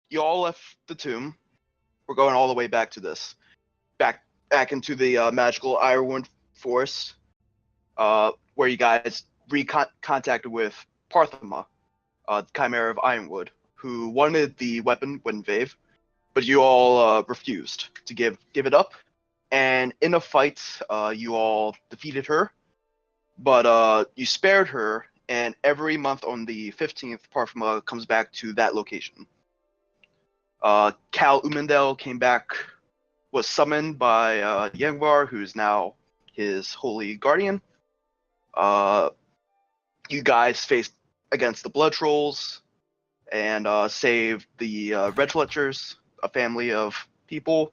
you all left the tomb. We're going all the way back to this, back into the magical Ironwood Forest, where you guys contacted with Parthama, Chimera of Ironwood, who wanted the weapon Windwave, but you all refused to give it up. And in a fight, you all defeated her, but you spared her. And every month on the 15th, Parthama comes back to that location. Cal Umendel was summoned by Yengvar, who's now his holy guardian. You guys faced against the Blood Trolls and saved the Red Fletchers, a family of people,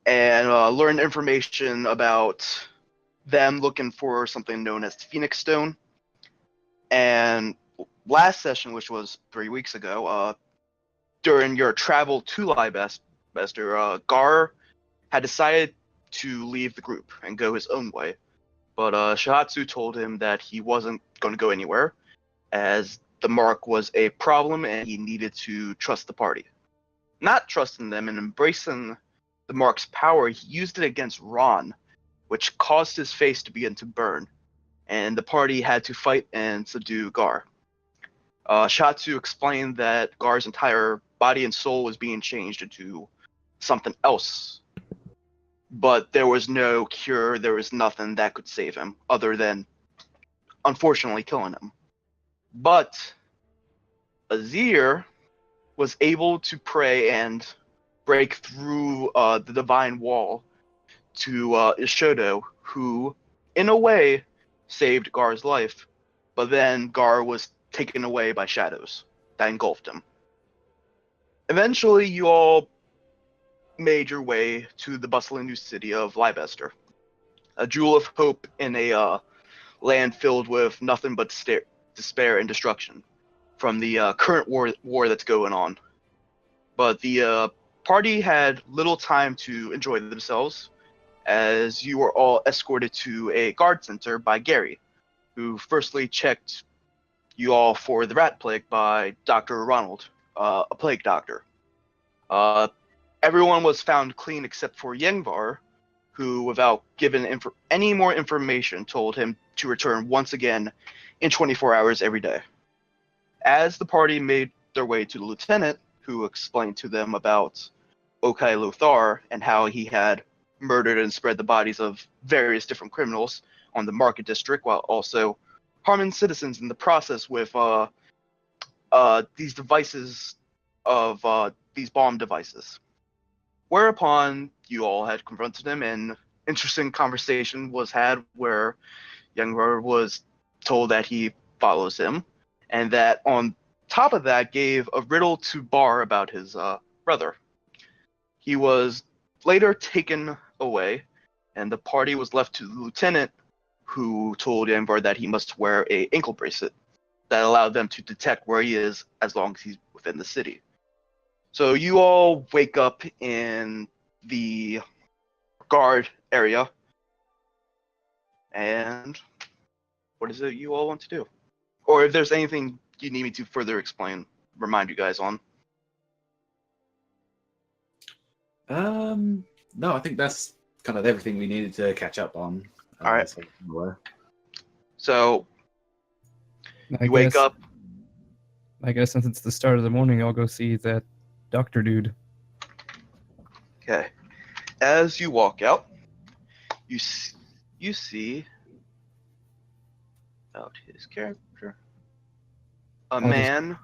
and learned information about them looking for something known as Phoenix Stone. And last session, which was 3 weeks ago, during your travel to Leicester, Gar had decided to leave the group and go his own way. But Shihatsu told him that he wasn't going to go anywhere, as the mark was a problem and he needed to trust the party. Not trusting them and embracing the mark's power, he used it against Ron, which caused his face to begin to burn, and the party had to fight and subdue Gar. Shihatsu explained that Gar's entire body and soul was being changed into something else. But there was no cure, there was nothing that could save him, other than, unfortunately, killing him. But Azir was able to pray and break through the divine wall to Ishodo, who, in a way, saved Gar's life, but then Gar was taken away by shadows that engulfed him. Eventually, you all made your way to the bustling new city of Leicester, a jewel of hope in a land filled with nothing but despair and destruction from the current war that's going on. But the party had little time to enjoy themselves, as you were all escorted to a guard center by Gary, who firstly checked you all for the rat plague by Dr. Ronald, a plague doctor. Everyone was found clean except for Yengvar, who, without giving any more information, told him to return once again in 24 hours every day. As the party made their way to the lieutenant, who explained to them about Okai Lothar and how he had murdered and spread the bodies of various different criminals on the market district, while also harming citizens in the process with these devices of these bomb devices. Whereupon you all had confronted him, and interesting conversation was had where Youngvar was told that he follows him, and that on top of that gave a riddle to Bar about his brother. He was later taken away, and the party was left to the lieutenant, who told Youngvar that he must wear a ankle bracelet that allowed them to detect where he is as long as he's within the city. So you all wake up in the guard area, and what is it you all want to do? Or if there's anything you need me to further explain, remind you guys on. No, I think that's kind of everything we needed to catch up on. All right. So you wake up. I guess since it's the start of the morning, I'll go see that doctor dude. Okay. As you walk out, you see about his character. A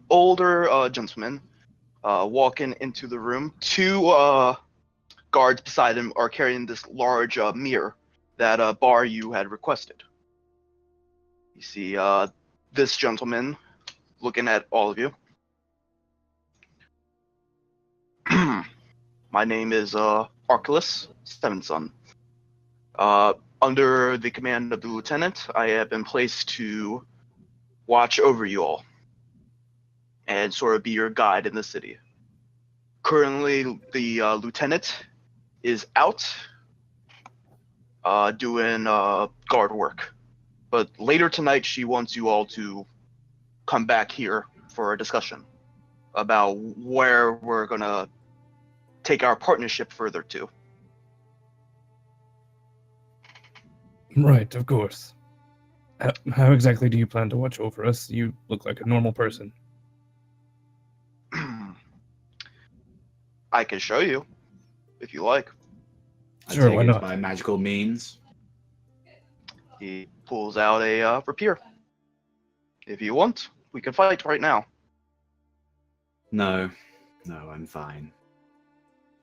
older gentleman, walking into the room. Two guards beside him are carrying this large mirror that Bar you had requested. You see this gentleman looking at all of you. My name is Archelaus, Seventh Son. Under the command of the lieutenant, I have been placed to watch over you all and sort of be your guide in the city. Currently, the lieutenant is out doing guard work. But later tonight, she wants you all to come back here for a discussion. about where we're gonna take our partnership further to. Right, of course. How exactly do you plan to watch over us? You look like a normal person. I can show you if you like. I Sure, take why it not? by magical means. He pulls out a rapier. If you want, we can fight right now. No, I'm fine.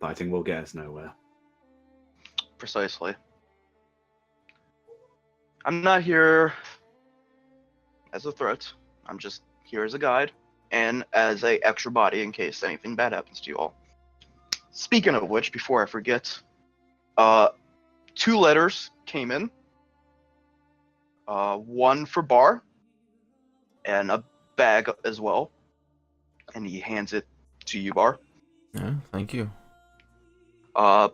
Fighting will get us nowhere. Precisely. I'm not here as a threat. I'm just here as a guide and as a extra body in case anything bad happens to you all. Speaking of which, before I forget, 2 letters came in. One for Bar and a bag as well. And he hands it to you, Bar. Yeah, thank you. So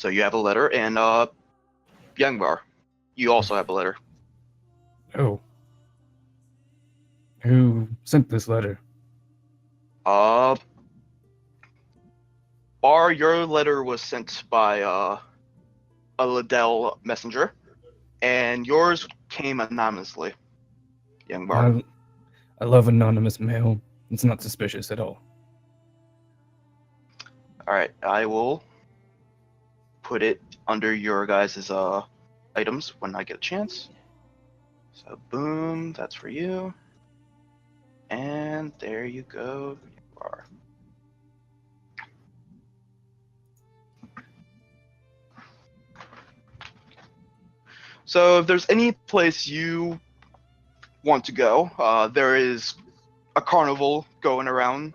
you have a letter, and Young Bar, you also have a letter. Oh. Who sent this letter? Bar, your letter was sent by a Liddell messenger, and yours came anonymously. Young Bar. I love anonymous mail. It's not suspicious at all. All right, I will put it under your guys' items when I get a chance. So boom, that's for you. And there you go, Bar. So if there's any place you want to go, there is a carnival going around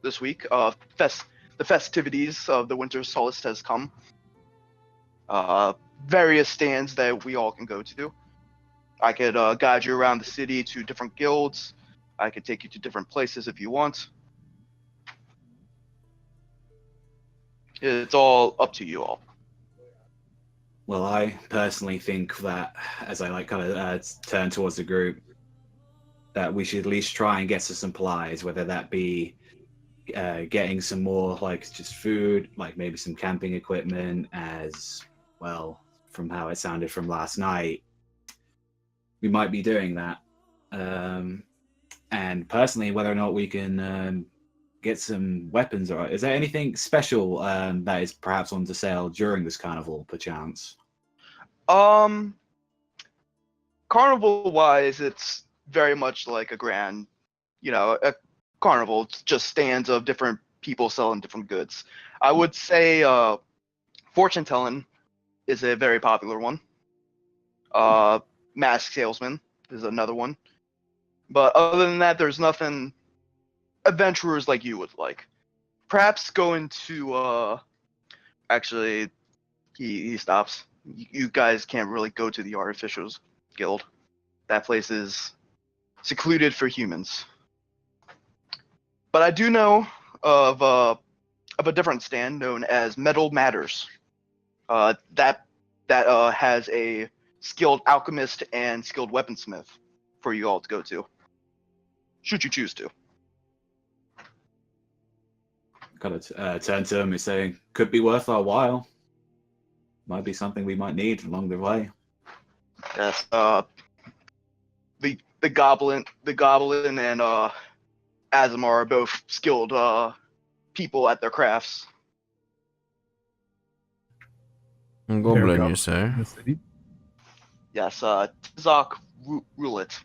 this week. The festivities of the winter solstice has come. Various stands that we all can go to. I could guide you around the city to different guilds. I could take you to different places if you want. It's all up to you all. Well, I personally think that, as I turn towards the group, that we should at least try and get some supplies, whether that be getting some more, like, just food, like maybe some camping equipment, as well, from how it sounded from last night. We might be doing that. And personally, whether or not we can get some weapons, or is there anything special that is perhaps on sale during this carnival, perchance? Carnival-wise, it's very much like a grand, a carnival. It's just stands of different people selling different goods. I would say fortune telling is a very popular one. Mask salesman is another one. But other than that, there's nothing adventurers like you would like. Perhaps going to actually he stops. You guys can't really go to the Artificials Guild. That place is secluded for humans. But I do know of a different stand known as Metal Matters. That has a skilled alchemist and skilled weaponsmith for you all to go to, should you choose to. Kind of turn to him and say, could be worth our while. Might be something we might need along the way. Yes. The goblin and Azemar are both skilled people at their crafts. Goblin, you say? In the city? Yes. Tizak Rulet.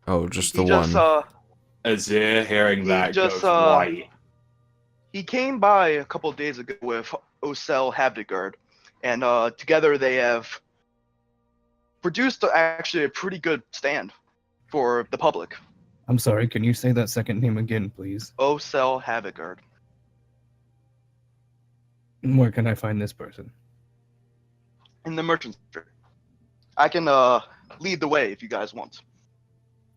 Oh, just He the just one. Azir, hearing He that, just, goes white. he came by a couple of days ago with Osel Habdigard, and together they have produced actually a pretty good stand for the public. I'm sorry, can you say that second name again, please? Osel Habdigard. Where can I find this person? In the merchant district. I can lead the way if you guys want.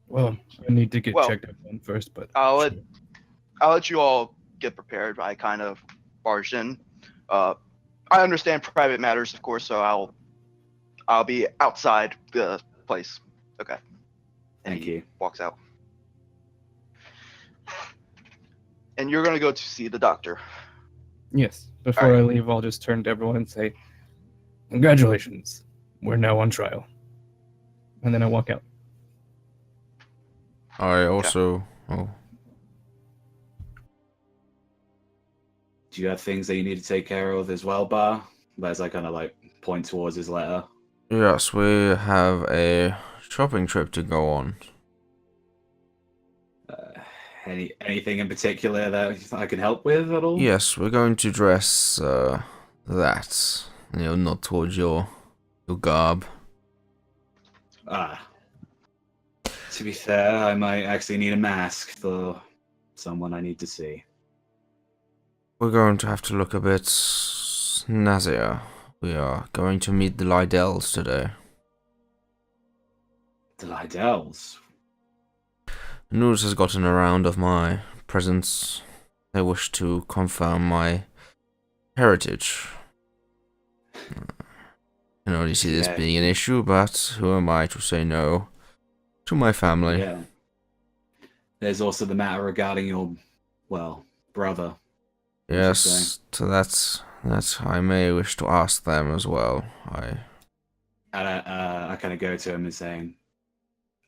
Well, I need to get Well, checked up on first, but I'll sure. let you all get prepared. I kind of barged in. I understand private matters, of course, so I'll be outside the place. Okay. And Thank he you. walks out. And you're gonna go to see the doctor. Yes. Before I leave, I'll just turn to everyone and say, "Congratulations, we're now on trial." And then I walk out. I also. Oh, Do you have things that you need to take care of as well, Bar? As I kind of like point towards his letter. yes, we have a shopping trip to go on. Anything in particular that I can help with at all? Yes, we're going to dress that. Not towards your garb. Ah. To be fair, I might actually need a mask for someone I need to see. We're going to have to look a bit snazzier. We are going to meet the Lydells today. The Lydells? News has gotten around of my presence. They wish to confirm my heritage. I can only see this being an issue, but who am I to say no to my family? Yeah. There's also the matter regarding your, brother. Yes, so that's I may wish to ask them as well. I kind of go to him and saying,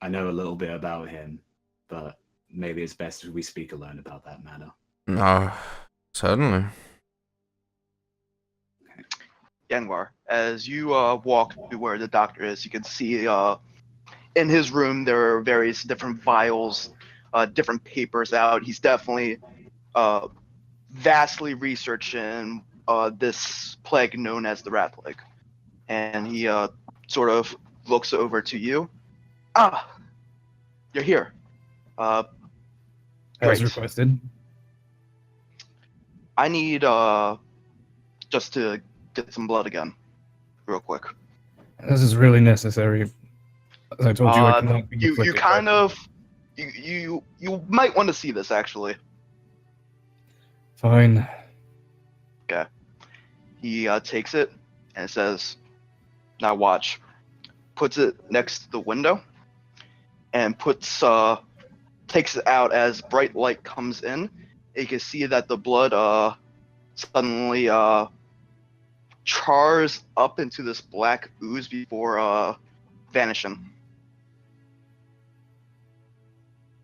I know a little bit about him, but maybe it's best if we speak alone about that matter. No, certainly. Yangwar, as you walk to where the doctor is, you can see in his room there are various different vials, different papers out. He's definitely vastly researching this plague known as the rat plague. And he sort of looks over to you. Ah, you're here. As Great. requested. I need just to get some blood again, real quick. This is really necessary. As I told you, I cannot be you afflicted kind by of you might want to see this actually. Fine. Okay. He takes it and says, "Now watch." Puts it next to the window and takes it out as bright light comes in. You can see that the blood suddenly chars up into this black ooze before vanishing.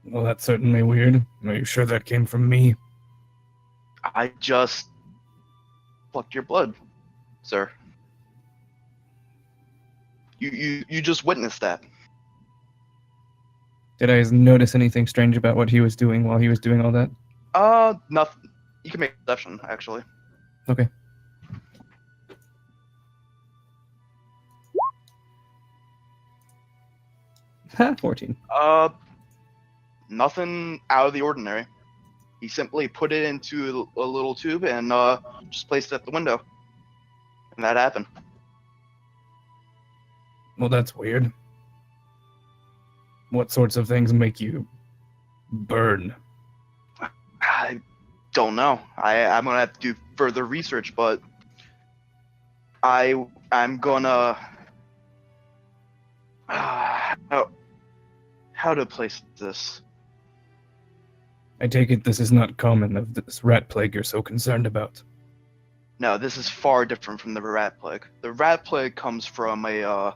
Well, that's certainly weird. Are you sure that came from me? I just plucked your blood, sir. You just witnessed that. Did I notice anything strange about what he was doing while he was doing all that? Nothing. You can make a perception, actually. Okay. Ha, 14. Nothing out of the ordinary. He simply put it into a little tube and just placed it at the window. And that happened. Well, that's weird. What sorts of things make you burn? I don't know. I'm gonna have to do further research, but I'm gonna how to place this. I take it this is not common of this rat plague you're so concerned about. No, this is far different from the rat plague. The rat plague comes from a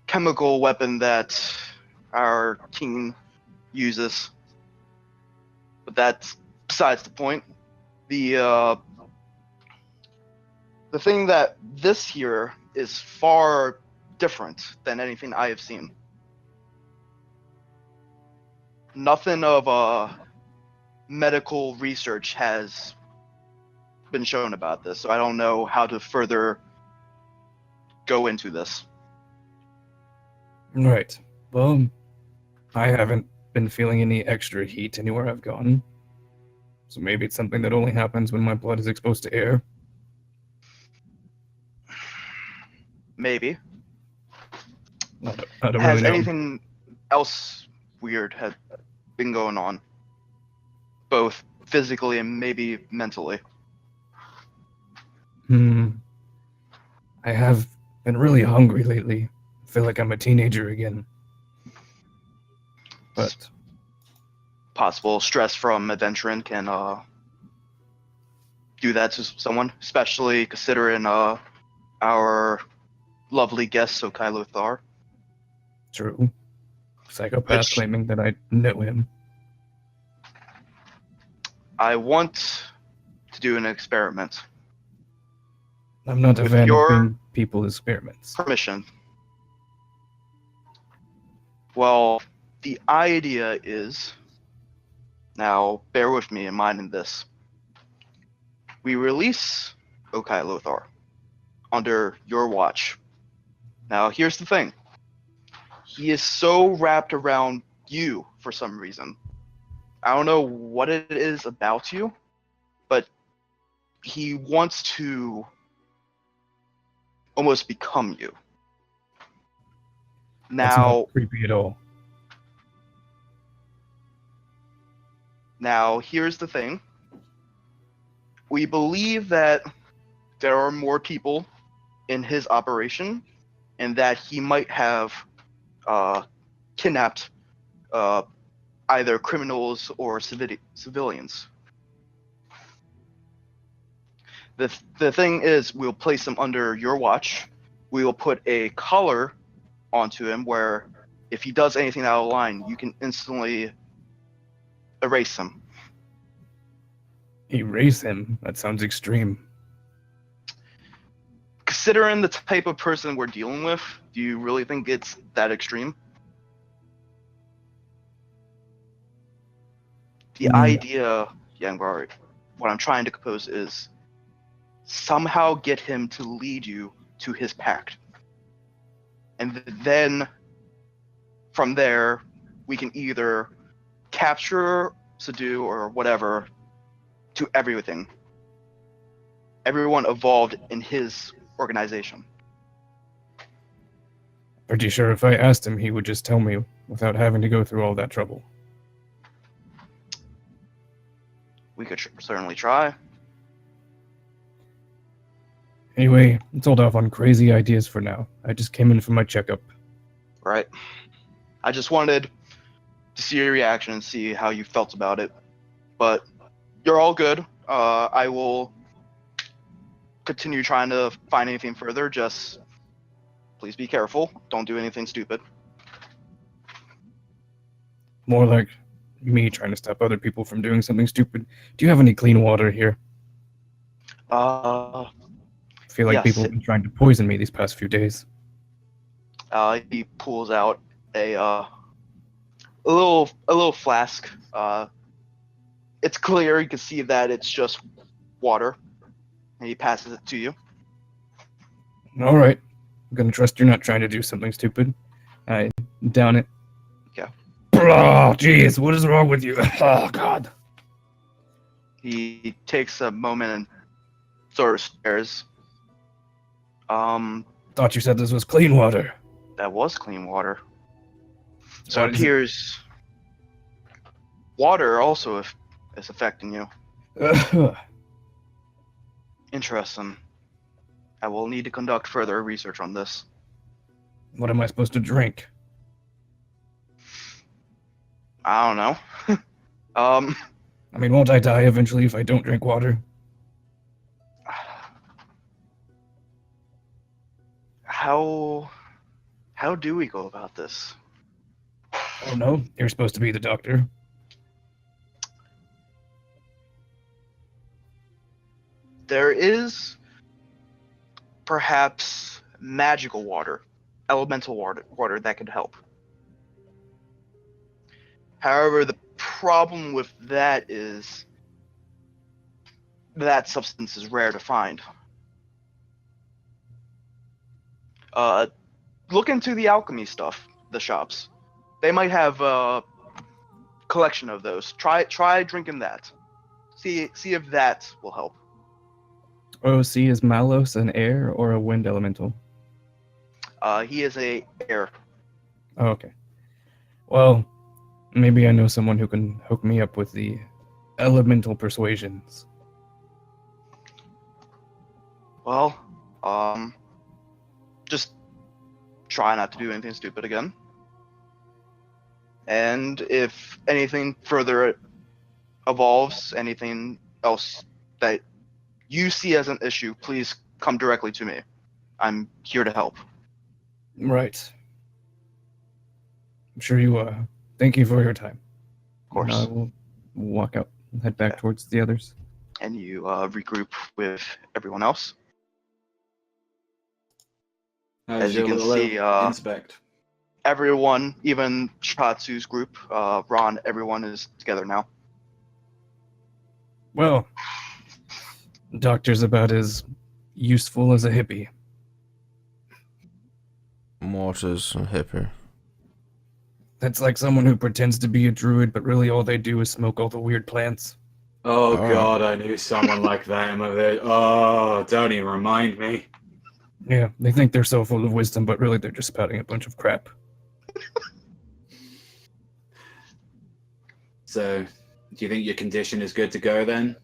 chemical weapon that our king uses. But that's besides the point. The thing that this here is far different than anything I have seen. Nothing of medical research has been shown about this, so I don't know how to further go into this. Right. Well, I haven't been feeling any extra heat anywhere I've gone. So maybe it's something that only happens when my blood is exposed to air. Maybe. I don't Has really know. anything else weird had been going on? Both physically and maybe mentally. I have been really hungry lately. I feel like I'm a teenager again. But possible stress from adventuring can do that to someone, especially considering our lovely guest, Sokai Lothar. True. Psychopath Which- claiming that I know him. I want to do an experiment. I'm not a With fan of your- being people's experiments. Permission. Well, the idea is, now bear with me in minding this. We release Okai Lothar under your watch. Now, here's the thing. He is so wrapped around you for some reason. I don't know what it is about you, but he wants to almost become you. That's Now, not creepy at all. here's the thing. We believe that there are more people in his operation, and that he might have kidnapped either criminals or civilians. The thing is, we'll place him under your watch. We will put a collar onto him where if he does anything out of line, you can instantly erase him. Erase him? That sounds extreme. Considering the type of person we're dealing with, do you really think it's that extreme? The idea, Yangvari, what I'm trying to propose is somehow get him to lead you to his pact. And then from there, we can either capture, subdue, or whatever to everything. Everyone evolved in his organization. Pretty sure if I asked him, he would just tell me without having to go through all that trouble. We could certainly try. Anyway, let's hold off on crazy ideas for now. I just came in for my checkup. Right. I just wanted to see your reaction and see how you felt about it. But you're all good. I will continue trying to find anything further. Just please be careful. Don't do anything stupid. More like me trying to stop other people from doing something stupid. Do you have any clean water here? I feel like yes. people have been trying to poison me these past few days. He pulls out a little flask. It's clear. You can see that it's just water, and he passes it to you. All right. I'm going to trust you're not trying to do something stupid. I down it. Okay. Oh, jeez. What is wrong with you? Oh, God. He takes a moment and sort of stares. Thought you said this was clean water. That was clean water. So What it is it? appears water also is affecting you. Interesting. I will need to conduct further research on this. What am I supposed to drink? I don't know. I mean, won't I die eventually if I don't drink water? How do we go about this? Oh, no. You're supposed to be the doctor. There is perhaps magical water, elemental water that could help. However, the problem with that is that substance is rare to find. Look into the alchemy stuff, the shops. They might have a collection of those. Try drinking that. See if that will help. OC is Malos an air or a wind elemental? He is a air. Oh, okay. Well, maybe I know someone who can hook me up with the elemental persuasions. Well, just try not to do anything stupid again. And if anything further evolves, anything else that you see as an issue, please come directly to me. I'm here to help. Right. I'm sure you are. Thank you for your time. Of course. And I will walk out and head back towards the others. And you regroup with everyone else. As you can see, inspect. everyone, even Chatsu's group, Ron, everyone is together now. Well, the doctor's about as useful as a hippie. Mortars and hippie. That's like someone who pretends to be a druid, but really all they do is smoke all the weird plants. Oh Oh. god, I knew someone like that. Oh, don't even remind me. Yeah, they think they're so full of wisdom, but really they're just spouting a bunch of crap. So, do you think your condition is good to go then?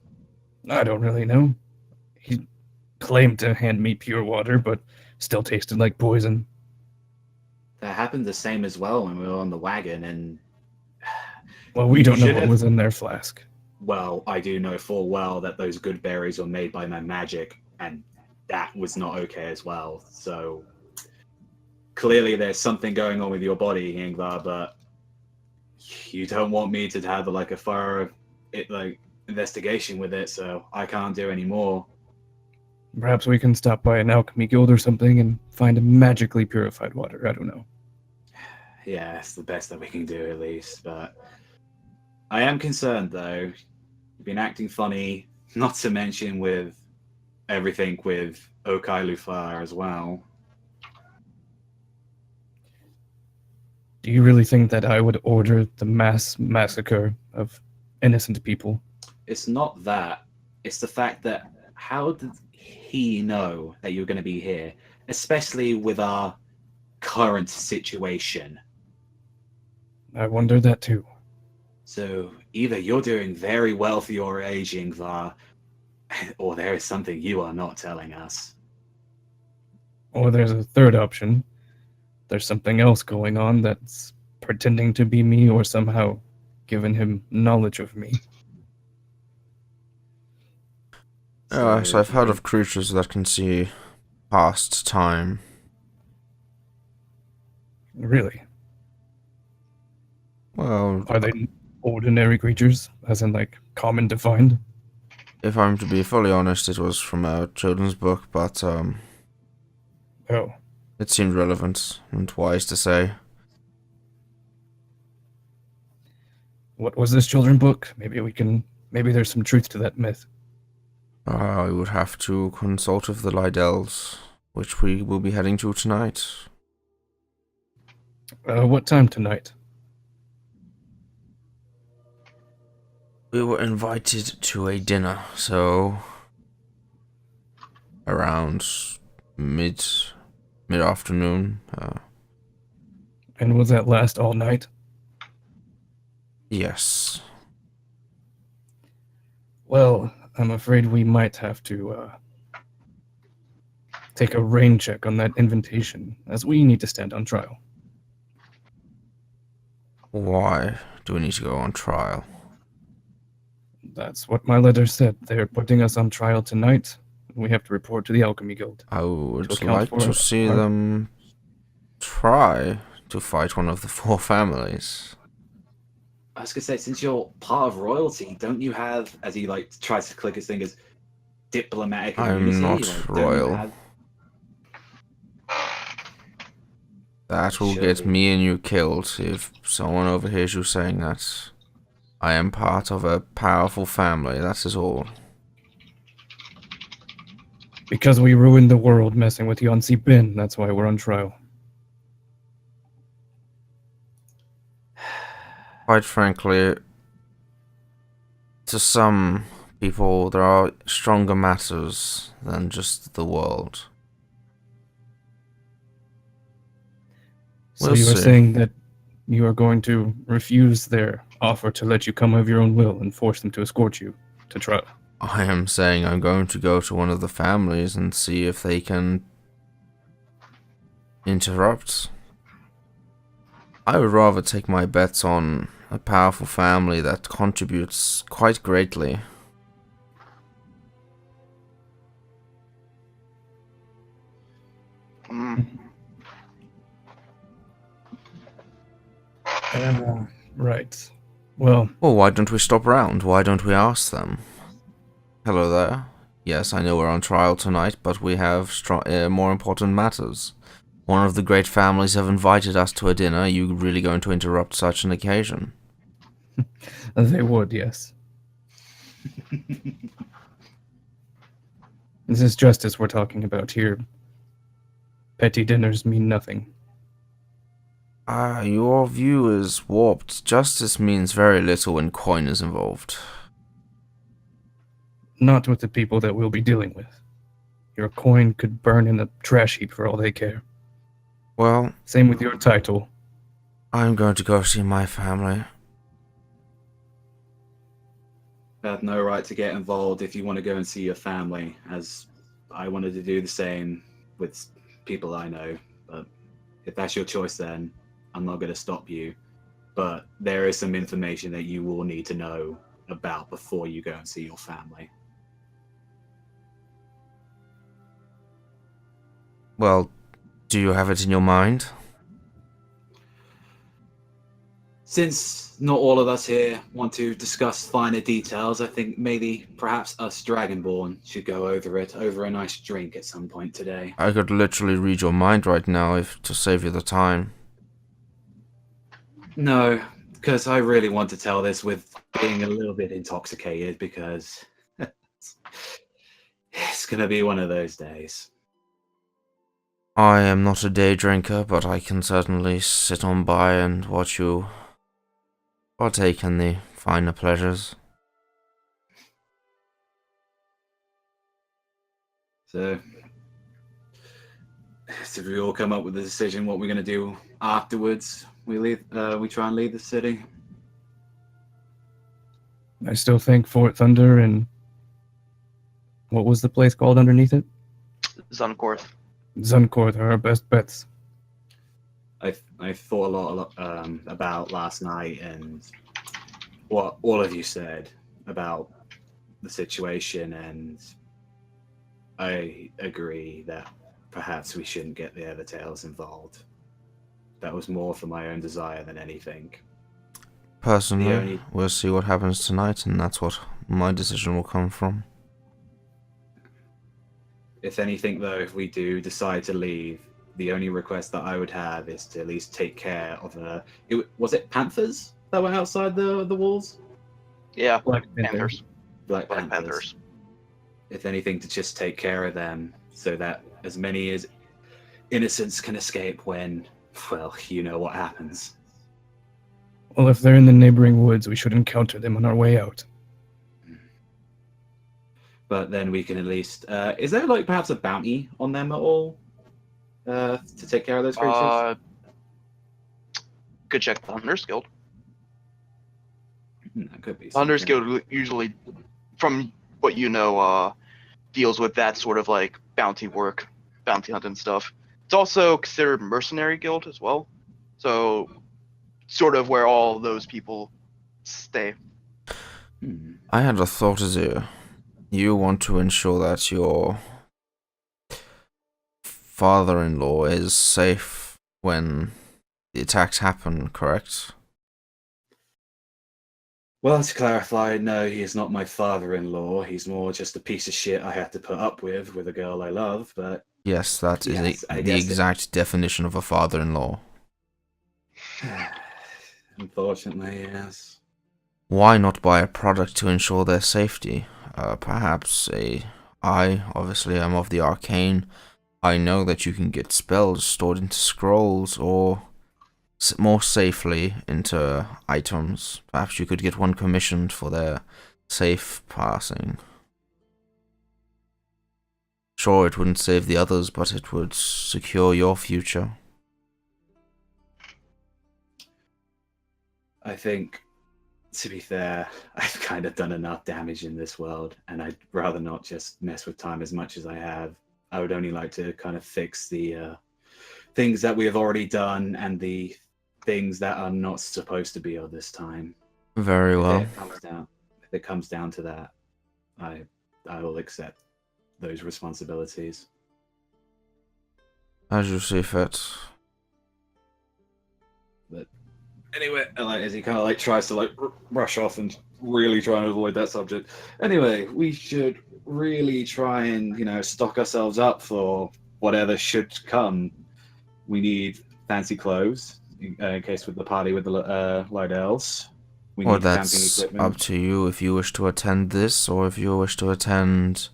I don't really know. He claimed to hand me pure water, but still tasted like poison. That happened the same as well when we were on the wagon, and Well, we don't know Should what have- was in their flask. well, I do know full well that those good berries were made by my magic, and that was not okay as well. So clearly there's something going on with your body, Ingvar, but you don't want me to have like a thorough investigation with it, so I can't do any more. Perhaps we can stop by an alchemy guild or something and find a magically purified water. I don't know. Yeah, it's the best that we can do at least, but I am concerned though. You've been acting funny, not to mention with everything with Okai Lufar as well. Do you really think that I would order the mass massacre of innocent people? It's not that. It's the fact that how did he know that you're going to be here, especially with our current situation? I wonder that too. So either you're doing very well for your age, Ingvar, or there is something you are not telling us. Or there's a third option. There's something else going on that's pretending to be me or somehow given him knowledge of me. So I've heard of creatures that can see past time. Really? Well, Are they ordinary creatures, as in like common to find? if I'm to be fully honest, it was from a children's book, but Oh, it seemed relevant and wise to say. what was this children book? Maybe there's some truth to that myth. I would have to consult with the Lydels, which we will be heading to tonight. What time tonight? We were invited to a dinner, so around mid-afternoon. And will that last all night? Yes. Well, I'm afraid we might have to take a rain check on that invitation, as we need to stand on trial. Why do we need to go on trial? That's what my letter said. They're putting us on trial tonight. We have to report to the Alchemy Guild. I would To account like for to see our- them try to fight one of the four families. I was gonna say, since you're part of royalty, don't you have, as he like tries to click his fingers, diplomatic I'm immunity? not Like, don't royal. you have- That will Surely. get me and you killed if someone overhears you saying that. I am part of a powerful family, that is all. Because we ruined the world messing with Yonsi Bin, that's why we're on trial. Quite frankly, to some people, there are stronger matters than just the world. So We'll you are see. saying that you are going to refuse their offer to let you come of your own will and force them to escort you to trial? I am saying I'm going to go to one of the families and see if they can interrupt. I would rather take my bets on a powerful family that contributes quite greatly. Right. Well, Well, why don't we stop round? Why don't we ask them? Hello there. Yes, I know we're on trial tonight, but we have more important matters. One of the great families have invited us to a dinner. Are you really going to interrupt such an occasion? they would, yes. This is justice we're talking about here. Petty dinners mean nothing. Your view is warped. Justice means very little when coin is involved. Not with the people that we'll be dealing with. Your coin could burn in a trash heap for all they care. Well, Same with your title. I'm going to go see my family. You have no right to get involved if you want to go and see your family, as I wanted to do the same with people I know. But if that's your choice, then I'm not going to stop you. But there is some information that you will need to know about before you go and see your family. Well, do you have it in your mind? Since not all of us here want to discuss finer details, I think maybe perhaps us Dragonborn should go over it over a nice drink at some point today. I could literally read your mind right now if to save you the time. No, because I really want to tell this with being a little bit intoxicated, because it's going to be one of those days. I am not a day drinker, but I can certainly sit on by and watch you partake in the finer pleasures. So we all come up with a decision what we're going to do afterwards? We leave. We try and leave the city. I still think Fort Thunder and what was the place called underneath it? Zunkorth. Zunkorth are our best bets. I thought a lot about last night and what all of you said about the situation, and I agree that perhaps we shouldn't get the Evertails involved. That was more for my own desire than anything. Personally, we'll see what happens tonight, and that's what my decision will come from. If anything, though, if we do decide to leave, the only request that I would have is to at least take care of was it panthers that were outside the walls? Yeah, Black Panthers. Black Black panthers. Panthers. If anything, to just take care of them so that as many as innocents can escape when, well, you know what happens. Well, if they're in the neighboring woods, we should encounter them on our way out. But then we can at least... is there, like, perhaps a bounty on them at all? To take care of those creatures? Could check the Hunter's Guild. That could be Hunter's something. Guild usually, from what you know, deals with that sort of like bounty work, bounty hunting stuff. It's also considered mercenary guild as well. So, sort of where all those people stay. I had a thought, Azir. You want to ensure that your father-in-law is safe when the attacks happen, correct? Well, to clarify, no, he is not my father-in-law. He's more just a piece of shit I have to put up with a girl I love, but... Yes, that is Yes, I the guess exact definition of a father-in-law. Unfortunately, yes. Why not buy a product to ensure their safety? Perhaps I obviously am of the arcane. I know that you can get spells stored into scrolls or more safely into items. Perhaps you could get one commissioned for their safe passing. Sure, it wouldn't save the others, but it would secure your future. I think, to be fair, I've kind of done enough damage in this world, and I'd rather not just mess with time as much as I have. I would only like to kind of fix the things that we have already done and the things that are not supposed to be of this time. Very well. If it comes down to that, I will accept those responsibilities. As you see fit. But anyway, as he kind of tries to rush off and really try and avoid that subject. Anyway, we should really try and stock ourselves up for whatever should come. We need fancy clothes in case with the party with the Lydels. We Or need camping that's equipment. up to you if you wish to attend this, or if you wish to attend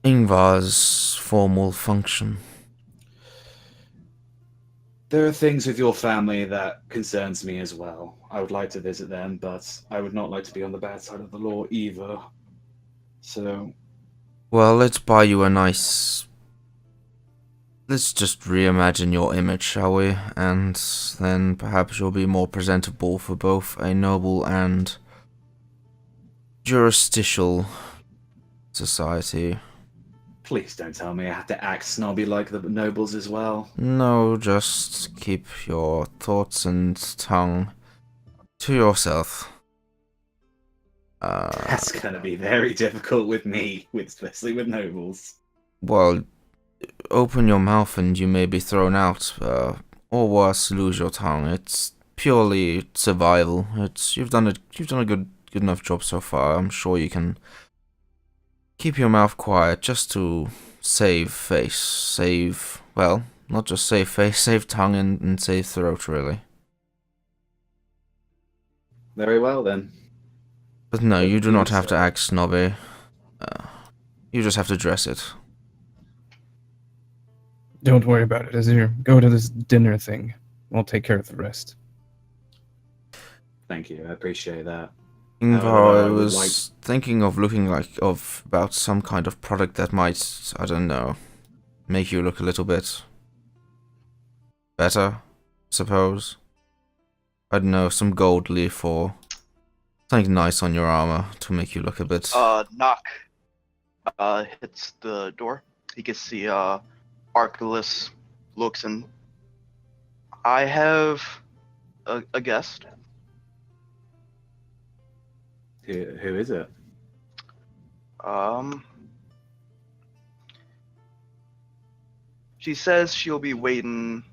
Ingvar's formal function. There are things with your family that concerns me as well. I would like to visit them, but I would not like to be on the bad side of the law either. So, Well, let's buy you a nice... Let's just reimagine your image, shall we? And then perhaps you'll be more presentable for both a noble and jurisdicial society. please don't tell me I have to act snobby like the nobles as well. No, just keep your thoughts and tongue to yourself. That's gonna be very difficult with me, especially with nobles. Well, open your mouth and you may be thrown out, or worse, lose your tongue. It's purely survival. You've done a good enough job so far. I'm sure you can keep your mouth quiet just to save face, not just save face, save tongue and save throat, really. Very well then. But no, you do not Please, have to act snobby. You just have to dress it. Don't worry about it, Azir. Go to this dinner thing. I'll take care of the rest. Thank you, I appreciate that. Ingvar, I would was thinking of looking about some kind of product that might, I don't know, make you look a little bit better, suppose. I don't know, some gold leaf or something nice on your armor to make you look a bit... Knock. Hits the door. You can see, Arculus looks and... I have a guest. Who is it? She says she'll be waiting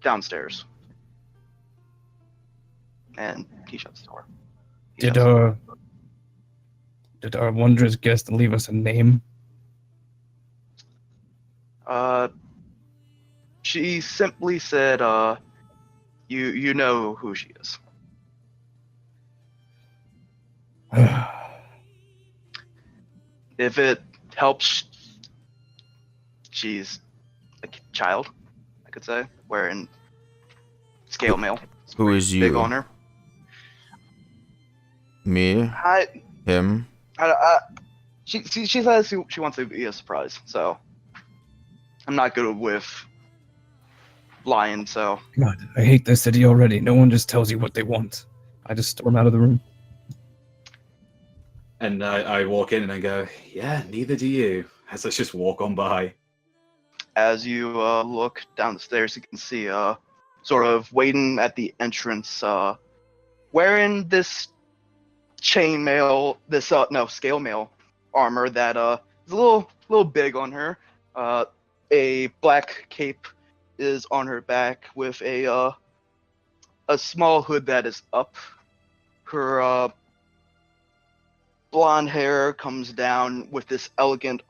downstairs. And he shuts the door. Did our wondrous guest leave us a name? She simply said, you know who she is. If it helps, she's a child, I could say, wearing scale mail. It's Who pretty is you? Big on her. Me? Him? She says she wants to be a surprise, so I'm not good with lying, so. God, I hate this city already. No one just tells you what they want. I just storm out of the room. And I walk in and I go, yeah, neither do you. As I just walk on by. As you look down the stairs, you can see sort of waiting at the entrance, wearing this chainmail, scale mail armor that is a little big on her. A black cape is on her back with a small hood that is up. Her blonde hair comes down with this elegant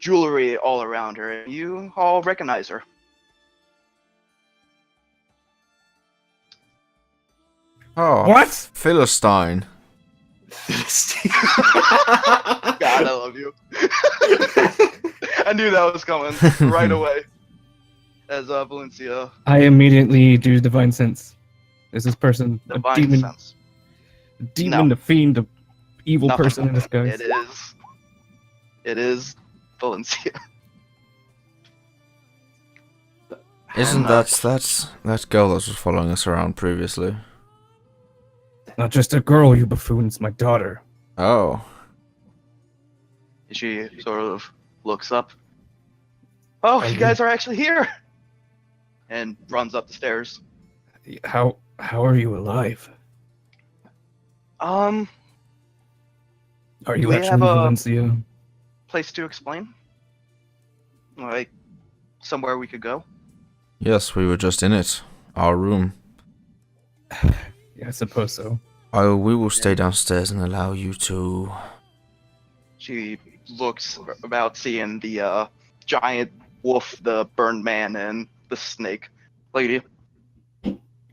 jewelry all around her. You all recognize her. Oh, What? Philistine. God, I love you. I knew that was coming right away. As Valencia. I immediately do divine sense. Is this person a Divine demon? sense. A demon, No. a fiend, a evil Nothing. person in disguise? It is Valencia. Isn't that girl that was following us around previously? Not just a girl, you buffoons, my daughter. Oh. She sort of looks up. Oh, you guys are actually here. and runs up the stairs. How are you alive? Um, Are Do you we actually have a- Valencia? place to explain? Like, somewhere we could go? Yes, we were just in it. Our room. Yeah, I suppose so. Oh, we will stay downstairs and allow you to. She looks about seeing the giant wolf, the burned man, and the snake lady.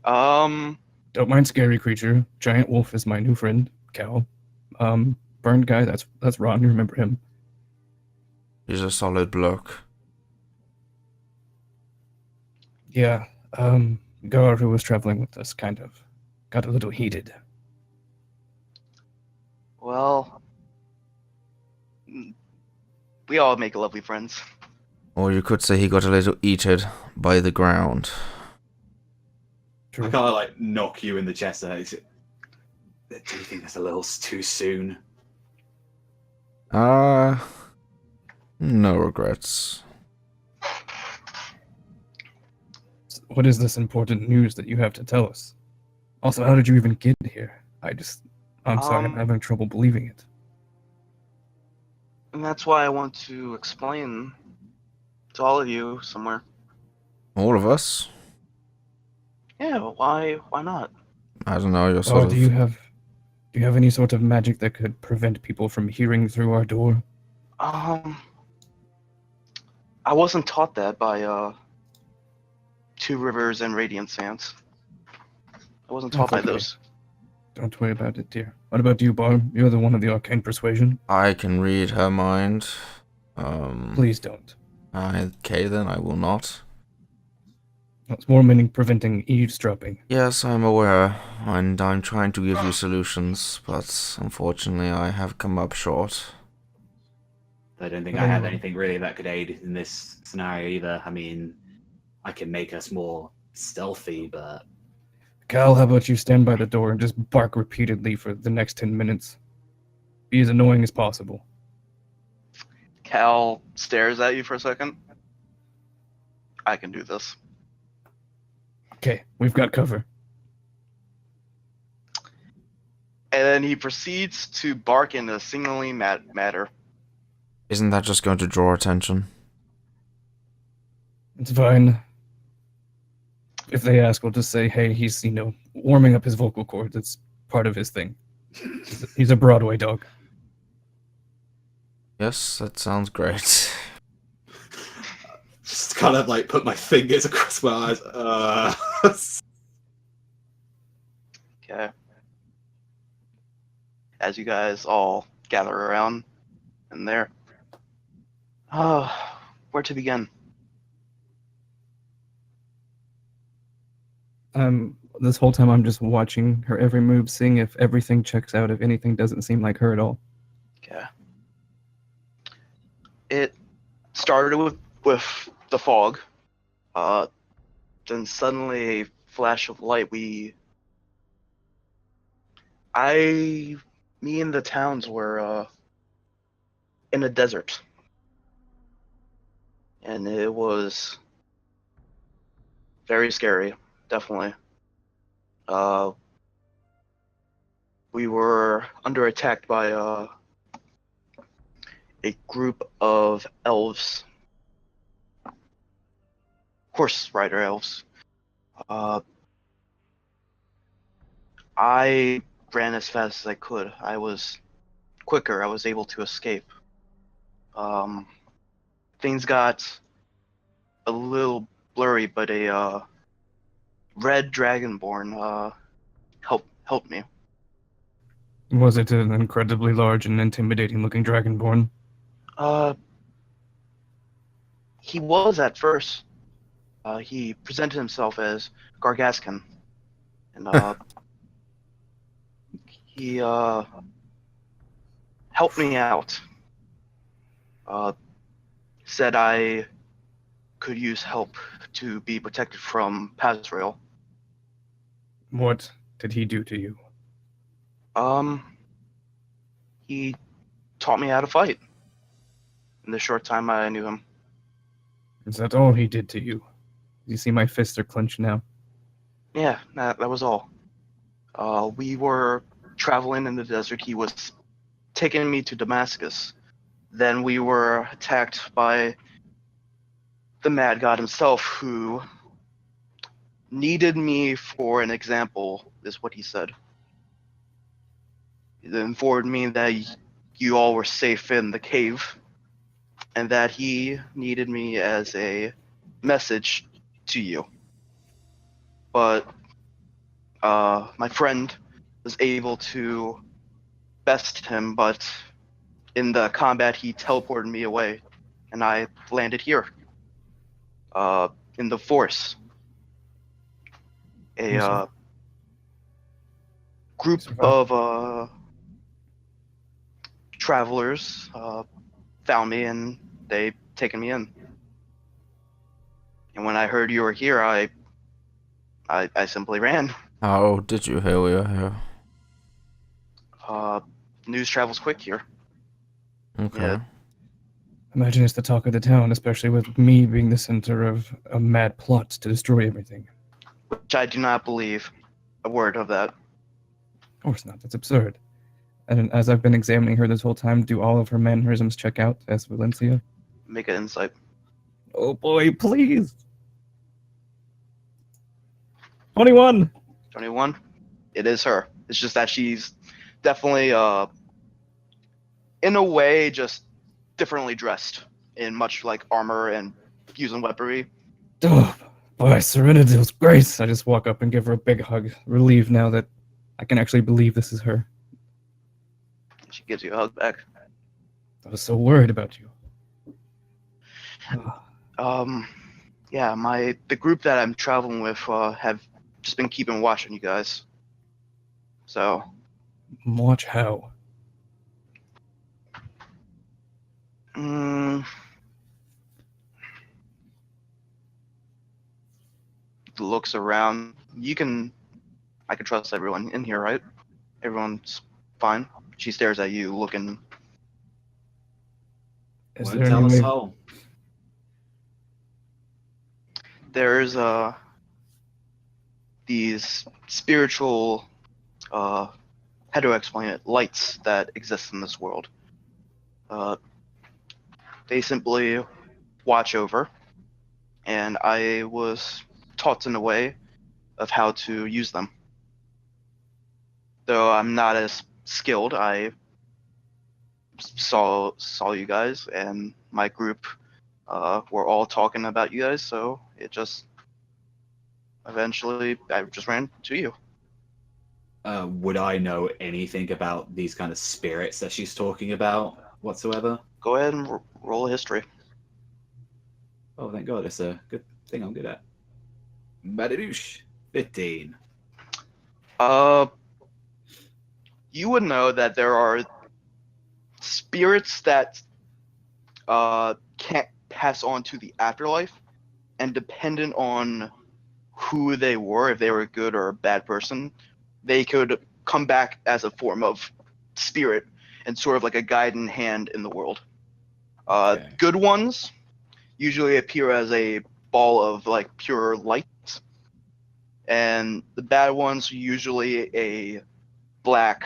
Don't mind scary creature. Giant wolf is my new friend, Cal. Burned guy, that's Ron. You remember him? He's a solid bloke. Yeah. Gar, who was traveling with us, kind of got a little heated. well, we all make lovely friends. Or you could say he got a little heated by the ground. True. I kind of like knock you in the chest. Do you think that's a little too soon? No regrets. What is this important news that you have to tell us? Also, how did you even get here? I'm sorry, I'm having trouble believing it. And that's why I want to explain to all of you somewhere. All of us? Yeah, but why not? I don't know, you're sort Oh, of... do you have any sort of magic that could prevent people from hearing through our door? I wasn't taught that by Two Rivers and Radiant Sands. I wasn't taught That's by okay. those. Don't worry about it, dear. What about you, Barb? You're the one of the arcane persuasion. I can read her mind. Please don't. Okay, then I will not. It's more meaning preventing eavesdropping. Yes, I'm aware, and I'm trying to give you solutions, but unfortunately I have come up short. I don't think I have anything really that could aid in this scenario either. I mean, I can make us more stealthy, but Cal, how about you stand by the door and just bark repeatedly for the next 10 minutes? Be as annoying as possible. Cal stares at you for a second. I can do this. Okay, we've got cover. And then he proceeds to bark in a singling matter. Isn't that just going to draw attention? It's fine. If they ask, we'll just say, hey, he's, warming up his vocal cords. It's part of his thing. He's a Broadway dog. Yes, that sounds great. just kind of like put my fingers across my eyes. Okay. As you guys all gather around in there. Where to begin? This whole time I'm just watching her every move, seeing if everything checks out, if anything doesn't seem like her at all. Okay. It started with the fog. Then suddenly a flash of light. Me and the towns were in a desert. And it was very scary, definitely. We were under attack by a group of elves, horse rider elves. I ran as fast as I could. I was quicker. I was able to escape. Things got a little blurry, but a red dragonborn helped me. Was it an incredibly large and intimidating looking dragonborn? He was at first. He presented himself as Gargaskin, and he helped me out. Said I could use help to be protected from Pazrael. What did he do to you? He taught me how to fight in the short time I knew him. Is that all he did to you? You see my fists are clenched now. Yeah, that was all. We were traveling in the desert. He was taking me to Damascus. Then we were attacked by the Mad God himself, who needed me for an example, is what he said. He informed me that you all were safe in the cave, and that he needed me as a message to you. But my friend was able to best him, but in the combat he teleported me away, and I landed here. In the Force. A group of travelers found me, and they taken me in. And when I heard you were here, I simply ran. How did you hear we were here? News travels quick here. Okay. Yeah. Imagine it's the talk of the town, especially with me being the center of a mad plot to destroy everything. Which I do not believe a word of that. Of course not. That's absurd. And as I've been examining her this whole time, do all of her mannerisms check out as Valencia? Make an insight. Oh boy, please! 21! 21. It is her. It's just that she's definitely, in a way, just differently dressed in much like armor and using weaponry. Oh, by Serenadil's grace! I just walk up and give her a big hug, relieved now that I can actually believe this is her. She gives you a hug back. I was so worried about you. Yeah, the group that I'm traveling with have just been keeping watch on you guys. So. Watch how? Looks around. I can trust everyone in here, right? Everyone's fine. She stares at you, looking. Is Won't there tell any us way? all. There's these spiritual, how do I explain it? Lights that exist in this world. They simply watch over, and I was taught in a way of how to use them. Though I'm not as skilled, I saw you guys, and my group were all talking about you guys, so it just eventually I just ran to you. Would I know anything about these kind of spirits that she's talking about whatsoever? Go ahead and roll a history. Oh, thank God, it's a good thing I'm good at. Badadoosh, 15. You would know that there are spirits that can't pass on to the afterlife, and dependent on who they were, if they were a good or a bad person, they could come back as a form of spirit and sort of like a guiding hand in the world. Okay. Good ones usually appear as a ball of like pure light, and the bad ones are usually a black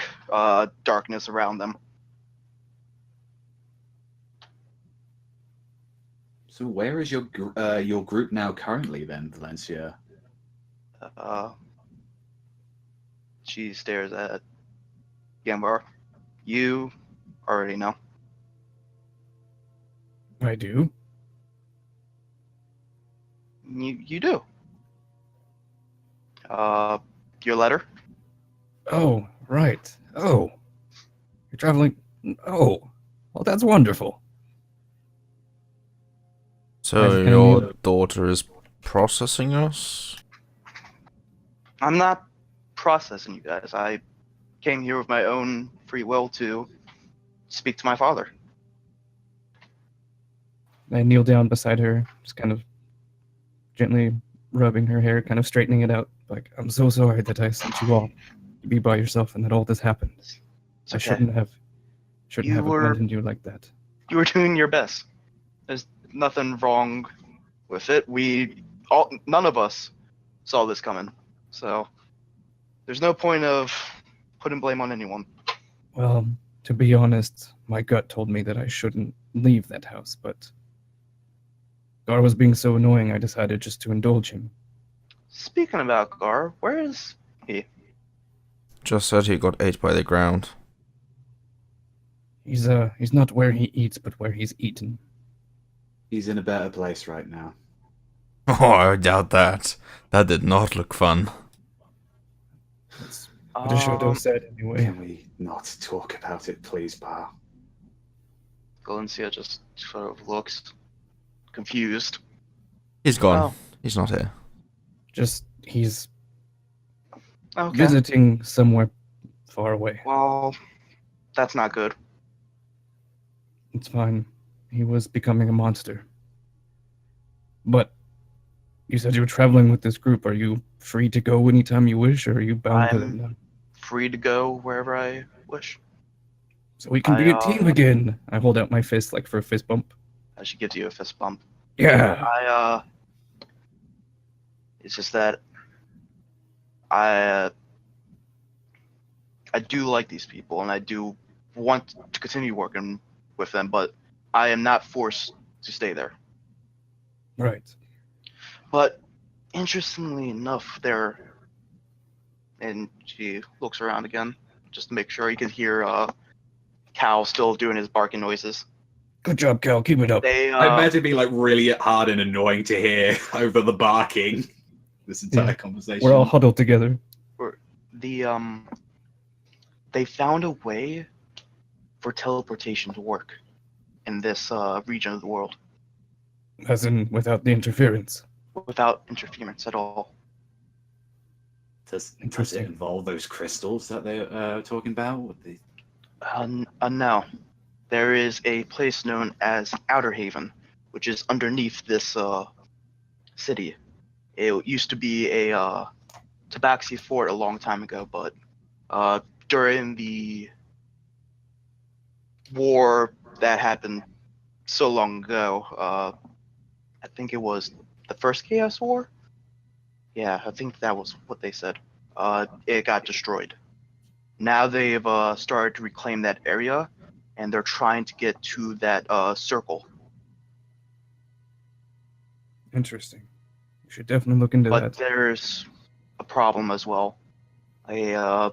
darkness around them. So where is your group now currently then, Valencia? She stares at Gambar. You already know. I do? You do. Your letter? Oh, right. Oh. You're traveling. Oh. Well, that's wonderful. So Can your you- daughter is processing us? I'm not processing you guys. I came here with my own free will to speak to my father. I kneel down beside her, just kind of gently rubbing her hair, kind of straightening it out. Like, I'm so sorry that I sent you all to be by yourself and that all this happened. It's I okay. shouldn't have You were- abandoned you like that. You were doing your best. There's nothing wrong with it. We none of us saw this coming. So there's no point of putting blame on anyone. Well, to be honest, my gut told me that I shouldn't leave that house, but Gar was being so annoying I decided just to indulge him. Speaking about Gar, where is he? Just said he got ate by the ground. He's not where he eats, but where he's eaten. He's in a better place right now. Oh, I doubt that. That did not look fun. That's what Ashodo said anyway. Can we not talk about it, please, pal? Valencia just sort of looks confused. He's gone. Oh. He's not here. Just, he's Okay. visiting somewhere far away. Well, that's not good. It's fine. He was becoming a monster. But you said you were traveling with this group. Are you free to go anytime you wish, or are you bound to them now? Free to go wherever I wish. So we can be a team again. I hold out my fist like for a fist bump. She gives you a fist bump. Yeah. It's just that I do like these people, and I do want to continue working with them, but I am not forced to stay there. Right. But interestingly enough, and she looks around again just to make sure you can hear Cal still doing his barking noises. Good job, Cal. Keep it up. They I imagine it being like really hard and annoying to hear over the barking. This entire conversation. We're all huddled together. They found a way for teleportation to work in this region of the world As in, without the interference. without interference at all. Does it Interesting. involve those crystals that they're talking about? With the... No. There is a place known as Outer Haven, which is underneath this city. It used to be a tabaxi fort a long time ago, but during the war that happened so long ago, I think it was the first Chaos War? Yeah, I think that was what they said. It got destroyed. Now they've started to reclaim that area, and they're trying to get to that circle. Interesting. We should definitely look into But that. there's a problem as well. A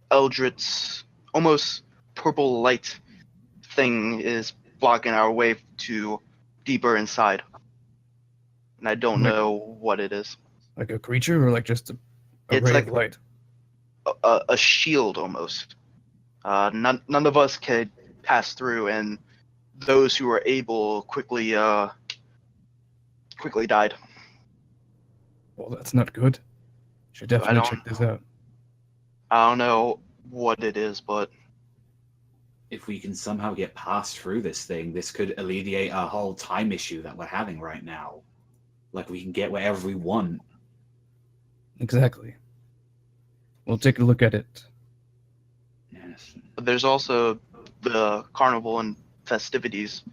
Eldritch, almost purple light thing is blocking our way to deeper inside. And I don't Like- know what it is. Like a creature, or like just a It's ray like- of light? A shield almost. None of us could pass through, and those who were able quickly died. Well, that's not good. Should definitely don't check this out. I don't know what it is, but If we can somehow get past through this thing, this could alleviate our whole time issue that we're having right now. Like, we can get wherever we want. Exactly. We'll take a look at it. Yes. there's also the carnival and festivities.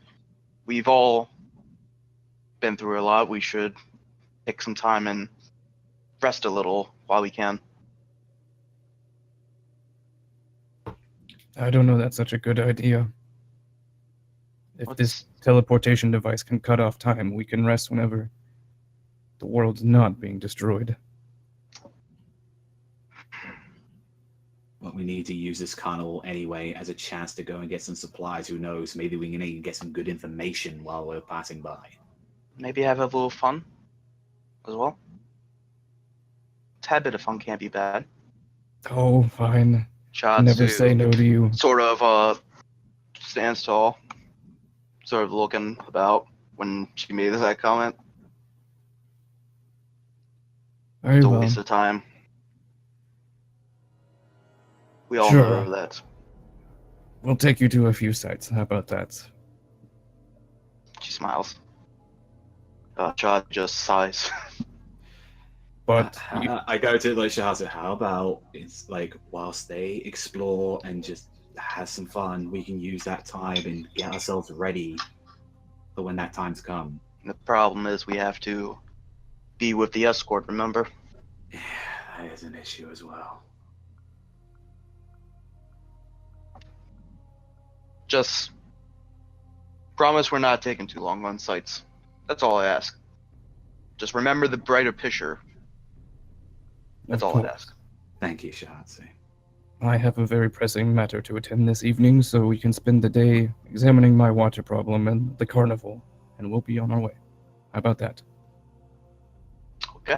We've all been through a lot. We should take some time and rest a little while we can. I don't know that's such a good idea. If What's- this teleportation device can cut off time, we can rest whenever the world's not being destroyed. But we need to use this carnival anyway as a chance to go and get some supplies. Who knows? Maybe we can even get some good information while we're passing by. Maybe have a little fun as well. A tad bit of fun can't be bad. Oh, fine. Shots Never say no to you. Sort of stands tall, sort of looking about when she made that comment. Very It's a well. waste of time. We all Sure. know that. We'll take you to a few sites. How about that? She smiles. Shot just sighs. But you- I go to like Shahza. How about it's like whilst they explore and just have some fun, we can use that time and get ourselves ready for when that time's come. The problem is we have to be with the escort, remember? Yeah, that is an issue as well. Just promise we're not taking too long on sites. That's all I ask. Just remember the brighter picture. That's Of all I'd course. ask. Thank you, Shatsi. I have a very pressing matter to attend this evening, so we can spend the day examining my water problem and the carnival, and we'll be on our way. How about that? Okay.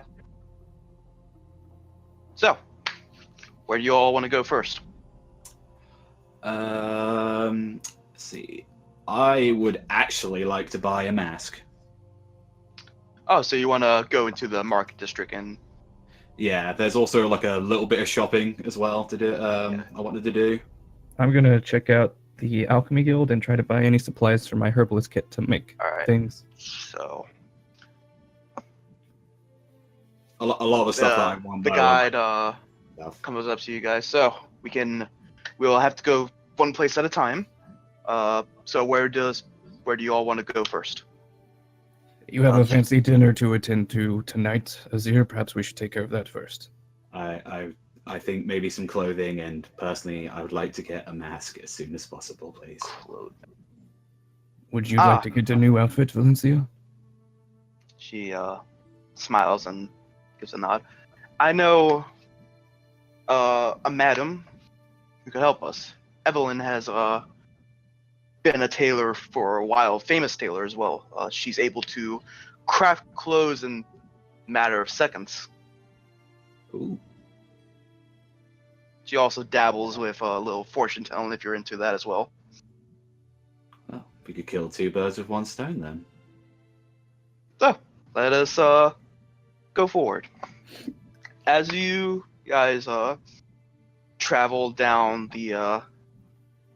So, where do you all want to go first? Let's see. I would actually like to buy a mask. Oh, so you want to go into the market district and... Yeah, there's also like a little bit of shopping as well to do. I wanted to do. I'm gonna check out the Alchemy Guild and try to buy any supplies for my herbalist kit to make All right. things. So, A lot of the stuff that I want. the guide comes up to you guys. So, we'll have to go one place at a time. So where do you all want to go first? You have a fancy dinner to attend to tonight, Azir. Perhaps we should take care of that first. I think maybe some clothing, and personally, I would like to get a mask as soon as possible, please. Would you like to get a new outfit, Valencia? She smiles and gives a nod. I know a madam who could help us. Evelyn has been a tailor for a while, famous tailor as well. She's able to craft clothes in a matter of seconds. Ooh. She also dabbles with a little fortune telling if you're into that as well. Well, we could kill two birds with one stone then. So, let us go forward. As you guys travel down the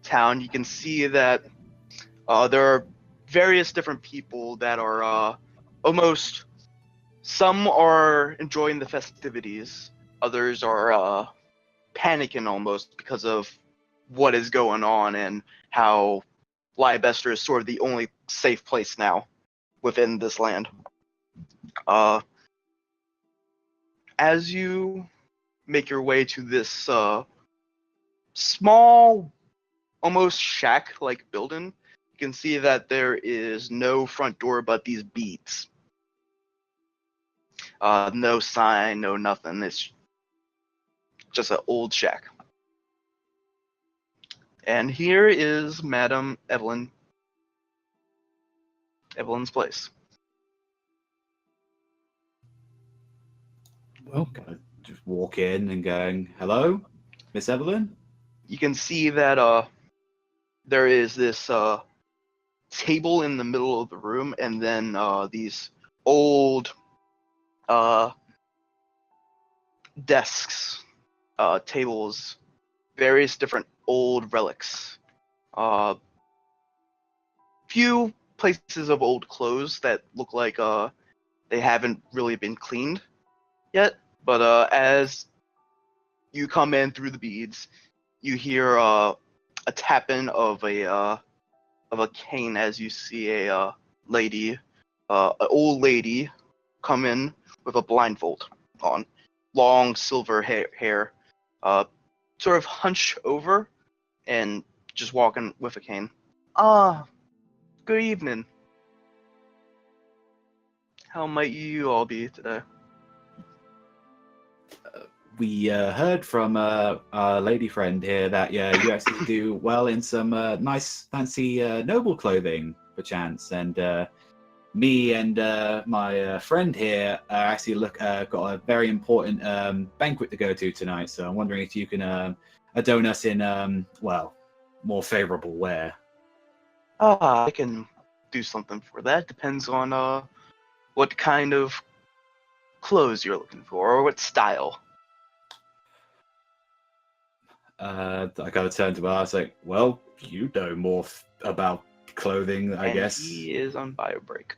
town, you can see that there are various different people that are almost... Some are enjoying the festivities, others are panicking almost because of what is going on and how Leibester is sort of the only safe place now within this land. As you make your way to this small, almost shack-like building, you can see that there is no front door but these beads. No sign, no nothing. It's just an old shack. And here is Madam Evelyn. Evelyn's place. Well, Just walk in and going, "Hello, Miss Evelyn." You can see that there is this table in the middle of the room, and then these old desks, tables, various different old relics. Few places of old clothes that look like they haven't really been cleaned yet, but as you come in through the beads, you hear a tapping of a cane as you see a lady, an old lady, come in with a blindfold on, long silver hair, sort of hunched over, and just walking with a cane. Good evening. How might you all be today? We heard from our lady friend here that you actually do well in some nice, fancy noble clothing, perchance. And me and my friend here actually got a very important banquet to go to tonight. So I'm wondering if you can adorn us in, more favorable wear. I can do something for that. Depends on what kind of clothes you're looking for, or what style. I kind of turned to her. I was like, "Well, you know more about clothing, I guess." He is on bio break.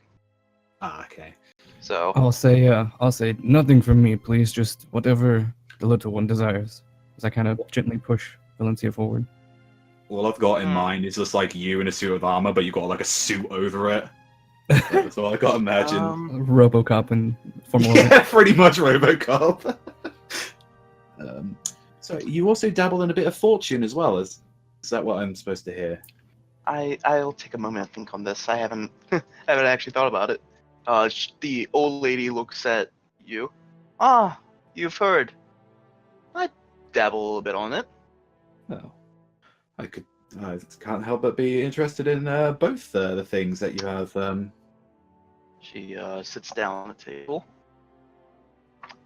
Okay. So I'll say nothing from me, please. Just whatever the little one desires. As I kind of gently push Valencia forward. All I've got in mind is just like you in a suit of armor, but you've got like a suit over it. That's all I got to imagine. RoboCop and Formula One. Yeah, pretty much RoboCop. So you also dabble in a bit of fortune as well. Is that what I'm supposed to hear? I'll take a moment to think on this. I haven't haven't actually thought about it. The old lady looks at you. Ah, you've heard. I dabble a little bit on it. Oh, I can't help but be interested in both the things that you have. She sits down at the table.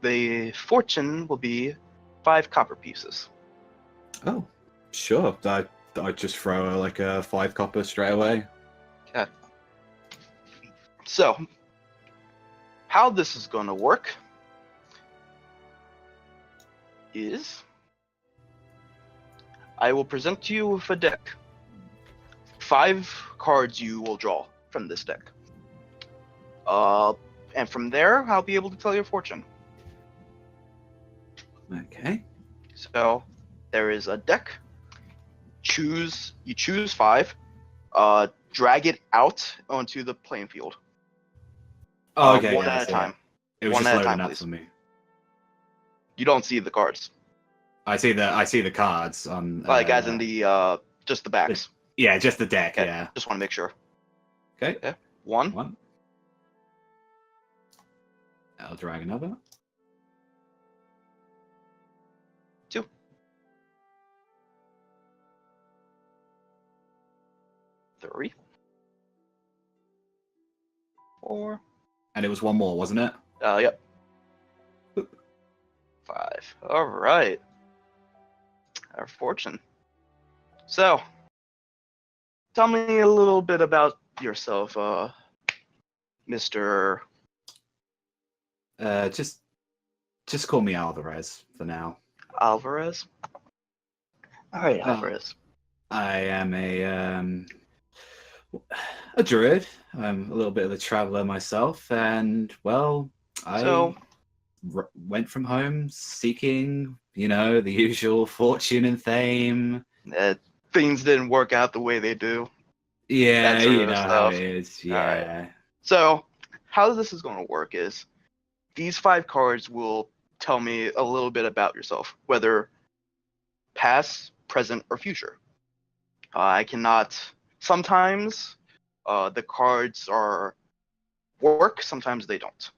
The fortune will be 5 copper pieces. Oh, sure. I just throw like a 5 copper straight away. Okay. So, how this is going to work is I will present to you with a deck. 5 cards you will draw from this deck. And from there, I'll be able to tell your fortune. Okay. So, there is a deck. You choose 5. Drag it out onto the playing field. Oh, okay. One yeah, at a time. It was One just at a loading time, up please. for me. You don't see the cards, I see the cards on. like as in the just the backs. Yeah, just the deck. Okay. Yeah. Just want to make sure. Okay. 1, 1. I'll drag another. 2, 3, 4. And it was 1 more, wasn't it? Yep. 5. All right. Our fortune. So, tell me a little bit about yourself, Mr. Just call me Alvarez for now. Alvarez. All right, Oh. Alvarez. I am a druid. I'm a little bit of a traveler myself, and well, I went from home seeking, the usual fortune and fame. Things didn't work out the way they do. Yeah, That sort you of know how stuff. it is. All right. Yeah. So, how this is going to work is these 5 cards will tell me a little bit about yourself, whether past, present, or future. I cannot. Sometimes the cards are work, sometimes they don't.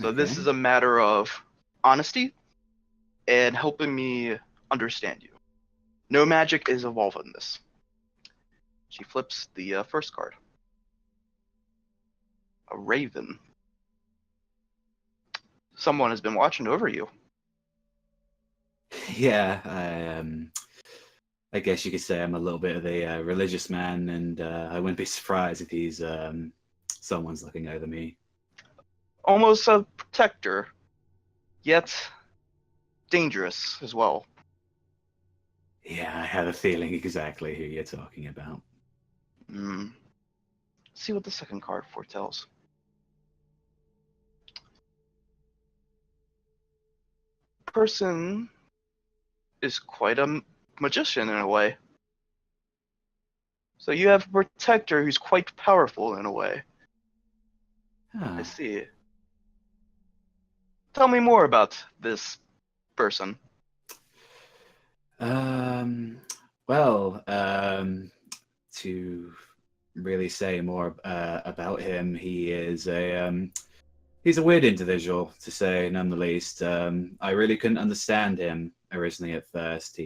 So this Okay. is a matter of honesty and helping me understand you. No magic is involved in this. She flips the first card. A raven. Someone has been watching over you. Yeah, I guess you could say I'm a little bit of a religious man, and I wouldn't be surprised if he's someone's looking over me. Almost a protector, yet dangerous as well. Yeah, I have a feeling exactly who you're talking about. Let's see what the second card foretells. Person is quite a magician in a way. So you have a protector who's quite powerful in a way. Ah. I see. Tell me more about this person. Well, to really say more about him, he's a weird individual, to say none the least. I really couldn't understand him originally at first.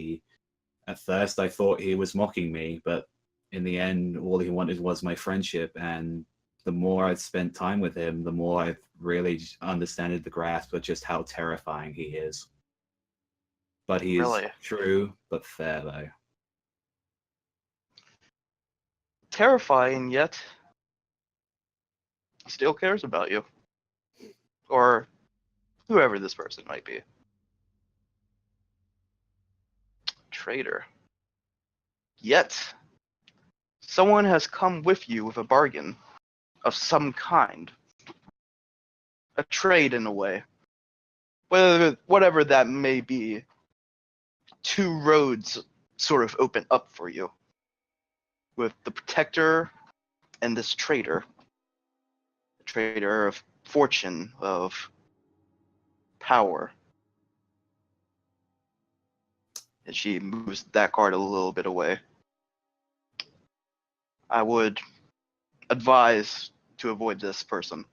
At first, I thought he was mocking me, but in the end, all he wanted was my friendship. And the more I'd spent time with him, the more I've really understood the grasp of just how terrifying he is. But he is Really? true, but fair, though. Terrifying, yet he still cares about you. Or whoever this person might be. Traitor. Yet, someone has come with you with a bargain of some kind. A trade in a way. Whatever that may be, 2 roads sort of open up for you. With the protector and this traitor. trader of fortune, of power. And she moves that card a little bit away. I would advise to avoid this person,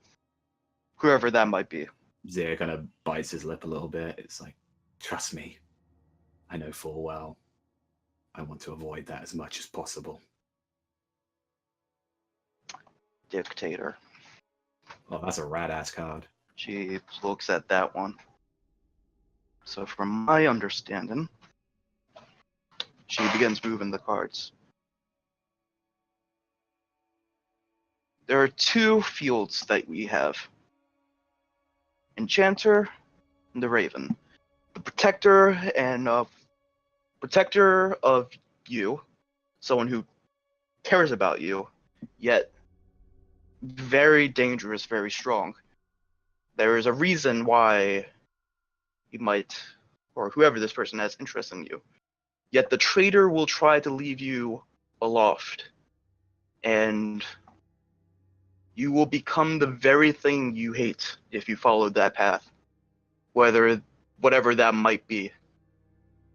whoever that might be. Zia kind of bites his lip a little bit. It's like, trust me, I know full well I want to avoid that as much as possible. Dictator. Oh, that's a rad-ass card. She looks at that one. So from my understanding, she begins moving the cards. There are two fields that we have. Enchanter and the Raven. The Protector and Protector of you, someone who cares about you, yet very dangerous, very strong. There is a reason why he might, or whoever this person has interest in you. Yet the traitor will try to leave you aloft, and you will become the very thing you hate if you followed that path, whatever that might be.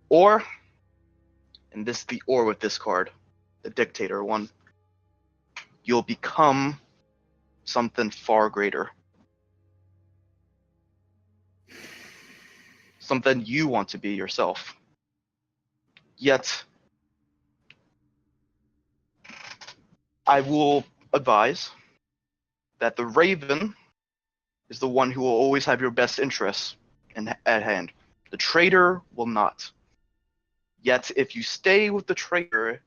Or, and this is the or with this card, the dictator one, you'll become something far greater. Something you want to be yourself. Yet, I will advise that the Raven is the one who will always have your best interests at hand. The traitor will not. Yet, if you stay with the traitor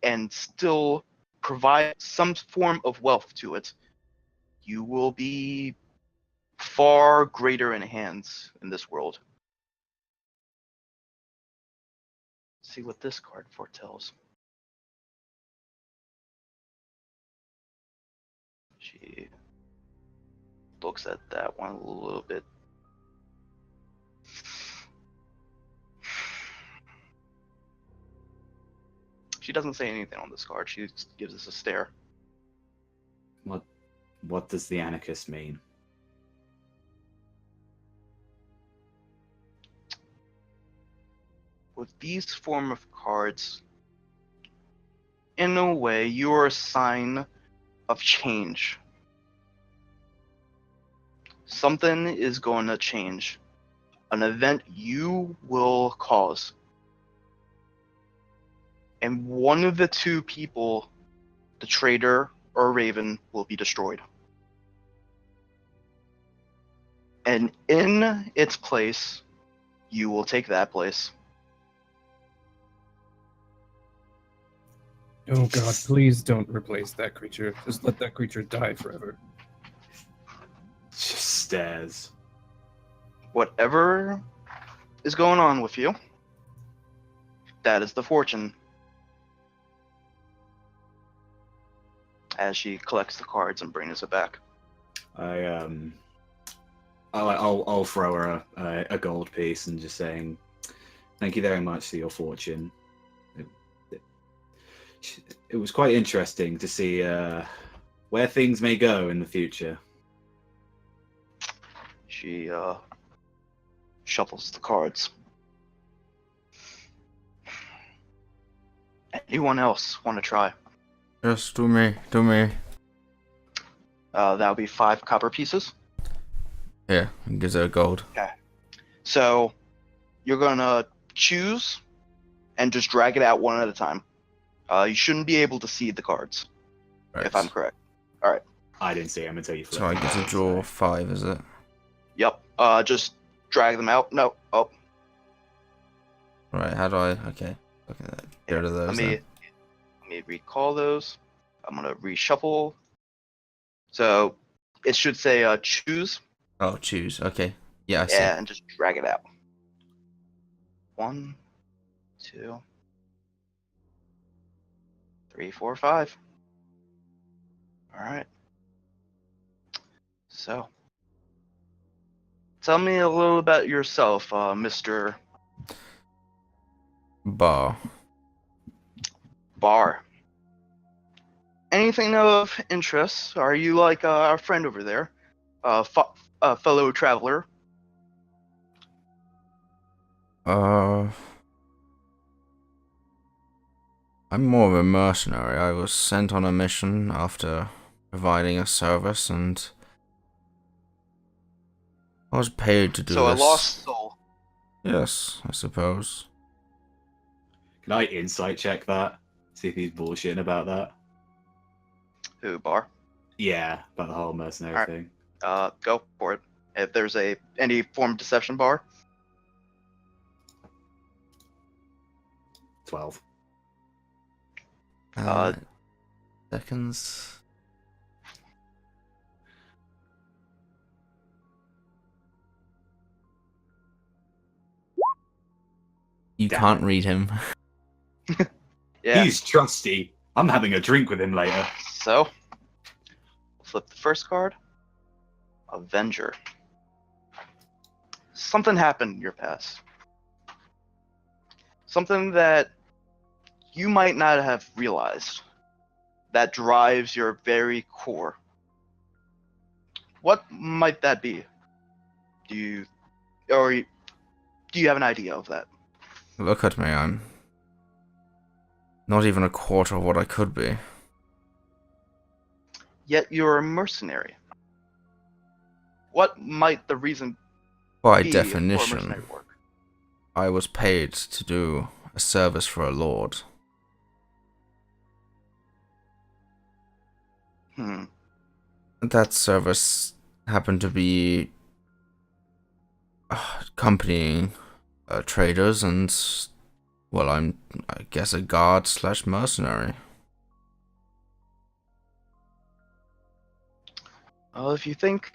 and still provide some form of wealth to it, you will be far greater in hands in this world. Let's see what this card foretells. She looks at that one a little bit. She doesn't say anything on this card. She just gives us a stare. What does the anarchist mean? With these form of cards, in a way, you are a sign of change. Something is going to change. An event you will cause. And one of the two people, the traitor or Raven, will be destroyed. And in its place, you will take that place. Oh god, please don't replace that creature. Just let that creature die forever. Just stares. Whatever is going on with you, that is the fortune. As she collects the cards and brings it back. I'll throw her a gold piece and just saying, thank you very much for your fortune. It was quite interesting to see where things may go in the future. She shuffles the cards. Anyone else want to try? Yes, do me. That would be 5 copper pieces. Yeah, it gives her a gold. Okay. So you're gonna choose and just drag it out one at a time. You shouldn't be able to see the cards, Right. if I'm correct. I didn't see him until you flipped. So I get to draw 5, is it? Yep. Just drag them out. No. Oh. Right, how do I... Okay. Look at that. Get rid of those Let then. me recall those. I'm gonna reshuffle. So it should say choose. Oh, choose. Okay. Yeah, I see. Yeah, and just drag it out. 1, 2, 3, 4, 5. All right. So, tell me a little about yourself, Mr. Bar. Bar. anything of interest? Are you like our friend over there, fellow traveler? I'm more of a mercenary. I was sent on a mission after providing a service, and I was paid to do So this. a lost soul. Yes, I suppose. Can I insight check that? See if he's bullshitting about that. Who, Bar? Yeah, about the whole mercenary Alright. thing. Go for it. If there's any form of deception, Bar. 12. Seconds. You Damn can't it. read him. Yeah. He's trusty. I'm having a drink with him later. So, flip the first card. Avenger. Something happened in your past. Something that you might not have realized that drives your very core. What might that be? Do you have an idea of that? Look at me, I'm not even a quarter of what I could be. Yet you're a mercenary. What might the reason By be for definition, mercenary work? I was paid to do a service for a lord. That service happened to be accompanying traders and, well, I guess a guard / mercenary. Well, if you think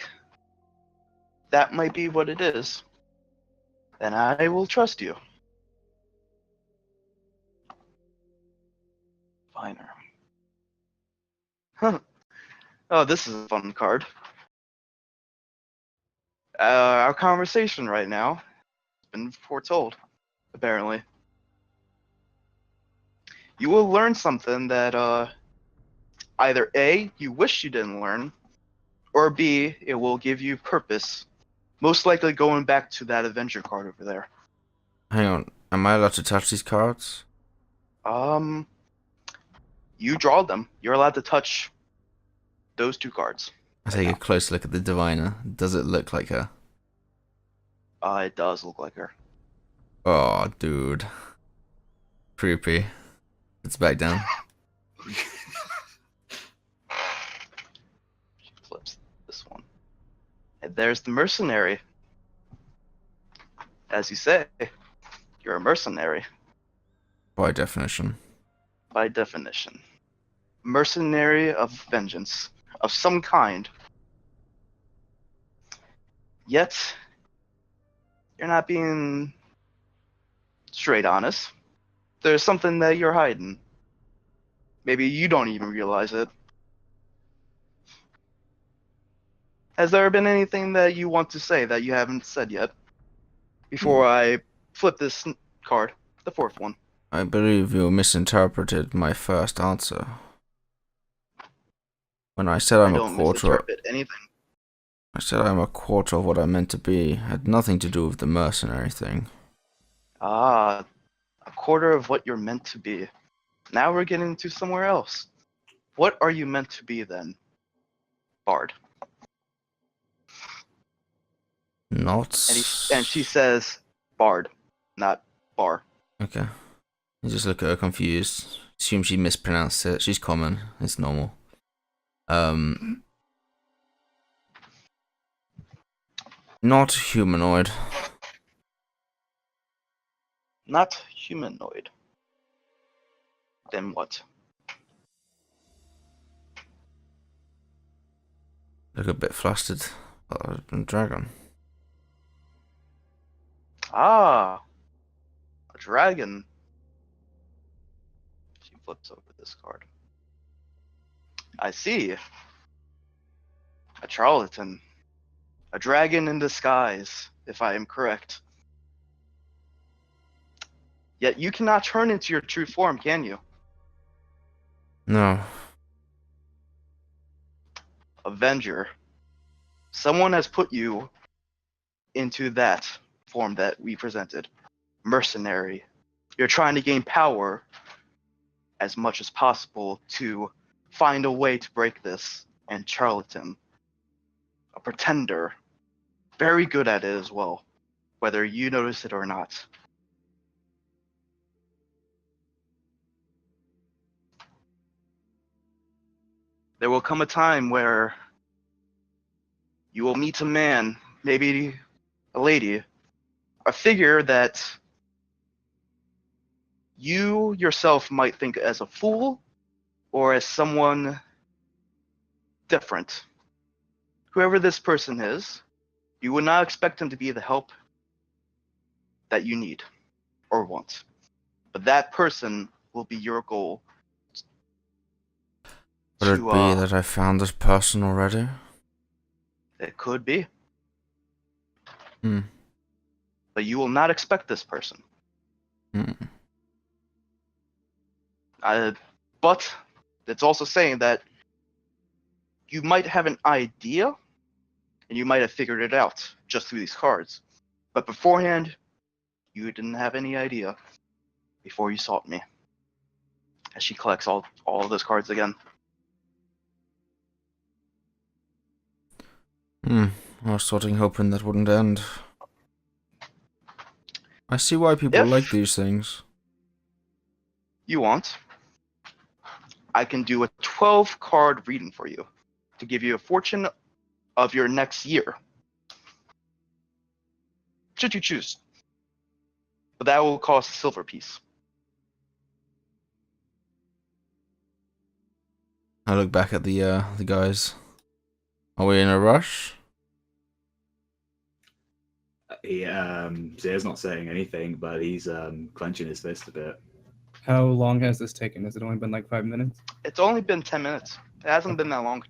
that might be what it is, then I will trust you. Finer. Huh. Oh, this is a fun card. Our conversation right now has been foretold, apparently. You will learn something that either A, you wish you didn't learn, or B, it will give you purpose. Most likely going back to that Avenger card over there. Hang on, am I allowed to touch these cards? You draw them. You're allowed to touch those two cards. I take a close look at the diviner. Does it look like her? It does look like her. Oh, dude. Creepy. It's back down. She flips this one. And there's the mercenary. As you say, you're a mercenary. By definition. By definition. Mercenary of vengeance. Of some kind. Yet, you're not being straight honest. There's something that you're hiding. Maybe you don't even realize it. Has there been anything that you want to say that you haven't said yet? Before I flip this card, the fourth one. I believe you misinterpreted my first answer. When I said I don't misinterpret anything. I said I'm a quarter of what I meant to be. Had nothing to do with the mercenary thing. Ah, a quarter of what you're meant to be. Now we're getting to somewhere else. What are you meant to be then, Bard? Not. And she says Bard, not Bar. Okay. I just look at her confused. Assume she mispronounced it. She's common. It's normal. Not humanoid. Not humanoid. Then what? Look a bit flustered. Dragon. Ah, a dragon. She flips over this card. I see. A charlatan. A dragon in disguise, if I am correct. Yet you cannot turn into your true form, can you? No. Avenger. Someone has put you into that form that we presented. Mercenary. You're trying to gain power as much as possible to find a way to break this. And charlatan. A pretender. Very good at it as well, whether you notice it or not. There will come a time where you will meet a man, maybe a lady, a figure that you yourself might think as a fool or as someone different. Whoever this person is, you would not expect him to be the help that you need or want. But that person will be your goal. Would it be that I found this person already? It could be. Hmm. But you will not expect this person. Hmm. But it's also saying that you might have an idea, and you might have figured it out just through these cards. But beforehand, you didn't have any idea before you sought me. As she collects all of those cards again. I was sorting, hoping that wouldn't end. I see why people like these things. You want? I can do a 12-card reading for you to give you a fortune of your next year. Should you choose. But that will cost a silver piece. I look back at the guys. Are we in a rush? Zare's not saying anything, but he's clenching his fist a bit. How long has this taken? Has it only been like 5 minutes? It's only been 10 minutes. It hasn't been that long.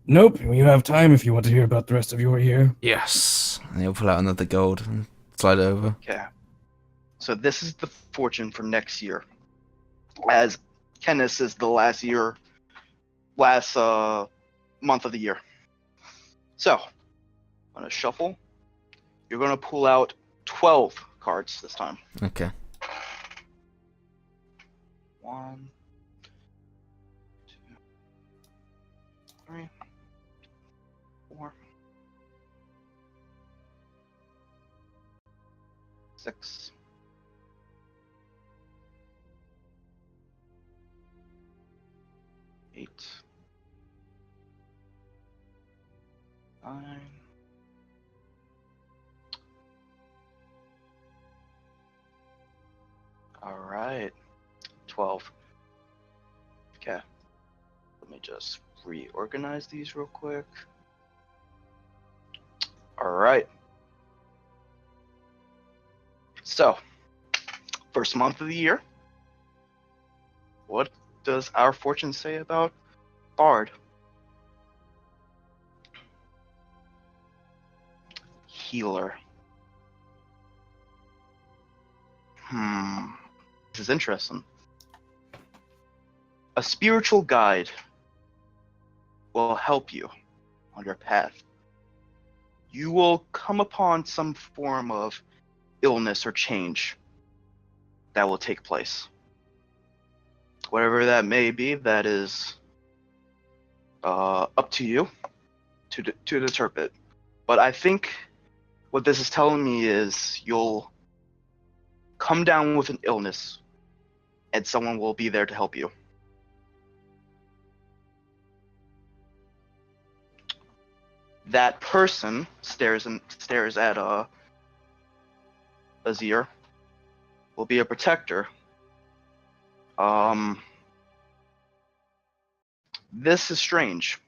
Nope. You have time if you want to hear about the rest of your year. Yes. And he'll pull out another gold and slide it over. Okay. So this is the fortune for next year. As Kenneth is the last month of the year. So, I'm going to shuffle. You're going to pull out 12 cards this time. Okay. 1, 2, 3, 4, 6, 8, 9, 12. Okay. Let me just reorganize these real quick. Alright. So, first month of the year. What does our fortune say about Bard? Healer. This is interesting. A spiritual guide will help you on your path. You will come upon some form of illness or change that will take place. Whatever that may be, that is up to you to interpret. But I think what this is telling me is you'll come down with an illness and someone will be there to help you. That person stares at Azir, will be a protector. This is strange.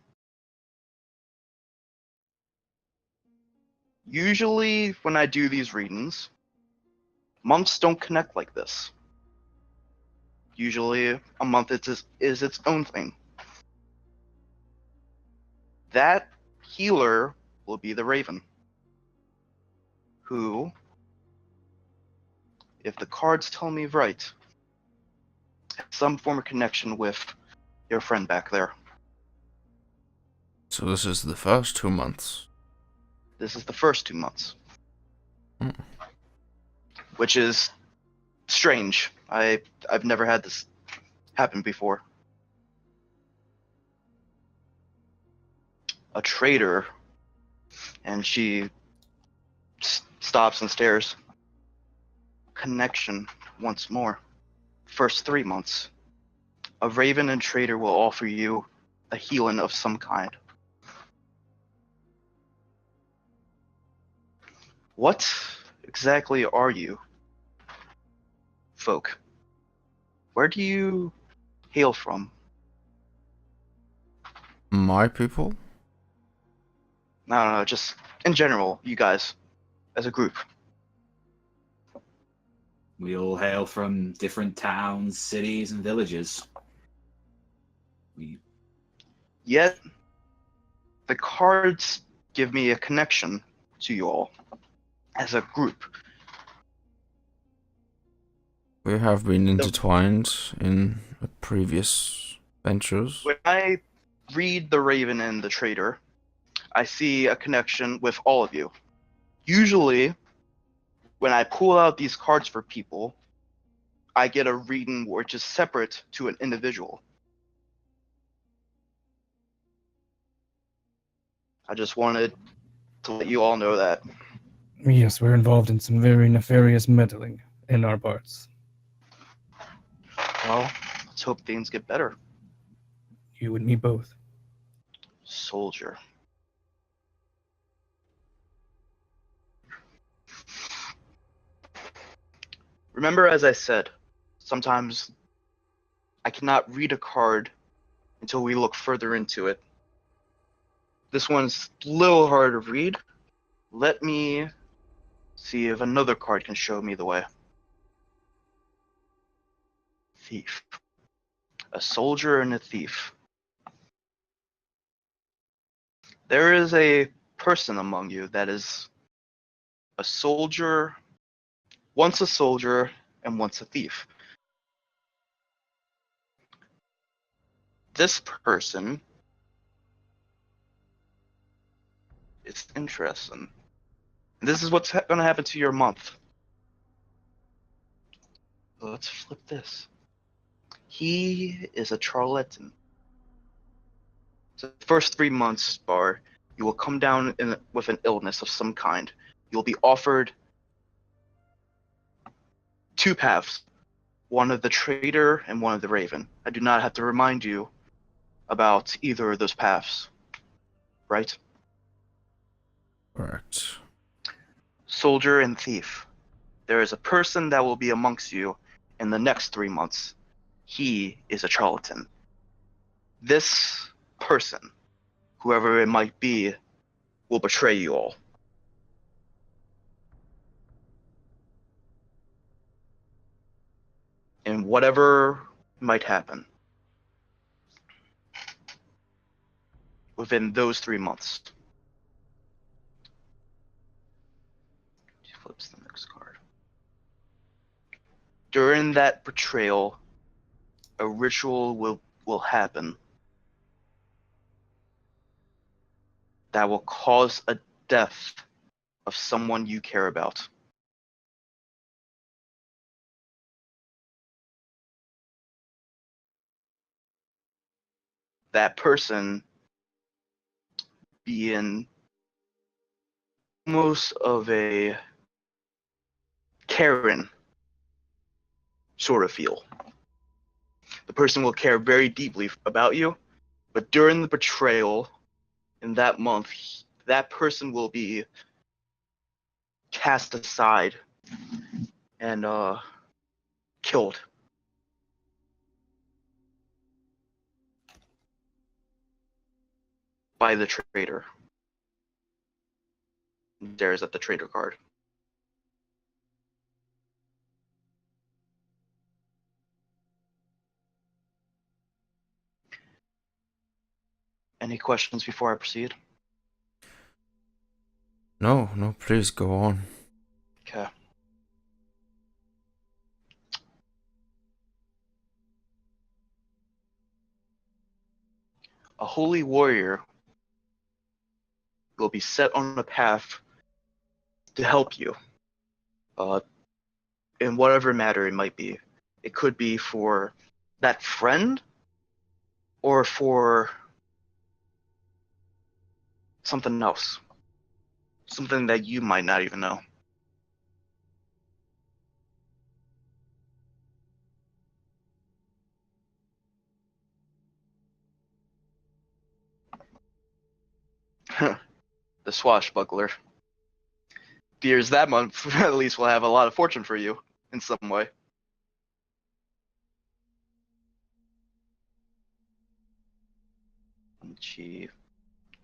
Usually when I do these readings, months don't connect like this. Usually a month is its own thing. That healer will be the Raven, who, if the cards tell me right, has some form of connection with your friend back there. So this is the first 2 months. This is the first 2 months. Which is strange. I've never had this happen before. A traitor, and she stops and stares. Connection once more. First 3 months. A raven and traitor will offer you a healing of some kind. What exactly are you, folk? Where do you hail from? My people? No, just in general, you guys, as a group. We all hail from different towns, cities, and villages. Yet, the cards give me a connection to you all as a group. We have been intertwined in previous ventures. When I read the Raven and the Traitor, I see a connection with all of you. Usually, when I pull out these cards for people, I get a reading which is separate to an individual. I just wanted to let you all know that. Yes, we're involved in some very nefarious meddling in our parts. Well, let's hope things get better. You and me both. Soldier. Remember, as I said, sometimes I cannot read a card until we look further into it. This one's a little hard to read. Let me see if another card can show me the way. Thief. A soldier and a thief. There is a person among you that is a soldier, once a soldier, and once a thief. This person is interesting. This is what's going to happen to your month. Let's flip this. He is a charlatan. So the first 3 months, Bar, you will come down with an illness of some kind. You'll be offered 2 paths, one of the traitor and one of the raven. I do not have to remind you about either of those paths, right? Correct. Soldier and thief. There is a person that will be amongst you in the next 3 months. He is a charlatan. This person, whoever it might be, will betray you all. And whatever might happen within those 3 months. She flips the next card. During that betrayal, a ritual will happen that will cause a death of someone you care about. That person being almost of a Karen sort of feel. The person will care very deeply about you, but during the betrayal in that month, that person will be cast aside and killed. By the traitor. Stares at the traitor card. Any questions before I proceed? No, please go on. Okay. A holy warrior will be set on a path to help you, in whatever matter it might be. It could be for that friend, or for something else, something that you might not even know. The swashbuckler. Fears that month at least will have a lot of fortune for you in some way.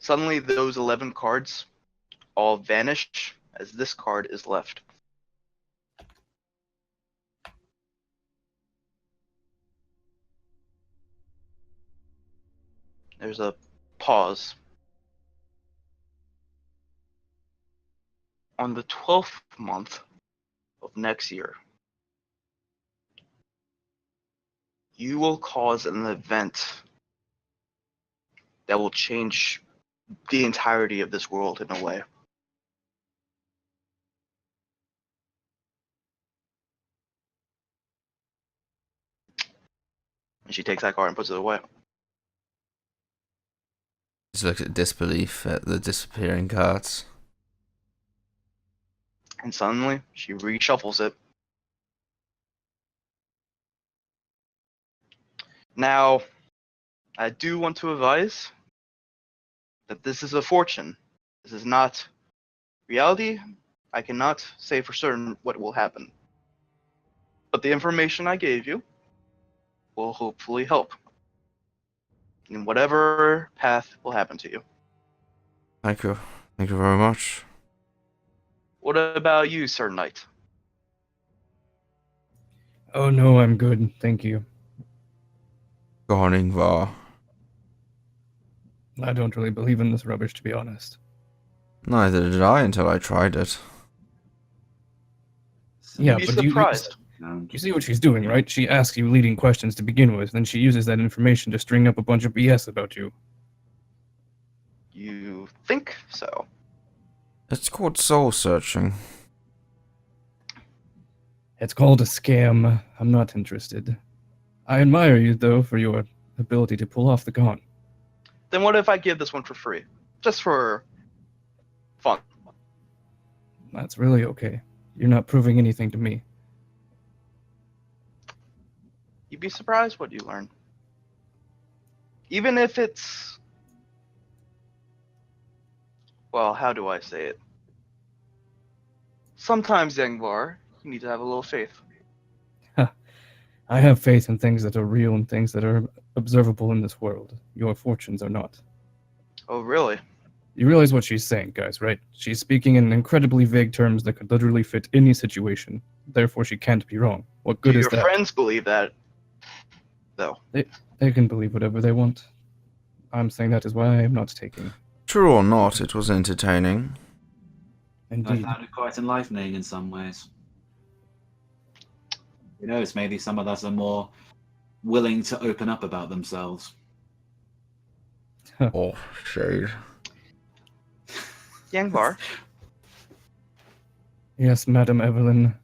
Suddenly those 11 cards all vanish as this card is left. There's a pause. On the 12th month of next year, you will cause an event that will change the entirety of this world in a way. And she takes that card and puts it away. Just looks at disbelief at the disappearing cards. And suddenly, she reshuffles it. Now, I do want to advise that this is a fortune. This is not reality. I cannot say for certain what will happen. But the information I gave you will hopefully help in whatever path will happen to you. Thank you. Thank you very much. What about you, Sir Knight? Oh no, I'm good, thank you. Go on, Ingvar. I don't really believe in this rubbish, to be honest. Neither did I until I tried it. Yeah, You'd be but surprised. you see what she's doing, right? She asks you leading questions to begin with, then she uses that information to string up a bunch of BS about you. You think so? It's called soul searching. It's called a scam. I'm not interested. I admire you, though, for your ability to pull off the con. Then what if I give this one for free? Just for fun. That's really okay. You're not proving anything to me. You'd be surprised what you learn. Even if it's... Well, how do I say it? Sometimes, Yangvar, you need to have a little faith. I have faith in things that are real and things that are observable in this world. Your fortunes are not. Oh, really? You realize what she's saying, guys, right? She's speaking in incredibly vague terms that could literally fit any situation. Therefore, she can't be wrong. What good Do is your that? friends believe that, though? They can believe whatever they want. I'm saying that is why I am not taking. True or not, it was entertaining. I Indeed. found it quite enlightening in some ways. Who knows, maybe some of us are more willing to open up about themselves. Oh, shade. Yangvar, Yes, Madam Evelyn.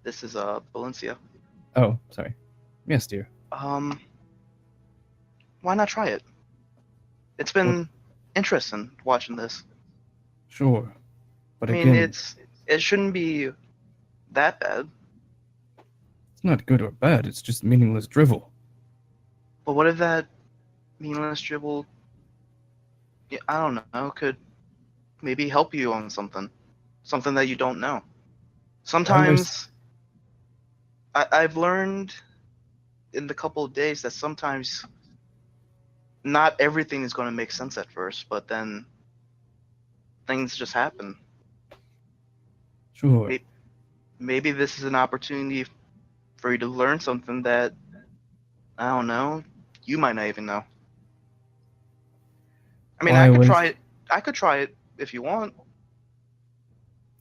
this is Valencia. Oh, sorry. Yes, dear. Why not try it? It's been interesting watching this. Sure. But I mean, again, it shouldn't be that bad. it's not good or bad, it's just meaningless drivel. But what if that meaningless dribble, yeah, I don't know, could maybe help you on something that you don't know. Sometimes I've learned in the couple of days that sometimes not everything is going to make sense at first, but then things just happen. Sure. Maybe this is an opportunity for you to learn something that, I don't know, you might not even know. I mean, I could try it if you want.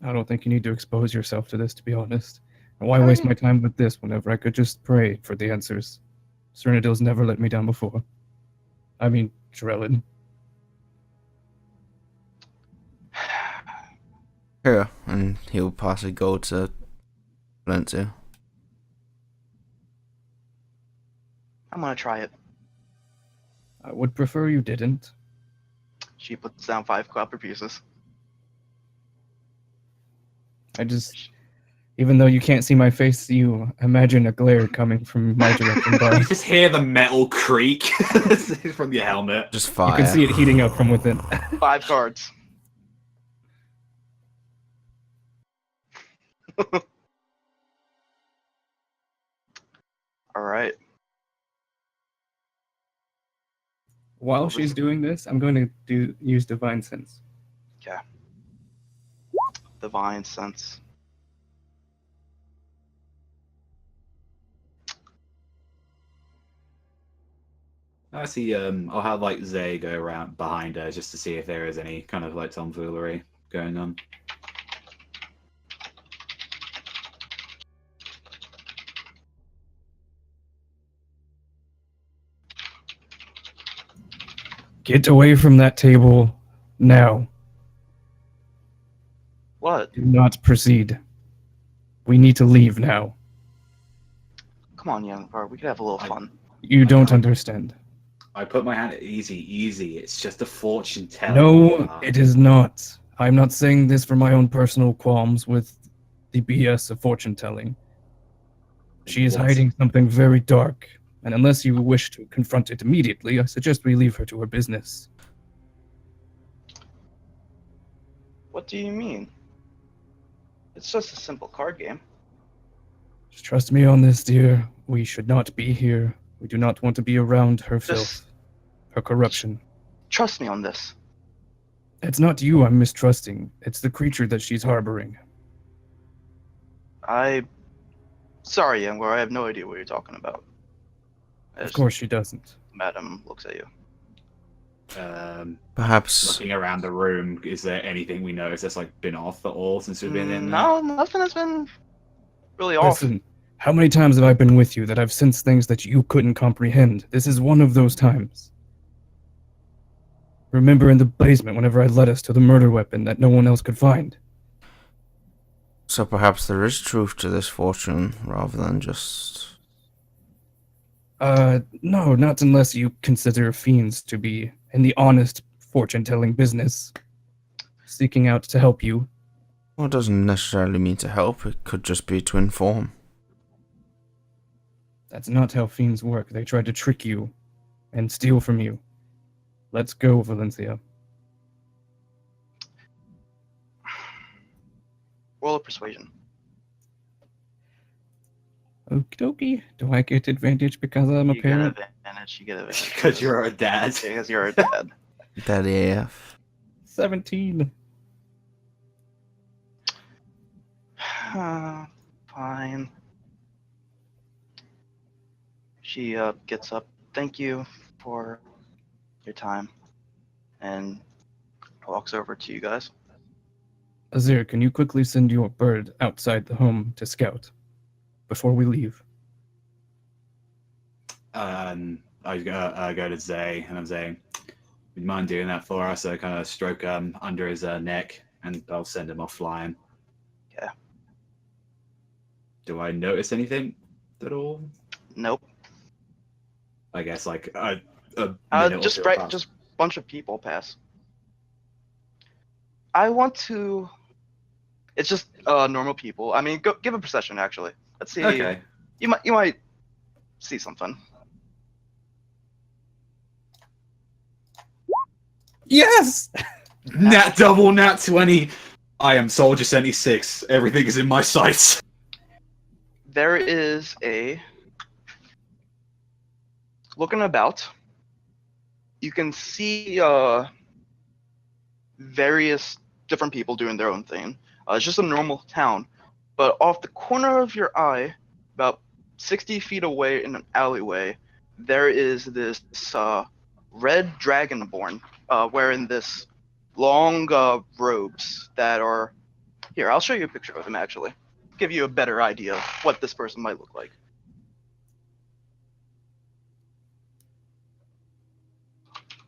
I don't think you need to expose yourself to this, to be honest. And why waste my time with this whenever I could just pray for the answers? Cernadil's never let me down before. I mean, Drellin. Here, and he'll pass a gold to Valencia. I'm gonna try it. I would prefer you didn't. She puts down 5 copper pieces. I just, even though you can't see my face, you imagine a glare coming from my direction, Bar. You just hear the metal creak from your helmet. Just You fire. can see it heating up from within. 5 cards. All right. While she's doing this, I'm going to use Divine Sense. Okay. Divine sense. I see. I'll have like Zay go around behind her just to see if there is any kind of like tomfoolery going on. Get away from that table now. What? Do not proceed. We need to leave now. Come on, young part. We could have a little fun. You don't understand. I put my hand easy. It's just a fortune telling. No, it is not. I'm not saying this for my own personal qualms with the BS of fortune telling. She is What? hiding something very dark, and unless you wish to confront it immediately, I suggest we leave her to her business. What do you mean? It's just a simple card game. Just trust me on this, dear. We should not be here. We do not want to be around her filth, her corruption. Trust me on this. It's not you I'm mistrusting. It's the creature that she's harboring. Sorry, Youngwar, I have no idea what you're talking about. Of course she doesn't. Madam looks at you. Perhaps. Looking around the room, is there anything we notice that's like been off at all since we've been in there? No, nothing has been really off. Listen, how many times have I been with you that I've sensed things that you couldn't comprehend? This is one of those times. Remember in the basement whenever I led us to the murder weapon that no one else could find? So perhaps there is truth to this fortune rather than just. No, not unless you consider fiends to be in the honest fortune-telling business, seeking out to help you. Well, it doesn't necessarily mean to help, it could just be to inform. That's not how fiends work. They try to trick you and steal from you. Let's go, Valencia. Roll a persuasion. Okie dokie. Do I get advantage because I'm a You parent? get advantage. You get advantage. Because you're a dad. Because you're a dad. Daddy AF. 17. Fine. She gets up. Thank you for your time. And walks over to you guys. Azir, can you quickly send your bird outside the home to scout before we leave? I go to Zay and I'm saying, would you mind doing that for us? So I kind of stroke under his neck and I'll send him off flying. Okay. Do I notice anything at all? Nope. I guess like a minute Just or two right, pass. just bunch of people pass. I want to. It's just normal people. I mean, go give a perception actually. Let's see. Okay. You might see something. Yes! Nat 20. I am Soldier 76. Everything is in my sights. There is a looking about. You can see various different people doing their own thing. It's just a normal town, but off the corner of your eye, about 60 feet away in an alleyway, there is this red dragonborn wearing this long robes that are. Here, I'll show you a picture of him actually. Give you a better idea of what this person might look like.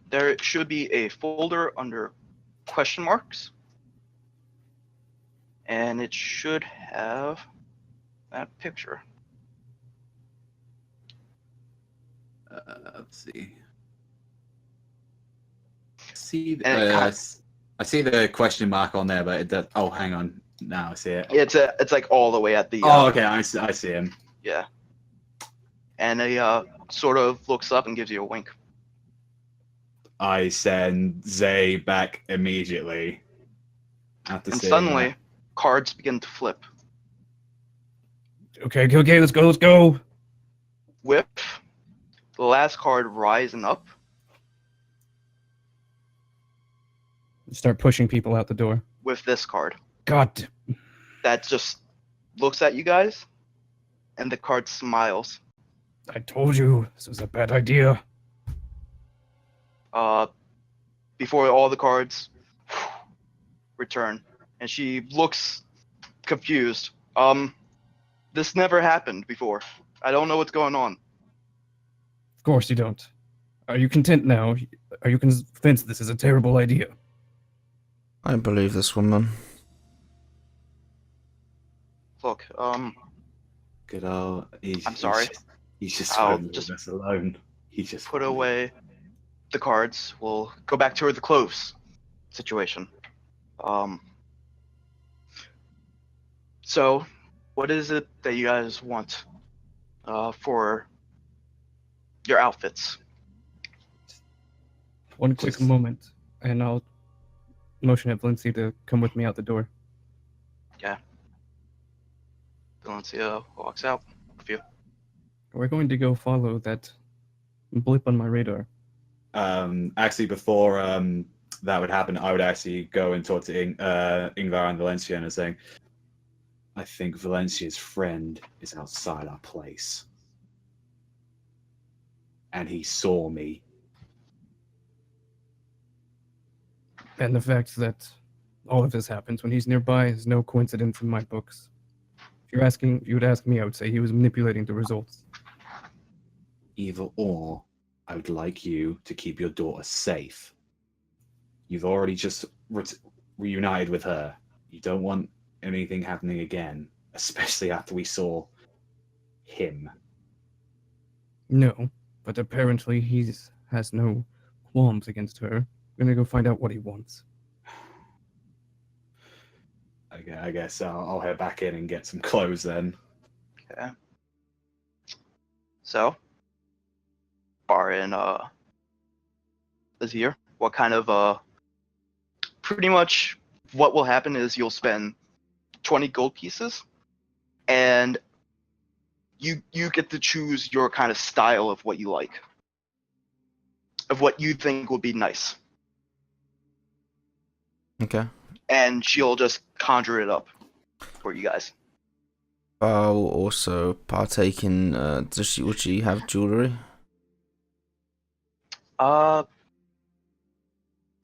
There should be a folder under question marks. and it should have that picture. Let's see. See, And I see the question mark on there, but it does. Oh, hang on. Now I see it. it's like all the way at the. Oh, okay. I see him. Yeah. And he sort of looks up and gives you a wink. I send Zay back immediately. After And seeing suddenly, that. cards begin to flip. Okay, let's go. With the last card rising up. Start pushing people out the door. With this card. God. That just looks at you guys, and the card smiles. I told you this was a bad idea. Before all the cards return, and she looks confused. This never happened before. I don't know what's going on. Of course you don't. Are you content now? Are you convinced this is a terrible idea? I believe this woman. Look, Good old. I'm sorry. He's just I'll trying to just leave us alone. He just put away the cards. We'll go back to the close situation. So, what is it that you guys want for your outfits? One quick moment, and I'll motion at Valencia to come with me out the door. Yeah. Valencia walks out with you. We're going to go follow that blip on my radar. Actually, before that would happen, I would actually go and talk to Ingvar and Valencia and saying, I think Valencia's friend is outside our place. And he saw me. And the fact that all of this happens when he's nearby is no coincidence in my books. If you would ask me, I would say he was manipulating the results. Either or, I would like you to keep your daughter safe. You've already just reunited with her. You don't want anything happening again, especially after we saw him. No, but apparently he has no qualms against her. We're gonna go find out what he wants. Okay, I guess I'll head back in and get some clothes then. Okay. So, Barin, Azir, what kind of pretty much what will happen is you'll spend 20 gold pieces, and you get to choose your kind of style of what you like, of what you think would be nice, Okay. and she'll just conjure it up for you guys. I'll also partake in. Would she have jewelry?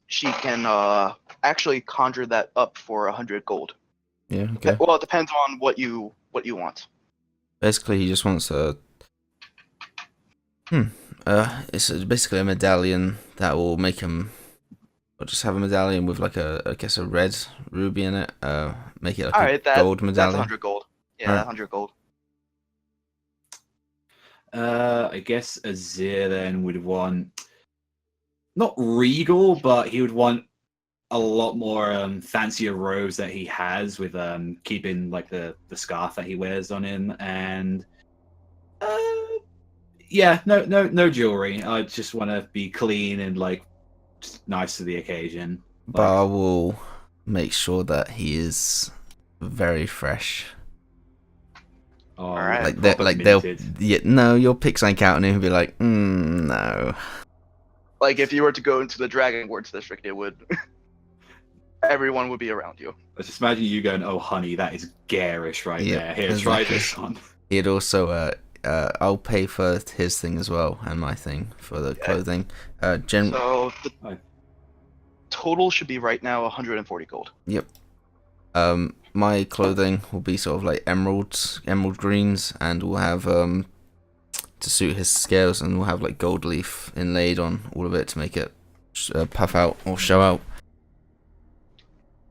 She can actually conjure that up for 100 gold. Yeah. Okay. Well, it depends on what you want. Basically, he just wants a. It's basically a medallion that will make him. Or just have a medallion with like I guess a red ruby in it. Make it like All a right, gold that's medallion. 100 gold. Yeah, Alright. 100 gold. I guess Azir then would want not regal, but he would want a lot more fancier robes that he has, with keeping like the scarf that he wears on him, and yeah, no jewelry. I just want to be clean and like just nice to the occasion. But I will make sure that he is very fresh. Oh, Alright. Like proper they'll minted. yeah, no, you'll pick something out and he'll be like, no. Like if you were to go into the Dragon Wards district, it would. Everyone would be around you. I just imagine you going, "Oh, honey, that is garish right Yeah, there. Here, try exactly. this on." He'd also I'll pay for his thing as well and my thing for the clothing. So the Hi. total should be right now 140 gold. Yep. My clothing will be sort of like emerald greens, and we'll have to suit his scales, and we'll have like gold leaf inlaid on all of it to make it puff out or show out.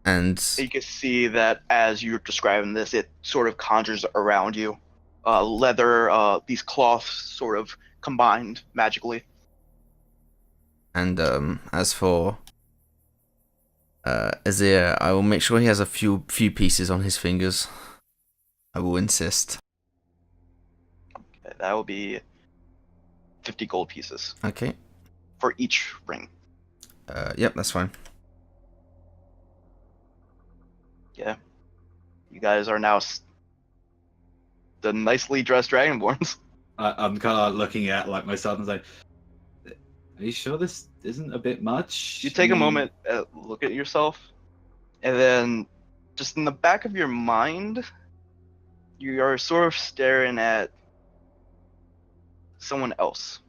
And You can see that as you're describing this, it sort of conjures around you. Leather, these cloths sort of combined magically. And as for Azir, I will make sure he has a few pieces on his fingers. I will insist. Okay, that will be 50 gold pieces Okay. for each ring. Yep, that's fine. Yeah. You guys are now the nicely dressed Dragonborns. I'm kind of looking at like myself and like, are you sure this isn't a bit much? You take a moment, look at yourself, and then just in the back of your mind, you are sort of staring at someone else.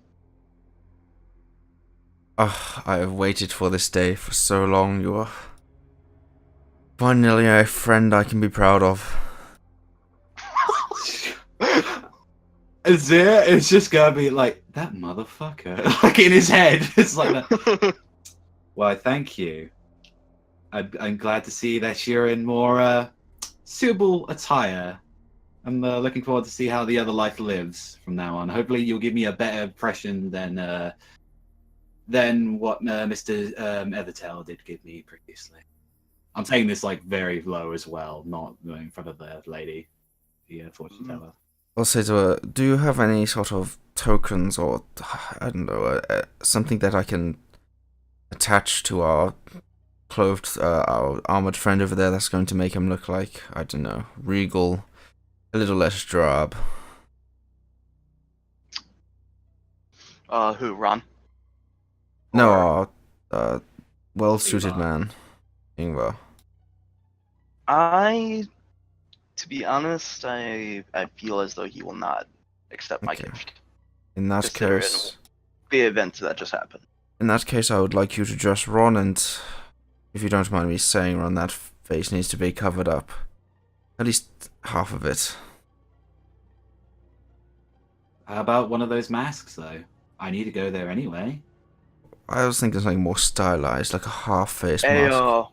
Oh, I have waited for this day for so long. You are finally a friend I can be proud of. Azir is just gonna be like, that motherfucker, like in his head. It's like that. Well, thank you. I'm glad to see that you're in more suitable attire. I'm looking forward to see how the other life lives from now on. Hopefully, you'll give me a better impression than what Mr. Evertail did give me previously. I'm saying this like very low as well, not in front of the lady, the fortune teller. I'll say to her, do you have any sort of tokens or, I don't know, something that I can attach to our clothed, our armored friend over there that's going to make him look like, I don't know, regal, a little less drab? Who, Ron? No, our well-suited Ingvar. man, Ingvar. To be honest, I feel as though he will not accept my Okay. gift. In that Considering case, the events that just happened. I would like you to dress Ron, and if you don't mind me saying, Ron, that face needs to be covered up. At least half of it. How about one of those masks, though? I need to go there anyway. I was thinking something more stylized, like a half-face A mask.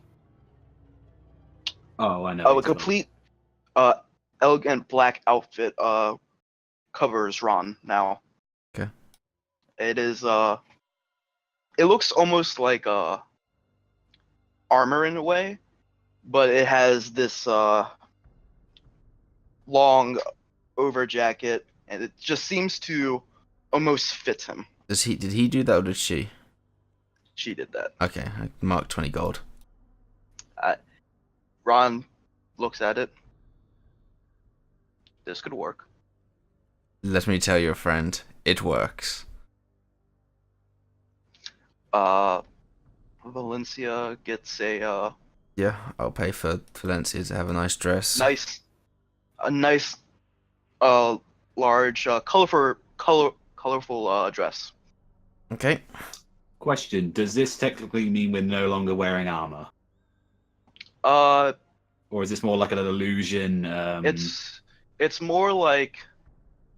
Oh, I know. a complete elegant black outfit covers Ron now. Okay. It is it looks almost like armor in a way, but it has this long over jacket, and it just seems to almost fit him. Did he do that, or did she? She did that. Okay, I marked 20 gold. Ron looks at it. This could work. Let me tell you, friend, it works. Valencia gets a Yeah, I'll pay for Valencia to have a nice dress. nice, large, colorful dress. Okay. Question: does this technically mean we're no longer wearing armor, Uh, or is this more like an illusion? it's more like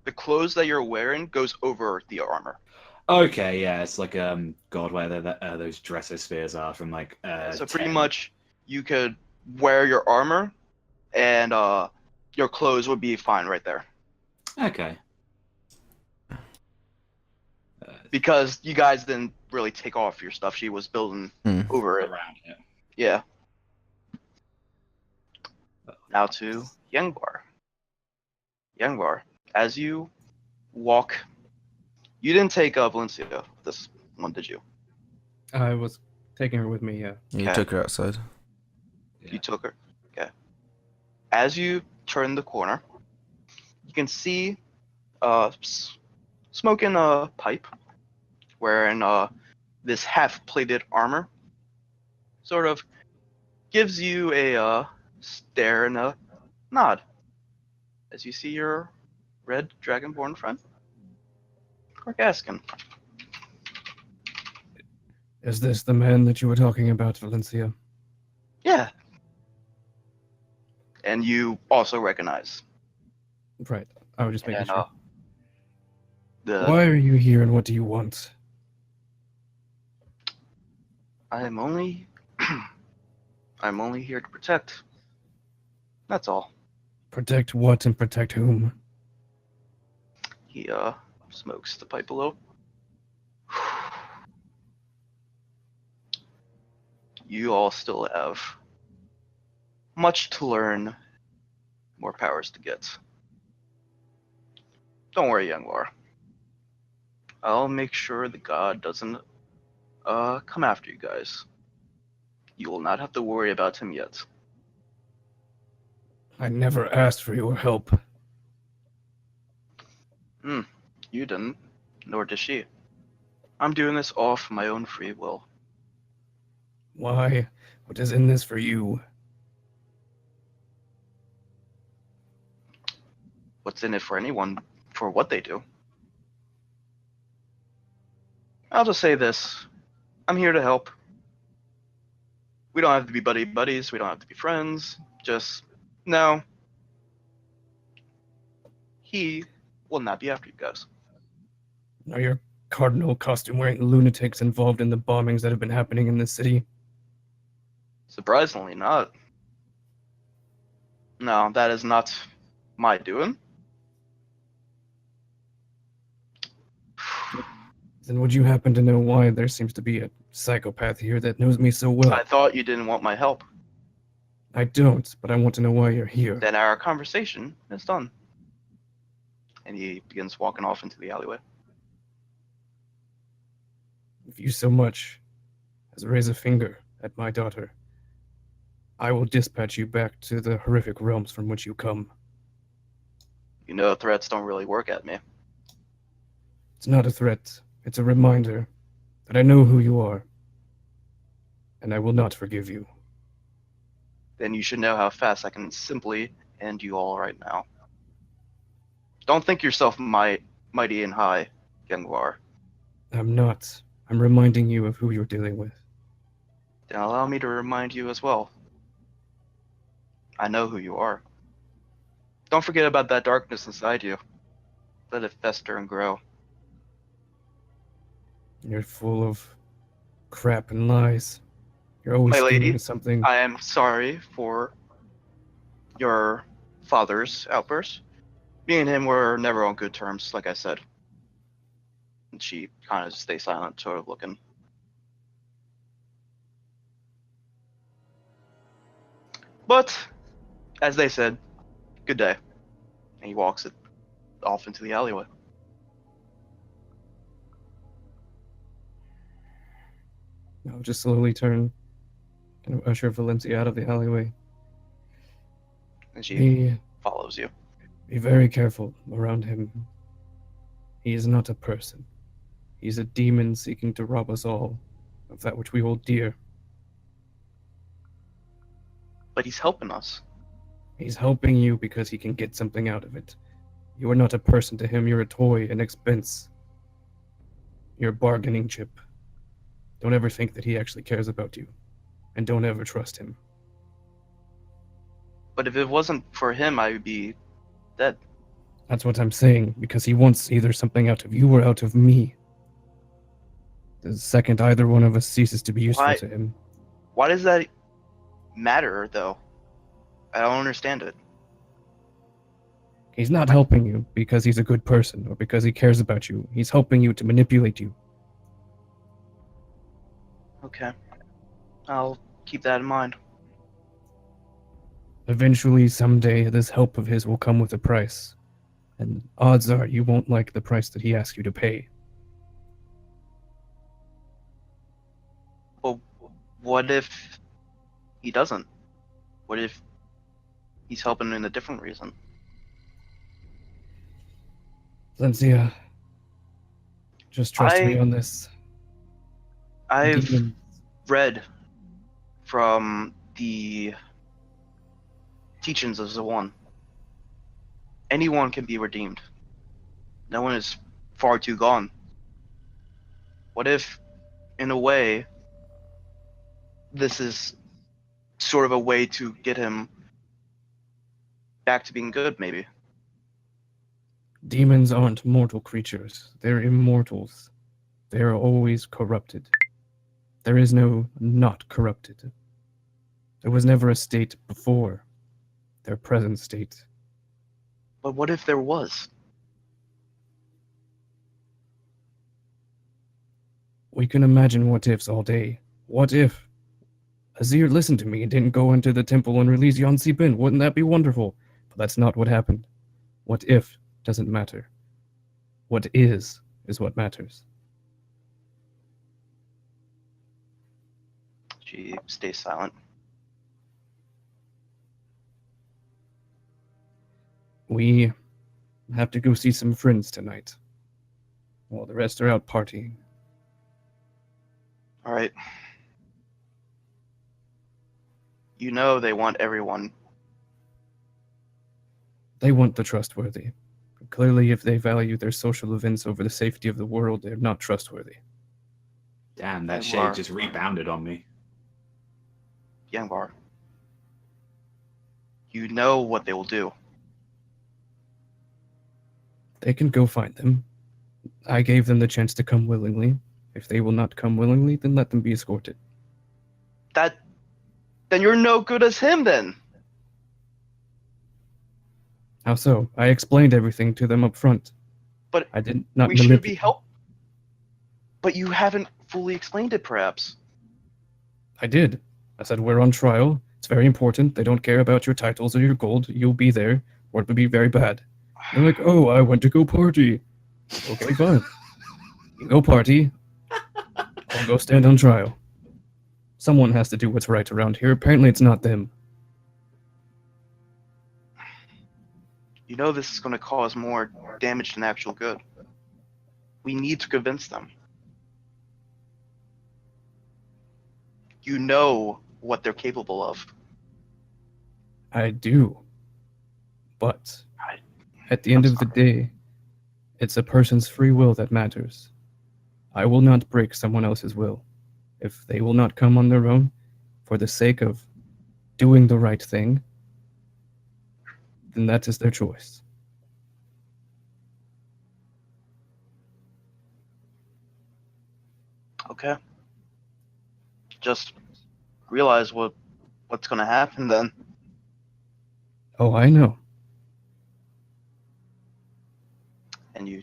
the clothes that you're wearing goes over the armor. Okay, yeah, it's like God, where those dressospheres are from like. So pretty 10. much, you could wear your armor, and your clothes would be fine right there. Okay. Because you guys didn't really take off your stuff. She was building over it. Around it. Yeah. Now to Youngbar. Youngbar, as you walk, you didn't take Valencia this one, did you? I was taking her with me, yeah. You Okay. took her outside. Yeah. You took her. Okay. As you turn the corner, you can see smoking a pipe, wearing this half-plated armor. Sort of gives you a stare and a nod as you see your red dragonborn friend, Cargaskin. Is this the man that you were talking about, Valencia? Yeah. And you also recognize. Right. I was just making And sure. the Why are you here and what do you want? I am only I'm only here to protect. That's all. Protect what and protect whom? He smokes the pipe a little. You all still have much to learn, more powers to get. Don't worry, young Laura. I'll make sure the god doesn't come after you guys. You will not have to worry about him yet. I never asked for your help. You didn't, nor did she. I'm doing this all for my own free will. Why? What is in this for you? What's in it for anyone for what they do? I'll just say this. I'm here to help. We don't have to be buddies. We don't have to be friends. Just, no. He will not be after you guys. Are your cardinal costume-wearing lunatics involved in the bombings that have been happening in this city? Surprisingly not. No, that is not my doing. Then would you happen to know why there seems to be a psychopath here that knows me so well? I thought you didn't want my help. I don't, but I want to know why you're here. Then our conversation is done. And he begins walking off into the alleyway. If you so much as raise a finger at my daughter, I will dispatch you back to the horrific realms from which you come. You know threats don't really work at me. It's not a threat. It's a reminder that I know who you are, and I will not forgive you. Then you should know how fast I can simply end you all right now. Don't think yourself mighty and high, Gengwar. I'm not. I'm reminding you of who you're dealing with. Then allow me to remind you as well. I know who you are. Don't forget about that darkness inside you. Let it fester and grow. You're full of crap and lies. You're always My lady, scheming something. I am sorry for your father's outburst. Me and him were never on good terms, like I said. And she kind of stays silent, sort of looking. But, as they said, good day. And he walks it off into the alleyway. I'll just slowly turn and usher Valencia out of the alleyway. And she Be follows you. very careful around him. He is not a person. He's a demon seeking to rob us all of that which we hold dear. But he's helping us. He's helping you because he can get something out of it. You are not a person to him. You're a toy, an expense. You're a bargaining chip. Don't ever think that he actually cares about you. And don't ever trust him. But if it wasn't for him, I would be dead. That's what I'm saying, because he wants either something out of you or out of me. The second either one of us ceases to be useful Why- to him. Why does that matter, though? I don't understand it. He's not helping you because he's a good person or because he cares about you. He's helping you to manipulate you. Okay. I'll keep that in mind. Eventually, someday, this help of his will come with a price. And odds are you won't like the price that he asks you to pay. Well, what if he doesn't? What if he's helping in a different reason? Valencia, just trust me on this. I've Demon. read from the teachings of the One. Anyone can be redeemed. No one is far too gone. What if, in a way, this is sort of a way to get him back to being good, maybe? Demons aren't mortal creatures. They're immortals. They are always corrupted. There is no not corrupted. There was never a state before their present state. But what if there was? We can imagine what ifs all day. What if Azir listened to me and didn't go into the temple and release Yan Bin? Wouldn't that be wonderful? But that's not what happened. What if doesn't matter. What is what matters. She stays silent. We have to go see some friends tonight, while the rest are out partying. All right. You know they want everyone. They want the trustworthy. But clearly, if they value their social events over the safety of the world, they're not trustworthy. Damn, that Yangvar. shade just rebounded on me. Yangvar. You know what they will do. They can go find them. I gave them the chance to come willingly. If they will not come willingly, then let them be escorted. Then you're no good as him then. How so? I explained everything to them up front. But I did not we should be manipulate. help. But you haven't fully explained it, perhaps. I did. I said we're on trial. It's very important. They don't care about your titles or your gold. You'll be there, or it would be very bad. They're like, oh, I went to go party. Okay, fine. You go party. I'll go stand on trial. Someone has to do what's right around here. Apparently it's not them. You know this is going to cause more damage than actual good. We need to convince them. You know what they're capable of. I do. But at the end I'm of the sorry. day, it's a person's free will that matters. I will not break someone else's will. If they will not come on their own, for the sake of doing the right thing, then that is their choice. Okay. Just realize what's going to happen then. Oh, I know. And you,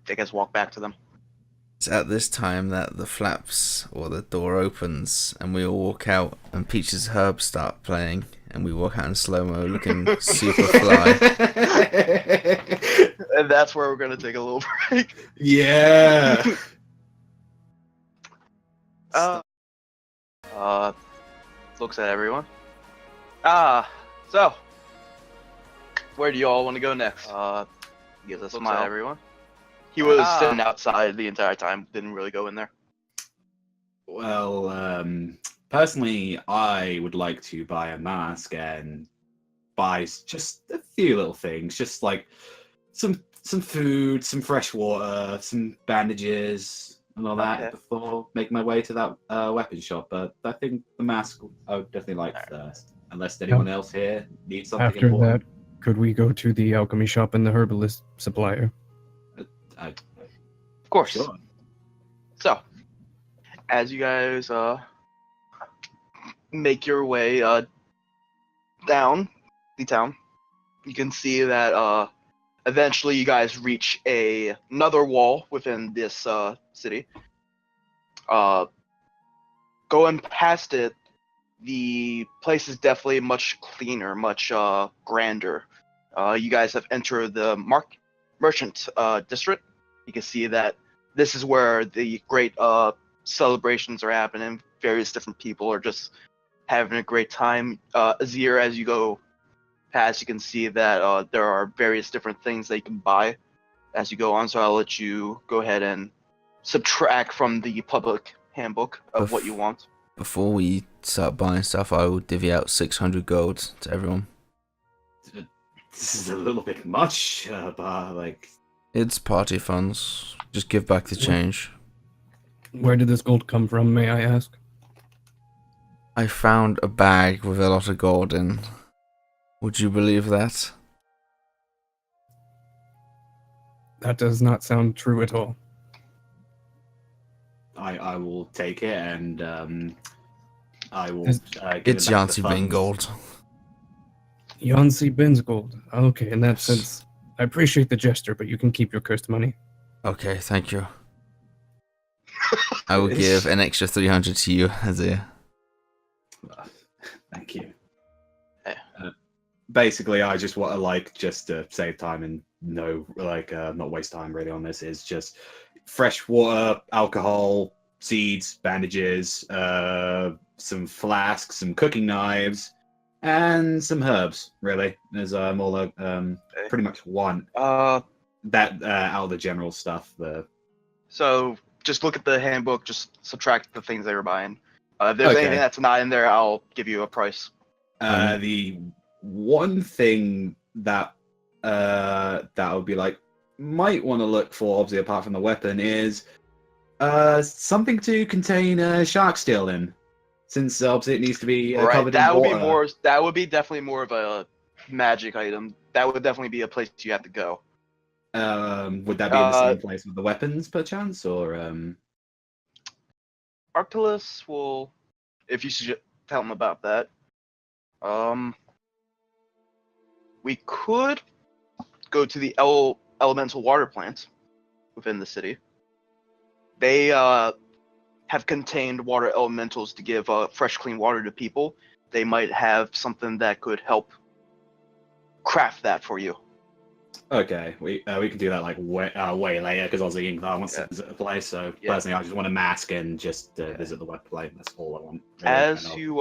I guess, walk back to them. It's at this time that the flaps or the door opens and we all walk out and Peach's Herbs start playing and we walk out in slow-mo looking super fly. And that's where we're going to take a little break. Yeah. Looks at everyone. So, where do you all want to go next? Gives a smile at everyone. He was sitting outside the entire time, didn't really go in there. Well, personally, I would like to buy a mask and buy just a few little things, just like some food, some fresh water, some bandages, and all that before making my way to that weapon shop. But I think the mask I would definitely like first, unless anyone else here needs something After important. that, could we go to the alchemy shop and the herbalist supplier? Of course. Sure. So, as you guys make your way down the town, you can see that eventually you guys reach another wall within this city. Going past it, the place is definitely much cleaner, much grander. You guys have entered the merchant district. You can see that this is where the great celebrations are happening. Various different people are just having a great time. Azir, as you go past, you can see that there are various different things that you can buy as you go on. So I'll let you go ahead and subtract from the public handbook of what you want. Before we start buying stuff, I will divvy out 600 gold to everyone. This is a little bit much, but like... It's party funds. Just give back the change. Where did this gold come from, may I ask? I found a bag with a lot of gold in. Would you believe that? That does not sound true at all. I will take it and I will Is- give It's him back the Yancy funds. Bingold. Yancy Ben's gold. Okay, in that sense, I appreciate the gesture, but you can keep your cursed money. Okay, thank you. I will give an extra 300 to you as a... Thank you. Yeah. Basically, I just want to just to save time and not waste time really on this. Is just fresh water, alcohol, seeds, bandages, some flasks, some cooking knives, and some herbs. Really, there's all pretty much want that out of the general stuff. So just look at the handbook. Just subtract the things that you're buying. If there's Okay. anything that's not in there, I'll give you a price. The one thing that would be might want to look for, obviously apart from the weapon, is something to contain shark steel in, since obviously it needs to be covered in water. That would be definitely more of a magic item. That would definitely be a place you have to go. Would that be in the same place with the weapons, perchance, or Arcturus will, if you should tell him about that. We could go to the elemental water plant within the city. They have contained water elementals to give fresh, clean water to people. They might have something that could help craft that for you. Okay, we can do that way later, because obviously Ingvar wants to visit the place. So personally, I just want to mask and just visit the web play. That's all I want. Really. As you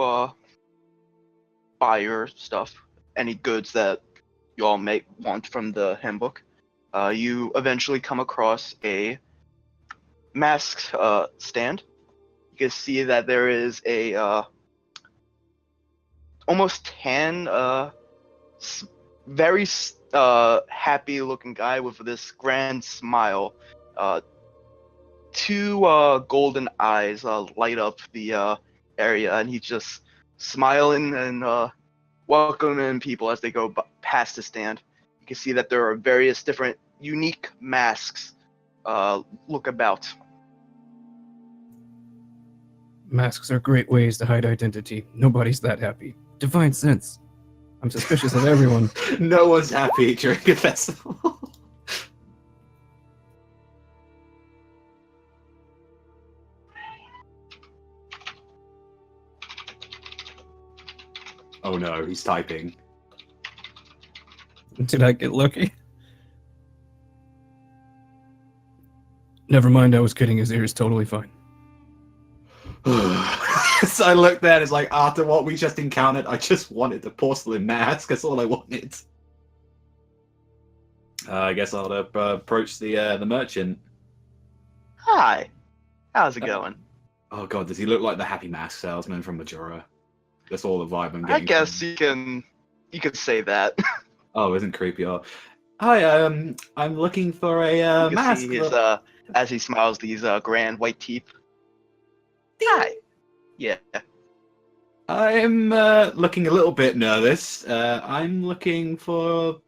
buy your stuff, any goods that you all may want from the handbook, you eventually come across a mask stand. You can see that there is a almost tan, very happy looking guy with this grand smile. Two golden eyes light up the area, and he's just smiling and welcoming people as they go past the stand. You can see that there are various different unique masks look about. Masks are great ways to hide identity. Nobody's that happy. Divine sense. I'm suspicious of everyone. No one's happy during a festival. Oh no, he's typing. Did I get lucky? Never mind, I was kidding. His ear is totally fine. So I looked there and it's after what we just encountered, I just wanted the porcelain mask. That's all I wanted. I guess I'll approach the merchant. Hi, how's it going? Oh god, does he look like the happy mask salesman from Majora? That's all the vibe I'm getting. I guess you can say that. Oh, isn't creepy? Oh. Hi, I'm looking for a you can mask. see his, as he smiles, these grand white teeth. Hi. Yeah. I'm looking a little bit nervous. I'm looking for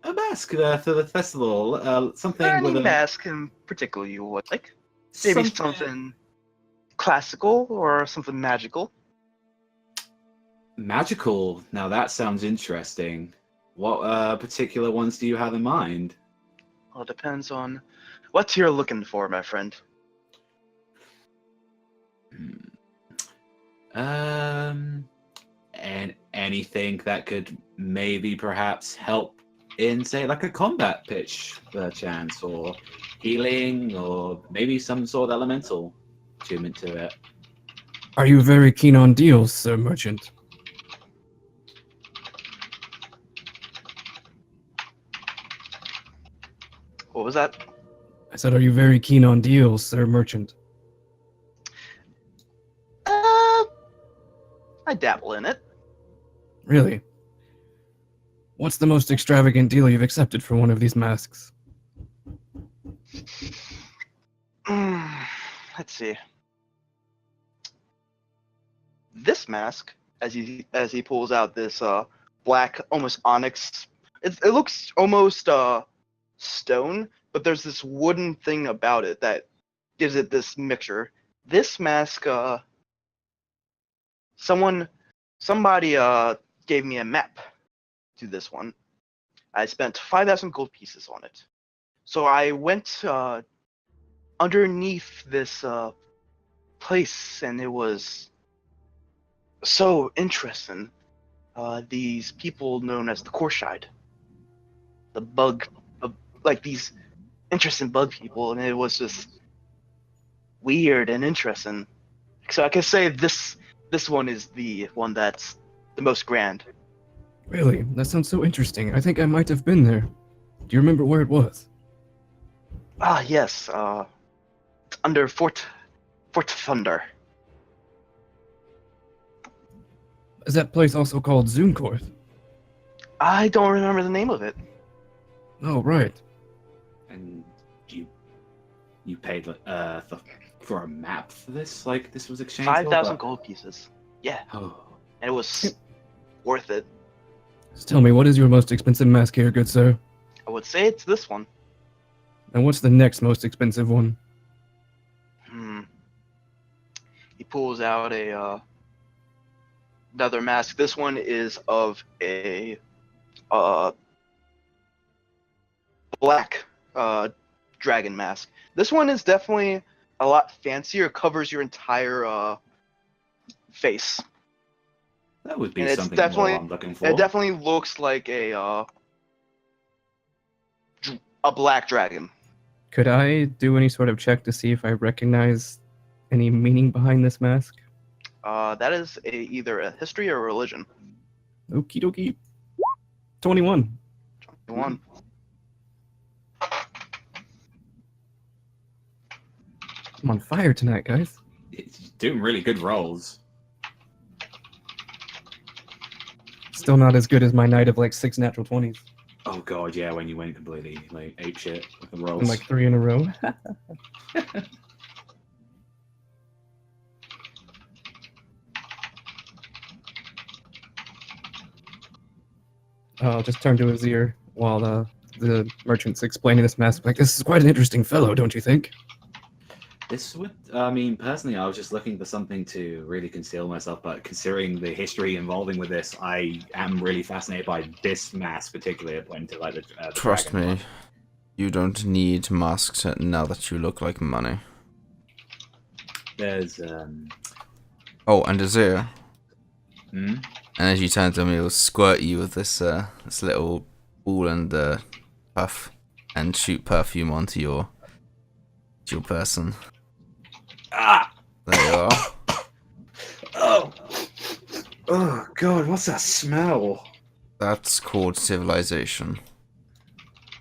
a mask for the festival. Something Any with a mask in particular you would like? Maybe something classical or something magical. Magical. Now that sounds interesting. What particular ones do you have in mind? Well, it depends on what you're looking for, my friend. And anything that could maybe perhaps help in, say, like a combat pitch, chance, or healing, or maybe some sort of elemental attunement to it. Are you very keen on deals, sir merchant? What was that? I said, are you very keen on deals, sir merchant? I dabble in it. Really? What's the most extravagant deal you've accepted for one of these masks? Let's see. This mask, as he pulls out this black, almost onyx. It looks almost stone, but there's this wooden thing about it that gives it this mixture. This mask somebody gave me a map to this one. I spent 5,000 gold pieces on it. So I went underneath this place, and it was so interesting. These people known as the Korshide, the bug, like these interesting bug people, and it was just weird and interesting. So I can say this one is the one that's the most grand. Really? That sounds so interesting. I think I might have been there. Do you remember where it was? Ah, yes. Under Fort Thunder. Is that place also called Zoomkorth? I don't remember the name of it. Oh, right. And you paid for a map for this? Like this was exchanged? 5,000 gold pieces. Yeah, Oh. and it was worth it. Just tell me, what is your most expensive mask here, good sir? I would say it's this one. And what's the next most expensive one? He pulls out a another mask. This one is of a black dragon mask. This one is definitely a lot fancier. It covers your entire face. That would be And it's something definitely- more I'm looking for. It definitely looks like a black dragon. Could I do any sort of check to see if I recognize any meaning behind this mask? That is either a history or a religion. Okie dokie. 21. One. I'm on fire tonight, guys. It's doing really good rolls. Still not as good as my night of like 6 natural 20s. Oh god, yeah, when you went completely like ape shit with the rolls. And like 3 in a row. I'll just turn to his ear while the merchant's explaining this mask. Like, this is quite an interesting fellow, don't you think? This would, I mean, personally, I was just looking for something to really conceal myself, but considering the history involving with this, I am really fascinated by this mask, particularly when to like the Trust dragon me, one. you don't need masks now that you look like money. There's Oh, and Azir. hmm? And as you turn to him, he'll squirt you with this this little ball and puff, and shoot perfume onto your person. Ah! There you are. Oh! Oh god, what's that smell? That's called civilization.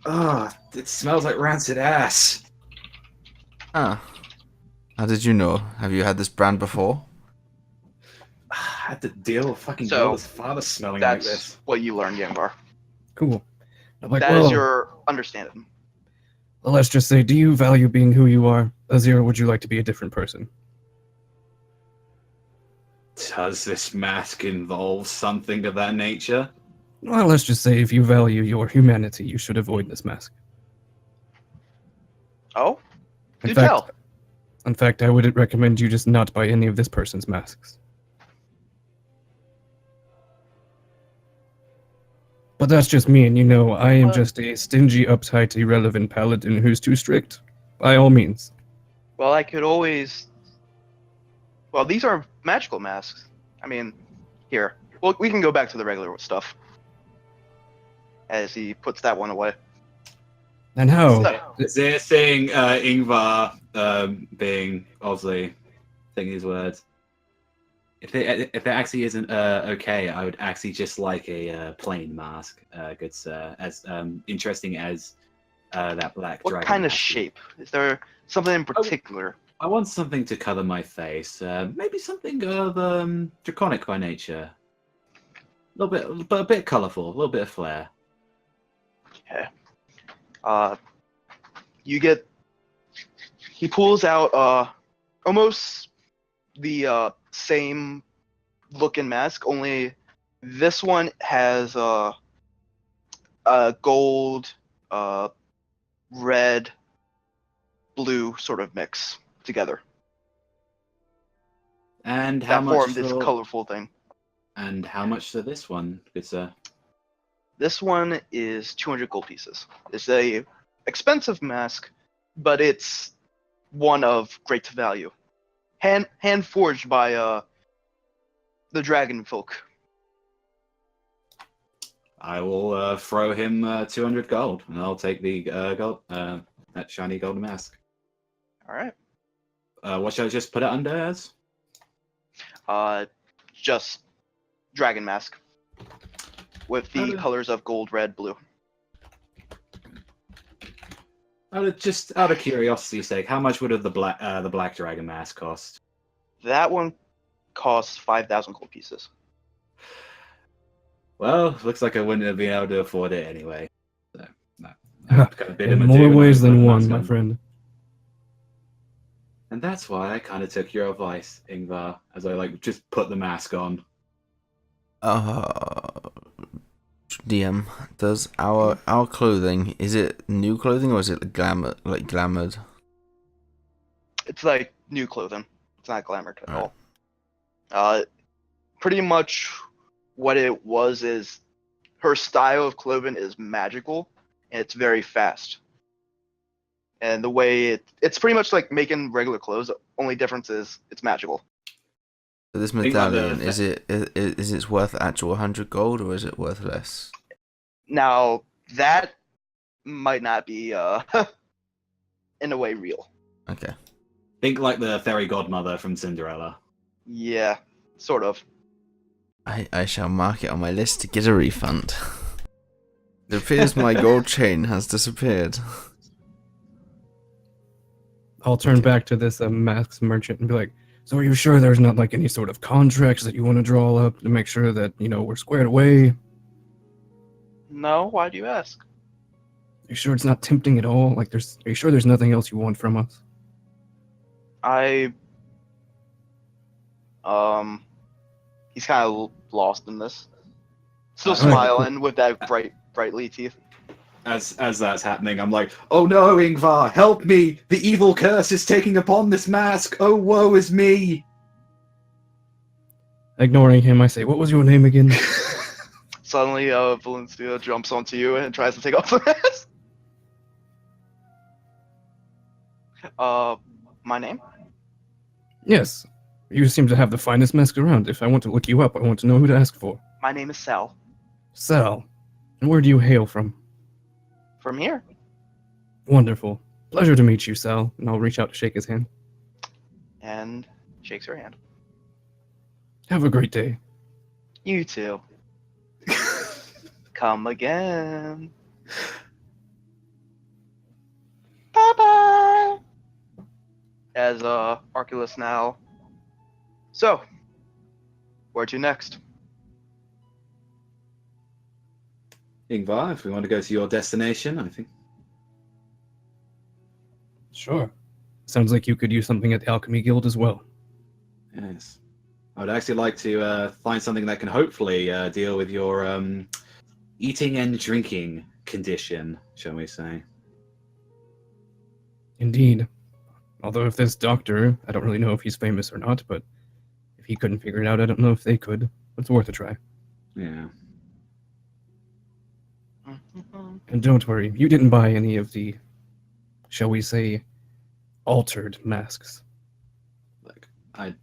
Ah, it smells like rancid ass. Ah. How did you know? Have you had this brand before? I had to deal with fucking So, Bella's father smelling like That's this. what you learned, Yangvar. Cool. I'm like, That is well, your understanding. let's just say, do you value being who you are? Azir, would you like to be a different person? Does this mask involve something of that nature? Well, let's just say if you value your humanity, you should avoid this mask. Oh? In Do fact, tell. in fact, I would recommend you just not buy any of this person's masks. But that's just me, and you know, I am just a stingy, uptight, irrelevant paladin who's too strict. By all means. Well, I could always... Well, these are magical masks. I mean, here. Well, we can go back to the regular stuff. As he puts that one away. And how? Is there saying Ingvar being obviously saying his words? If it actually isn't okay, I would actually just like a plain mask, good sir. As interesting as that black What dragon. kind of mask is. shape? Is there something in particular? I want something to cover my face. Maybe something of draconic by nature. A little bit, but a bit colourful. A little bit of flair. Okay. You get... He pulls out almost the same looking mask, only this one has a gold, red, blue sort of mix together. And how that much formed this for, colorful thing. and how much for this one, good sir? This one is 200 gold pieces. It's a expensive mask, but it's one of great value. Hand forged by the dragon folk. I will throw him 200 gold, and I'll take the gold, that shiny golden mask. All right. What should I just put it under as? Just dragon mask with the colors of gold, red, blue. Just out of curiosity's sake, how much would the black dragon mask cost? That one costs 5,000 gold pieces. Well, looks like I wouldn't have been able to afford it anyway. So, no. Kind of In more ways than one, my friend. And that's why I kind of took your advice, Ingvar, as I just put the mask on. DM, does our clothing, is it new clothing or is it glamoured? It's like new clothing. It's not glamoured at all. Pretty much what it was is her style of clothing is magical and it's very fast. And the way it's pretty much like making regular clothes. The only difference is it's magical. So this medallion, is it worth actual 100 gold or is it worth less? Now that might not be in a way real. Okay. Think like the fairy godmother from Cinderella. Yeah, sort of. I shall mark it on my list to get a refund. It appears my gold chain has disappeared. I'll turn back to this masks merchant and be like, so are you sure there's not like any sort of contracts that you want to draw up to make sure that, we're squared away? No, why do you ask? Are you sure it's not tempting at all? Like, are you sure there's nothing else you want from us? He's kind of lost in this. Still Alright, smiling cool. with that brightly teeth. As that's happening, I'm like, oh no, Ingvar, help me! The evil curse is taking upon this mask! Oh, woe is me! Ignoring him, I say, what was your name again? Suddenly, Valencia jumps onto you and tries to take off the mask. My name? Yes. You seem to have the finest mask around. If I want to look you up, I want to know who to ask for. My name is Sal. Sal. And where do you hail from? From here. Wonderful. Pleasure to meet you, Sal. And I'll reach out to shake his hand. And shakes her hand. Have a great day. You too. Come again. Bye-bye. As Arculus now. So, where to next? Ingvar, if we want to go to your destination, I think. Sure. Sounds like you could use something at the Alchemy Guild as well. Yes. I would actually like to find something that can hopefully deal with your eating and drinking condition, shall we say. Indeed. Although if this doctor, I don't really know if he's famous or not, but if he couldn't figure it out, I don't know if they could. But it's worth a try. Yeah. And don't worry, you didn't buy any of the, shall we say, altered masks. Look, I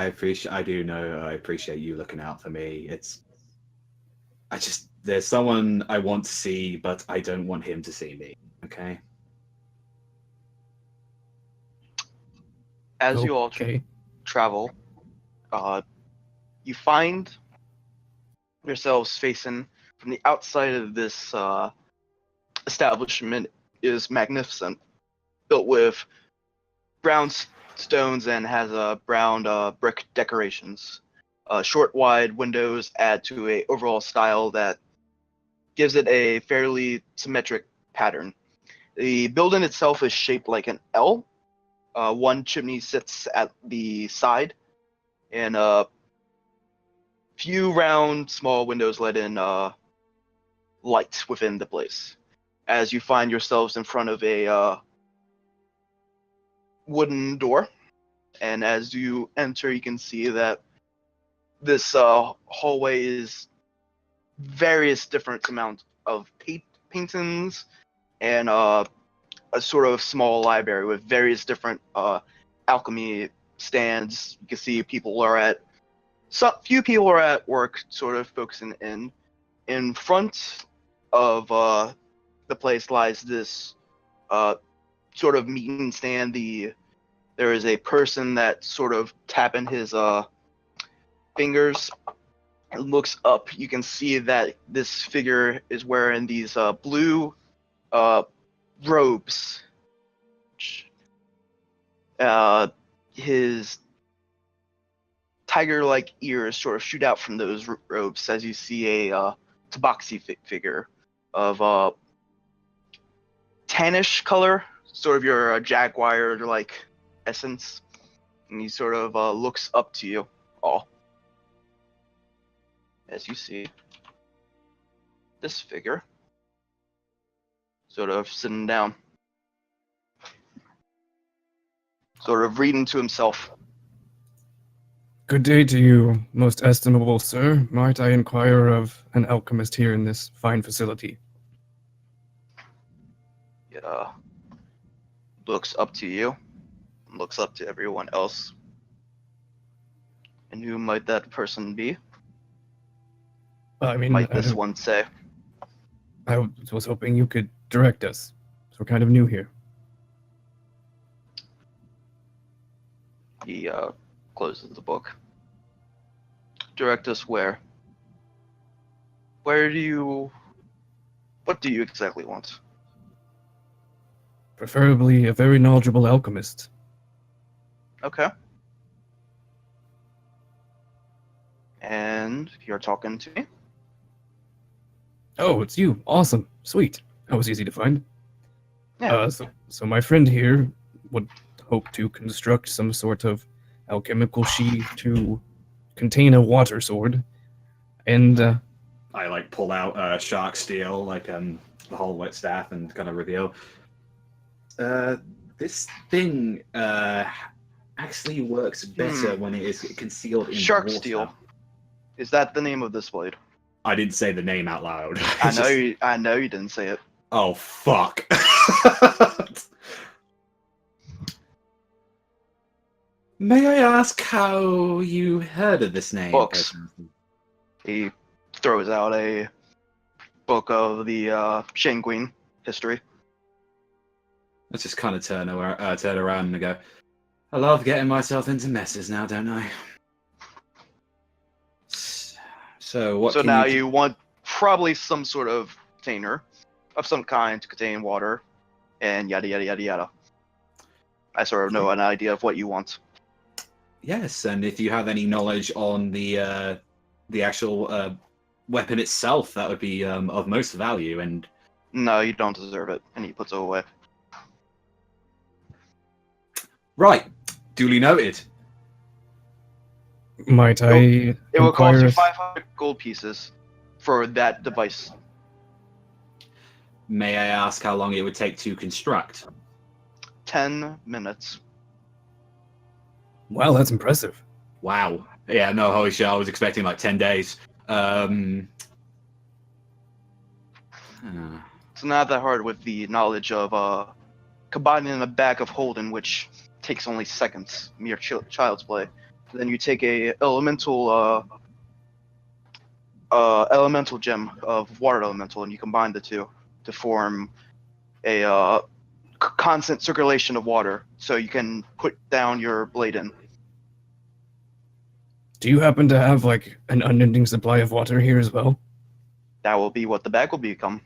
appreciate you looking out for me. There's someone I want to see, but I don't want him to see me. Okay. As you all Okay. travel, you find yourselves facing from the outside of this establishment is magnificent, built with brown stones and has brown brick decorations. Short, wide windows add to a overall style that gives it a fairly symmetric pattern. The building itself is shaped like an L. One chimney sits at the side, and a few round, small windows let in light within the place. As you find yourselves in front of a wooden door, And as you enter, you can see that this hallway is various different amount of paintings and a sort of small library with various different alchemy stands. You can see few people are at work, sort of focusing in. In front of the place lies this sort of meeting stand. There is a person that sort of tapping his fingers. And looks up. You can see that this figure is wearing these blue robes. His tiger-like ears sort of shoot out from those robes as you see a tabaxi figure of tannish color, sort of your jaguar-like essence, and he sort of looks up to you all. As you see this figure sort of sitting down, sort of reading to himself. Good day to you, most estimable sir. Might I inquire of an alchemist here in this fine facility? Yeah. Looks up to you, looks up to everyone else. And who might that person be? I mean, Might this one say? I was hoping you could direct us. So we're kind of new here. He closes the book. Direct us where? What do you exactly want? Preferably a very knowledgeable alchemist. Okay. And you're talking to me? Oh, it's you. Awesome. Sweet. That was easy to find. Yeah. So my friend here would hope to construct some sort of alchemical sheath to contain a water sword. And I pull out shark steel, the whole wet staff, and kind of reveal. This thing actually works better when it is concealed in Shark water. steel. Is that the name of this blade? I didn't say the name out loud. I know you didn't say it. Oh, fuck. May I ask how you heard of this name? Books. He throws out a book of the Shanguin history. Let's just kind of turn around and go, I love getting myself into messes now, don't I? So what? So now you want probably some sort of container of some kind to contain water, and yada yada yada yada. I sort of know an idea of what you want. Yes, and if you have any knowledge on the actual weapon itself, that would be of most value. And no, you don't deserve it. And he puts it away. Right, duly noted. might I It will cost you inquire? 500 gold pieces for that device. May I ask how long it would take to construct? 10 minutes. Wow, that's impressive. Wow. Yeah, no, holy shit, I was expecting 10 days. It's not that hard with the knowledge of combining a bag of Holden, which takes only seconds, mere child's play. Then you take a elemental gem of water elemental, and you combine the two to form a constant circulation of water, so you can put down your blade in. Do you happen to have an unending supply of water here as well? That will be what the bag will become.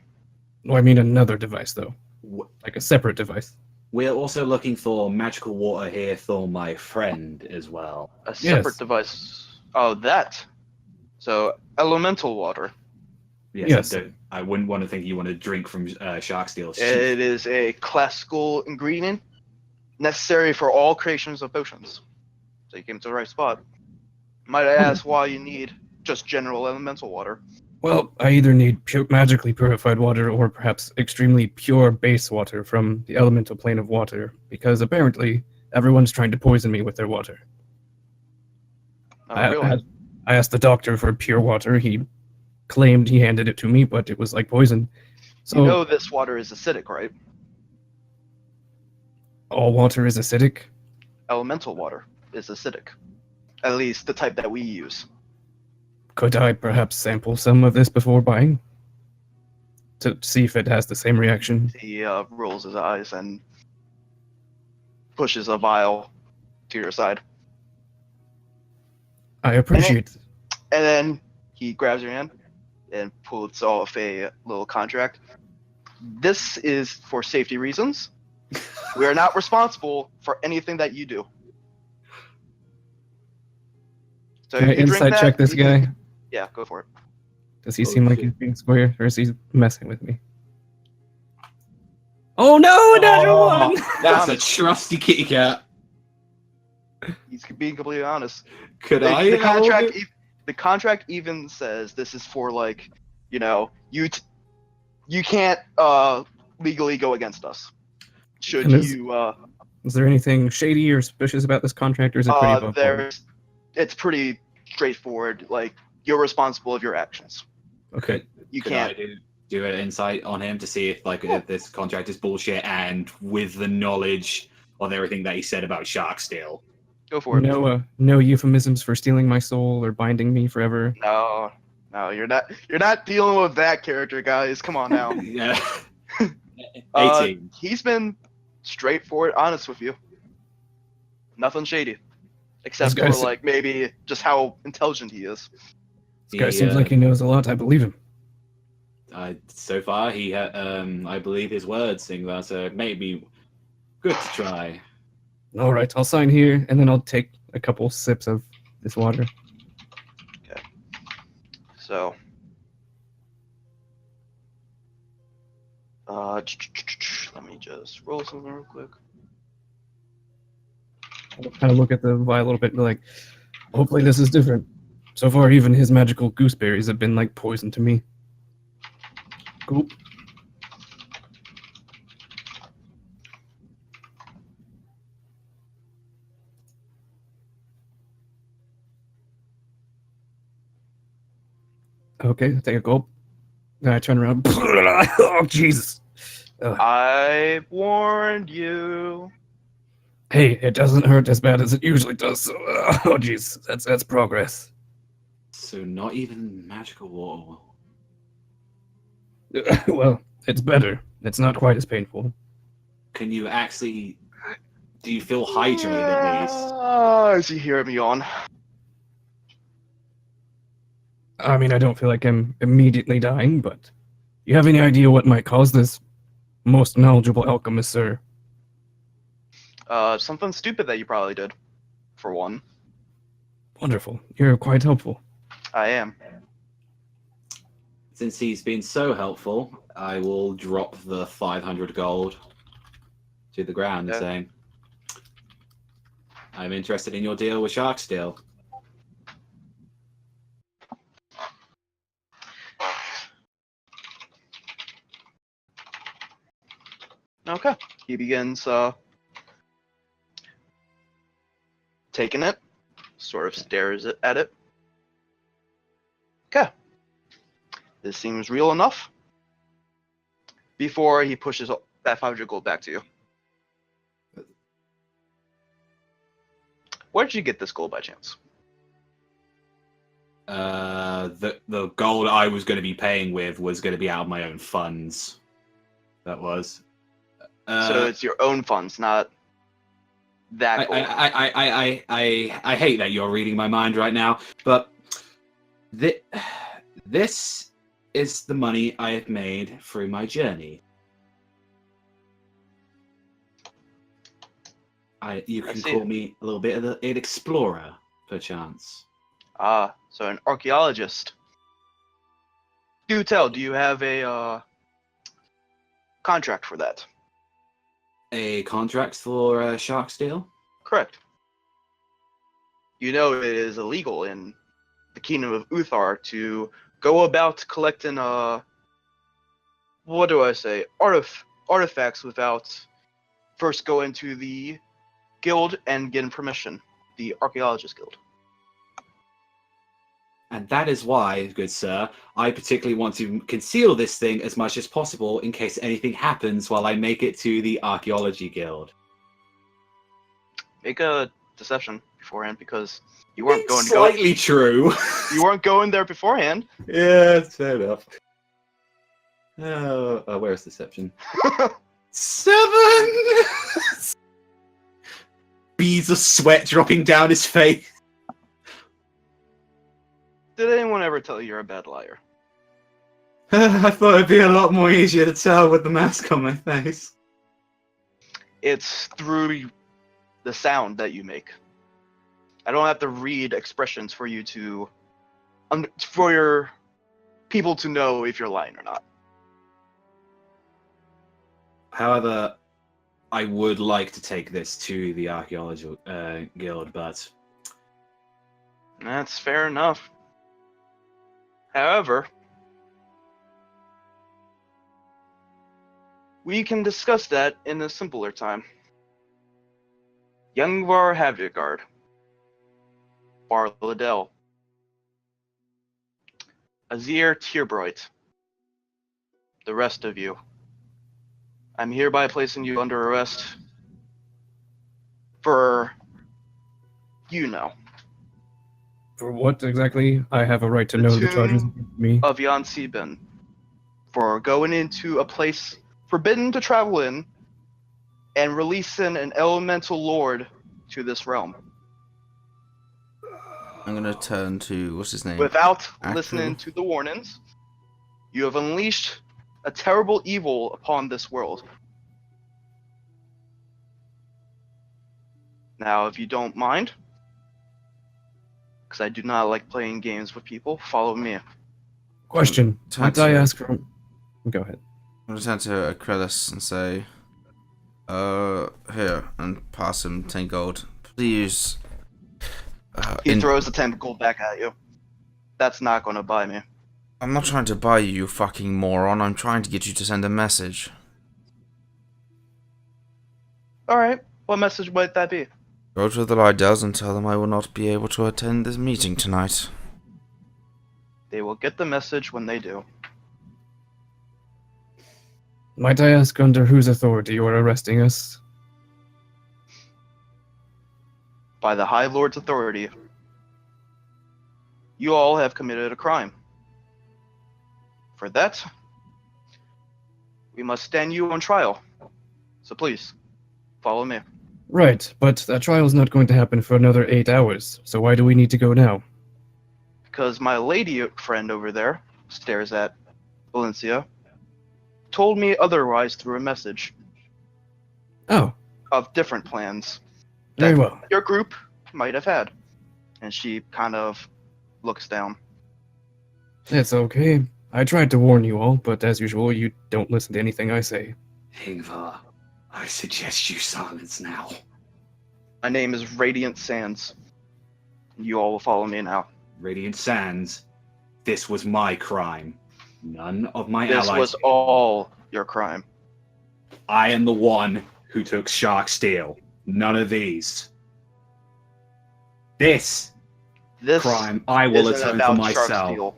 No, I mean another device though, like a separate device. We're also looking for magical water here for my friend as well. A separate Yes. device. Oh, that. So elemental water. Yes. Yes. I wouldn't want to think you want to drink from shark steel. It is a classical ingredient necessary for all creations of potions. So you came to the right spot. Might I ask why you need just general elemental water? Well, I either need magically purified water or perhaps extremely pure base water from the elemental plane of water, because apparently Everyone's trying to poison me with their water. Oh, I, really? I asked the doctor for pure water. He claimed he handed it to me, but it was like poison. So You know this water is acidic, right? all water is acidic? Elemental water is acidic. At least the type that we use. Could I perhaps sample some of this before buying? To see if it has the same reaction? He rolls his eyes and pushes a vial to your side. I appreciate it. And then he grabs your hand and pulls off a little contract. This is for safety reasons. We are not responsible for anything that you do. So Can I if you drink insight that, check this you can- guy? Yeah, go for it. Does he Oh, seem like shit. he's being square, or is he messing with me? Oh no, natural one! That's a trusty kitty cat. He's being completely honest. Could The, I? the contract, the contract even says this is for like, you can't legally go against us. Should And is- you? Is there anything shady or suspicious about this contract, or is it pretty above board? It's pretty straightforward. Like you're responsible of your actions. Okay. You Could I can't. do an insight on him to see if this contract is bullshit, and with the knowledge of everything that he said about Shark Steel? Go for it. No euphemisms for stealing my soul or binding me forever. No, you're not. You're not dealing with that character, guys. Come on now. Yeah. 18. He's been straightforward, honest with you. Nothing shady, except This guy for se- like maybe just how intelligent he is. This guy seems like he knows a lot. I believe him. So far, I believe his words, saying that it may be good to try. All right, I'll sign here, and then I'll take a couple sips of this water. So, let me just roll something real quick. I'll kind of look at the vial a little bit and be like, hopefully this is different. So far, even his magical gooseberries have been like poison to me. Cool. Okay, take a gulp. Then I turn around. Oh, Jesus. I warned you. Hey, it doesn't hurt as bad as it usually does. So, oh, jeez, that's progress. So not even magical water. Well, it's better. It's not quite as painful. Can you actually? Do you feel hydrated at least? As you hear me yawn. I mean, I don't feel like I'm immediately dying, but you have any idea what might cause this? Most knowledgeable alchemist, sir. Something stupid that you probably did, for one. Wonderful. You're quite helpful. I am. Since he's been so helpful, I will drop the 500 gold to the ground, Yeah. saying, "I'm interested in your deal with Shark Steel." Okay. He begins taking it, sort of stares at it. Okay. This seems real enough. Before he pushes that 500 gold back to you. Where did you get this gold by chance? The gold I was going to be paying with was going to be out of my own funds. That was. So it's your own funds, not that gold. I hate that you're reading my mind right now, but this is the money I have made through my journey. You can see. call me a little bit of an explorer, perchance. So an archaeologist. Do tell, do you have a contract for that? A contract for Shark Steel? Correct. You know it is illegal in the Kingdom of Uthar to go about collecting what do I say, artifacts without first going to the guild and get permission, the Archaeologist Guild. And that is why, good sir, I particularly want to conceal this thing as much as possible in case anything happens while I make it to the Archaeology Guild. Make a deception beforehand because you weren't going to Slightly true. You weren't going there beforehand. Yeah, fair enough. Where's deception? 7! Beads of sweat dropping down his face. Did anyone ever tell you you're a bad liar? I thought it'd be a lot more easier to tell with the mask on my face. It's through the sound that you make. I don't have to read expressions for you to, for your people to know if you're lying or not. However, I would like to take this to the Archaeology Guild, but... That's fair enough. However, we can discuss that in a simpler time. Youngvar Havigard, Bar Liddell, Azir Tierbroit, the rest of you. I'm hereby placing you under arrest for, you know. For what exactly? I have a right to know the charges against me. Of Jan Sieben for going into a place forbidden to travel in and releasing an elemental lord to this realm. I'm gonna turn to what's his name? Without Actor. listening to the warnings, you have unleashed a terrible evil upon this world. Now, if you don't mind, because I do not like playing games with people, follow me. Question. Turn Might I to- ask for... Go ahead. I'm gonna turn to Acrylis and say, here, and pass him 10 gold. Please. He throws the tentacle back at you. That's not going to buy me. I'm not trying to buy you, you fucking moron. I'm trying to get you to send a message. Alright, what message might that be? Go to the Lydels and tell them I will not be able to attend this meeting tonight. They will get the message when they do. Might I ask under whose authority you are arresting us? By the High Lord's authority, you all have committed a crime. For that, we must stand you on trial. So please, follow me. Right, but that trial's not going to happen for another 8 hours, so why do we need to go now? Because my lady friend over there, stares at Valencia, told me otherwise through a message Oh, of different plans very that well. your group might have had. And she kind of looks down. It's okay. I tried to warn you all, but as usual, you don't listen to anything I say. Ingvar, I suggest you silence now. My name is Radiant Sands. You all will follow me now. Radiant Sands, this was my crime. None of my This allies. was all your crime. I am the one who took Shark Steel. None of these. This crime I will isn't atone for about Shark myself. Steel.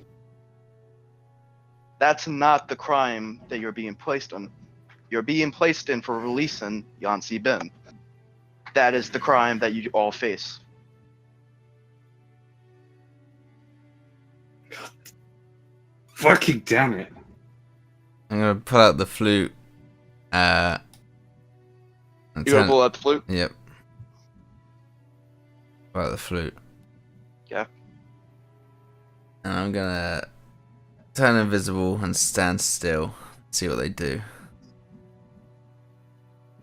That's not the crime that you're being placed in. You're being placed in for releasing Yancy Ben. That is the crime that you all face. Fucking damn it. I'm gonna pull out the flute. And You gonna pull out the flute? Yep. Pull out the flute. Yeah. And I'm gonna turn invisible and stand still. See what they do.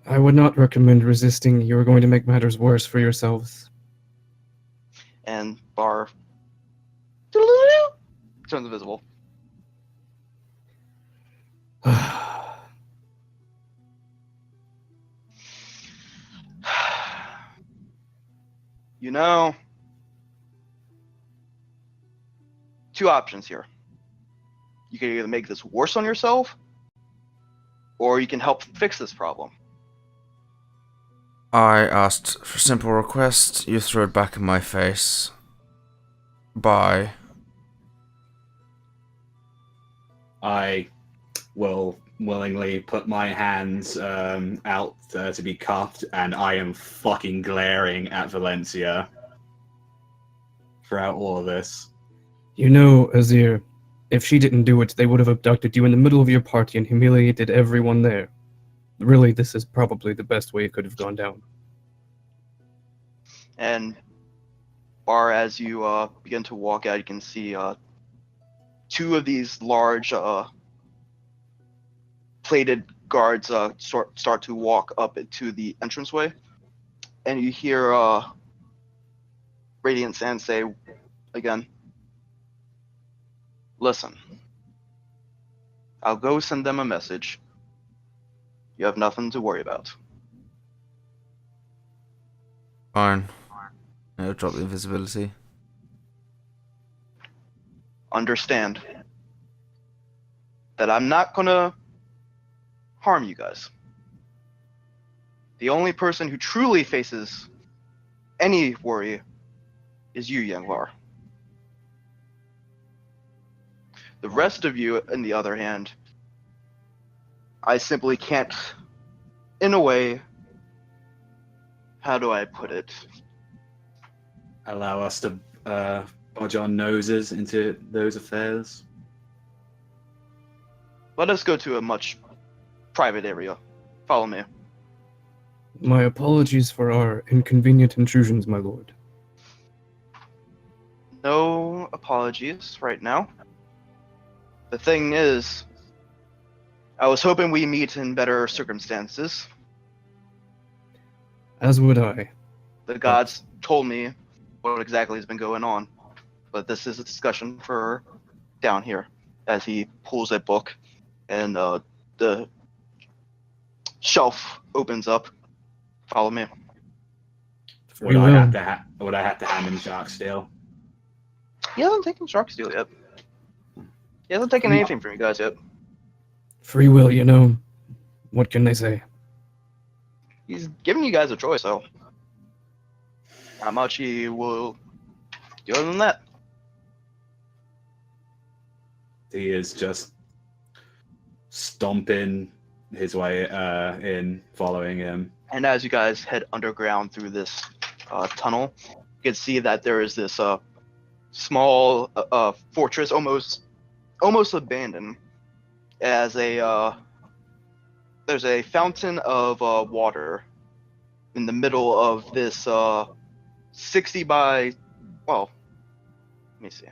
I would not recommend resisting. You are going to make matters worse for yourselves. And Bar turns invisible. You know, two options here. You can either make this worse on yourself, or you can help fix this problem. I asked for a simple request. You threw it back in my face. Bye. I will willingly put my hands out to be cuffed, and I am fucking glaring at Valencia throughout all of this. You know, Azir, if she didn't do it, they would have abducted you in the middle of your party and humiliated everyone there. Really, this is probably the best way it could have gone down. And far as you begin to walk out, you can see two of these large plated guards start to walk up into the entranceway, and you hear Radiant Sand say again, "Listen, I'll go send them a message. You have nothing to worry about." Fine. No, drop the invisibility. Understand that I'm not gonna harm you guys. The only person who truly faces any worry is you, Yangvar. The rest of you, on the other hand, I simply can't, in a way, how do I put it? Allow us to bodge our noses into those affairs. Let us go to a much private area. Follow me. My apologies for our inconvenient intrusions, my lord. No apologies right now. The thing is, I was hoping we meet in better circumstances. As would I. The gods told me what exactly has been going on, but this is a discussion for down here. As he pulls a book, and the shelf opens up. Follow me. Would I have to hand him Shark Steel? He hasn't taken Shark Steel yet. He hasn't taken anything from you guys yet. Free will, you know. What can they say? He's giving you guys a choice, though. How much he will do other than that? He is just stomping his way in, following him. And as you guys head underground through this tunnel, you can see that there is this small fortress, almost abandoned, as there's a fountain of water in the middle of this 60 by, well, let me see.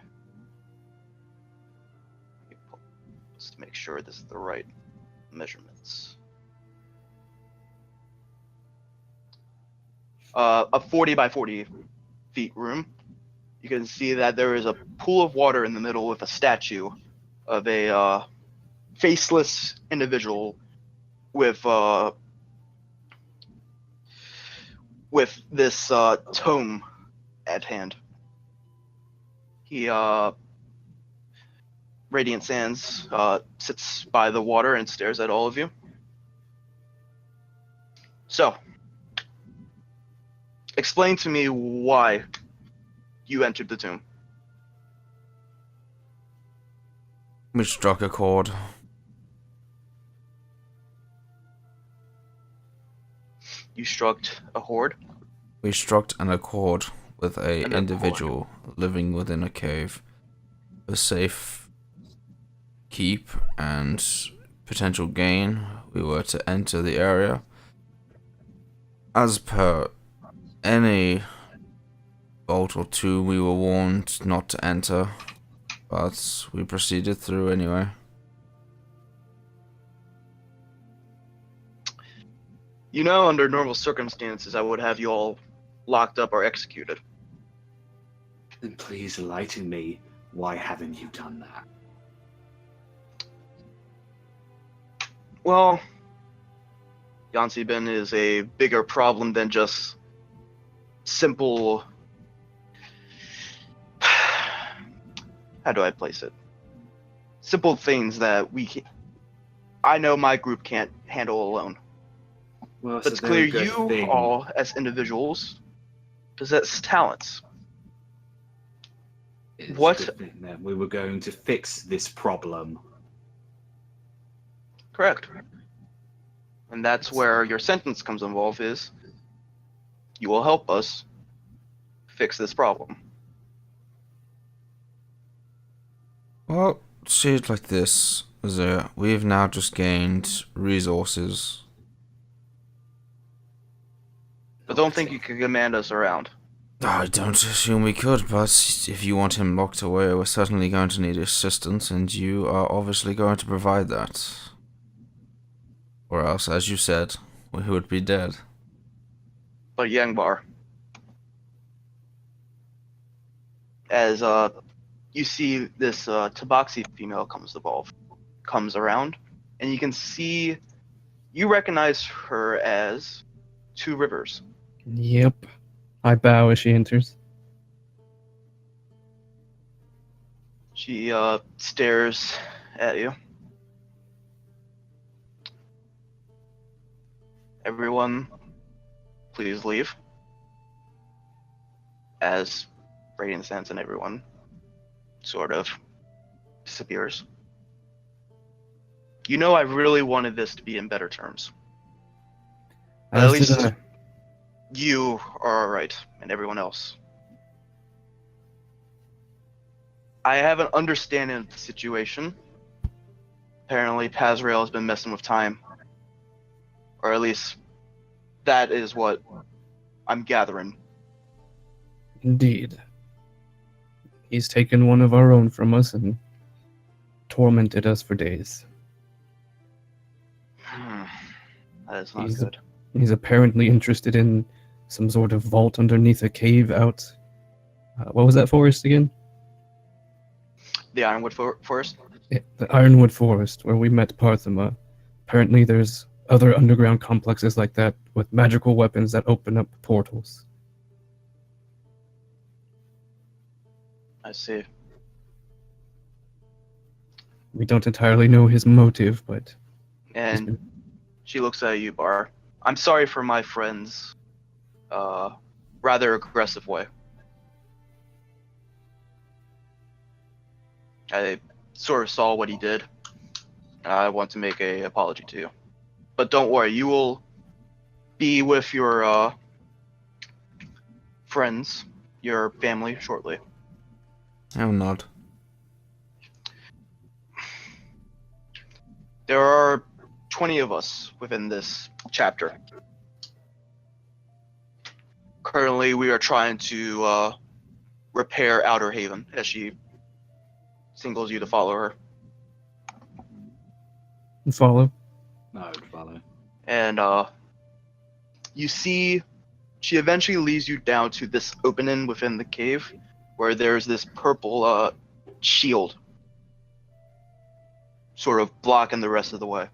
Just to make sure this is the right measurements. A 40 by 40 feet room. You can see that there is a pool of water in the middle with a statue of a faceless individual with this tome at hand. He Radiant Sands sits by the water and stares at all of you. So, explain to me why you entered the tomb. We struck a chord. You struck a horde? We struck an accord with An an individual living within a cave. For safe keep and potential gain, we were to enter the area. As per any vault or two, we were warned not to enter, but we proceeded through anyway. You know, under normal circumstances, I would have you all locked up or executed. Then please enlighten me. Why haven't you done that? Well, Yansibin is a bigger problem than just simple... How do I place it? Simple things that I know my group can't handle alone. Well, But it's clear you all, as individuals, possess talents. What- Good thing that we were going to fix this problem. Correct. And that's where your sentence comes involved is you will help us fix this problem. Well, see it like this, Azir. We've now just gained resources. But don't think you can command us around. I don't assume we could, but if you want him locked away, we're certainly going to need assistance, and you are obviously going to provide that. Or else, as you said, we would be dead. But Yangbar, as you see this Tabaxi female comes around, and you can see, you recognize her as Two Rivers. Yep. I bow as she enters. She stares at you. Everyone, please leave. As Radiant Sense and everyone sort of disappears. You know I really wanted this to be in better terms. But at As did least I. you are alright, and everyone else. I have an understanding of the situation. Apparently, Pazrael has been messing with time. Or at least, that is what I'm gathering. Indeed. He's taken one of our own from us and tormented us for days. That is not He's good. He's apparently interested in some sort of vault underneath a cave out. What was that forest again? The Ironwood Forest? The Ironwood Forest, where we met Parthima. Apparently there's other underground complexes like that with magical weapons that open up portals. I see. We don't entirely know his motive, but And she looks at you, Bar. I'm sorry for my friend's rather aggressive way. I sort of saw what he did. I want to make an apology to you. But don't worry, you will be with your friends, your family, shortly. I'll nod. There are 20 of us within this chapter. Currently, we are trying to repair Outer Haven, as she singles you to follow her. follow. No, I would follow. And you see, she eventually leads you down to this opening within the cave, where there's this purple shield, sort of blocking the rest of the way.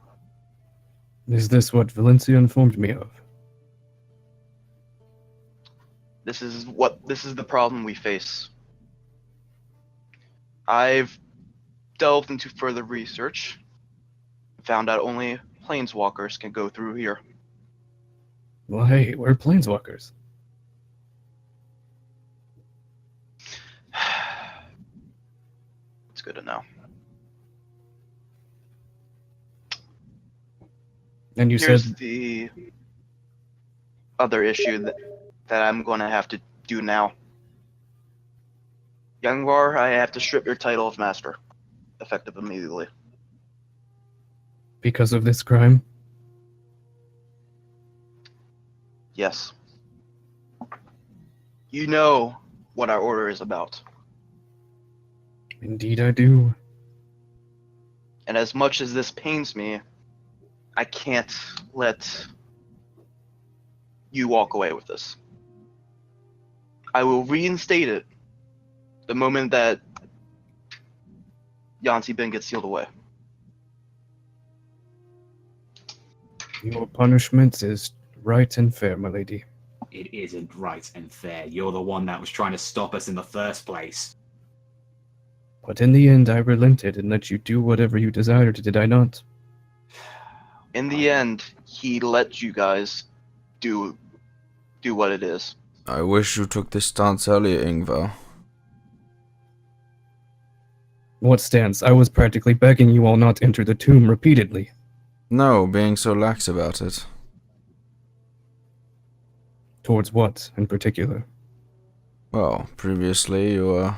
Is this what Valencia informed me of? This is the problem we face. I've delved into further research, found out only planeswalkers can go through here. Well, hey, we're planeswalkers. It's good to know. And you Here's said the other issue that I'm going to have to do now. Youngvar, I have to strip your title of master, effective immediately. because of this crime? Yes. You know what our order is about. Indeed I do. And as much as this pains me, I can't let you walk away with this. I will reinstate it the moment that Yanti Bin gets sealed away. Your punishment is right and fair, my lady. It isn't right and fair. You're the one that was trying to stop us in the first place. But in the end, I relented and let you do whatever you desired, did I not? In the end, he let you guys do what it is. I wish you took this stance earlier, Ingvar. What stance? I was practically begging you all not to enter the tomb repeatedly. No, being so lax about it. Towards what, in particular? Well, previously you were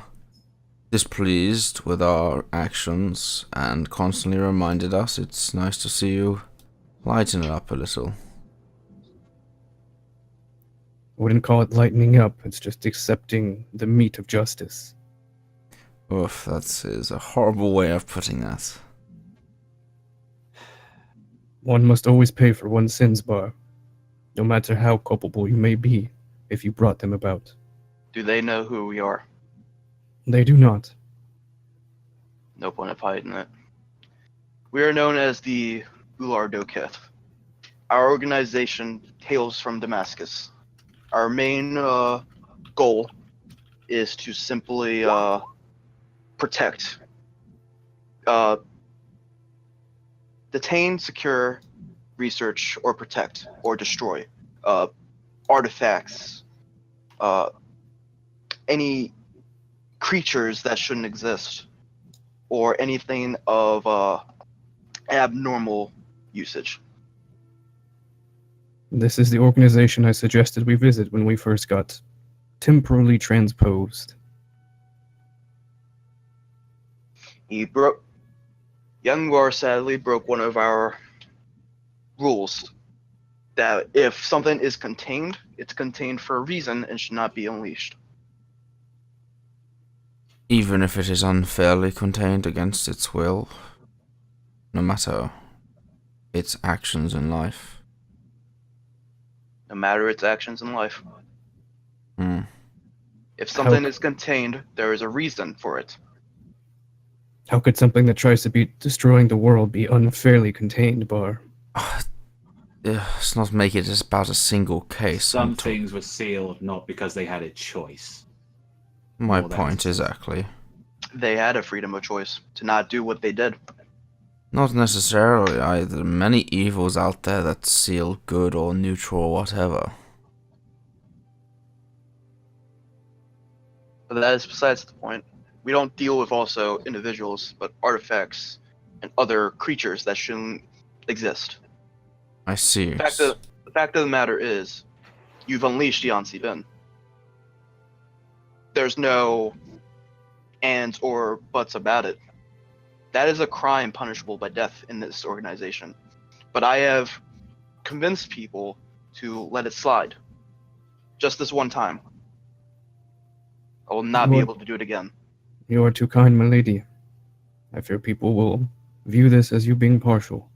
displeased with our actions and constantly reminded us. It's nice to see you lighten it up a little. I wouldn't call it lightening up, it's just accepting the meat of justice. Oof, that is a horrible way of putting that. One must always pay for one's sins, Bar. No matter how culpable you may be, if you brought them about. Do they know who we are? They do not. No point of hiding it. We are known as the Ular Doketh. Our organization hails from Damascus. Our main goal is to simply protect, detain, secure, research, or protect, or destroy artifacts, any creatures that shouldn't exist, or anything of abnormal usage. This is the organization I suggested we visit when we first got temporally transposed. Young War sadly broke one of our rules, that if something is contained, it's contained for a reason and should not be unleashed. Even if it is unfairly contained against its will, no matter its actions in life. No matter its actions in life. Hmm. If something is contained, there is a reason for it. How could something that tries to be destroying the world be unfairly contained, Bar? Let's not make it just about a single case. Some things were sealed not because they had a choice. My Well, point, that's- exactly. They had a freedom of choice to not do what they did. Not necessarily either. Many evils out there that seal good or neutral or whatever. But that is besides the point. We don't deal with also individuals, but artifacts and other creatures that shouldn't exist. I see. The fact of the matter is, you've unleashed Yansi Bin. There's no ands or buts about it. That is a crime punishable by death in this organization. But I have convinced people to let it slide. Just this one time. I will not be able to do it again. You are too kind, my lady. I fear people will view this as you being partial.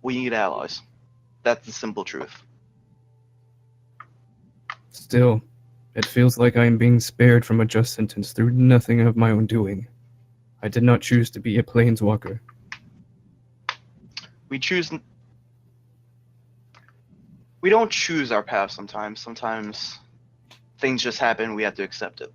We need allies. That's the simple truth. Still, it feels like I am being spared from a just sentence through nothing of my own doing. I did not choose to be a planeswalker. We don't choose our path sometimes. Sometimes things just happen, we have to accept it.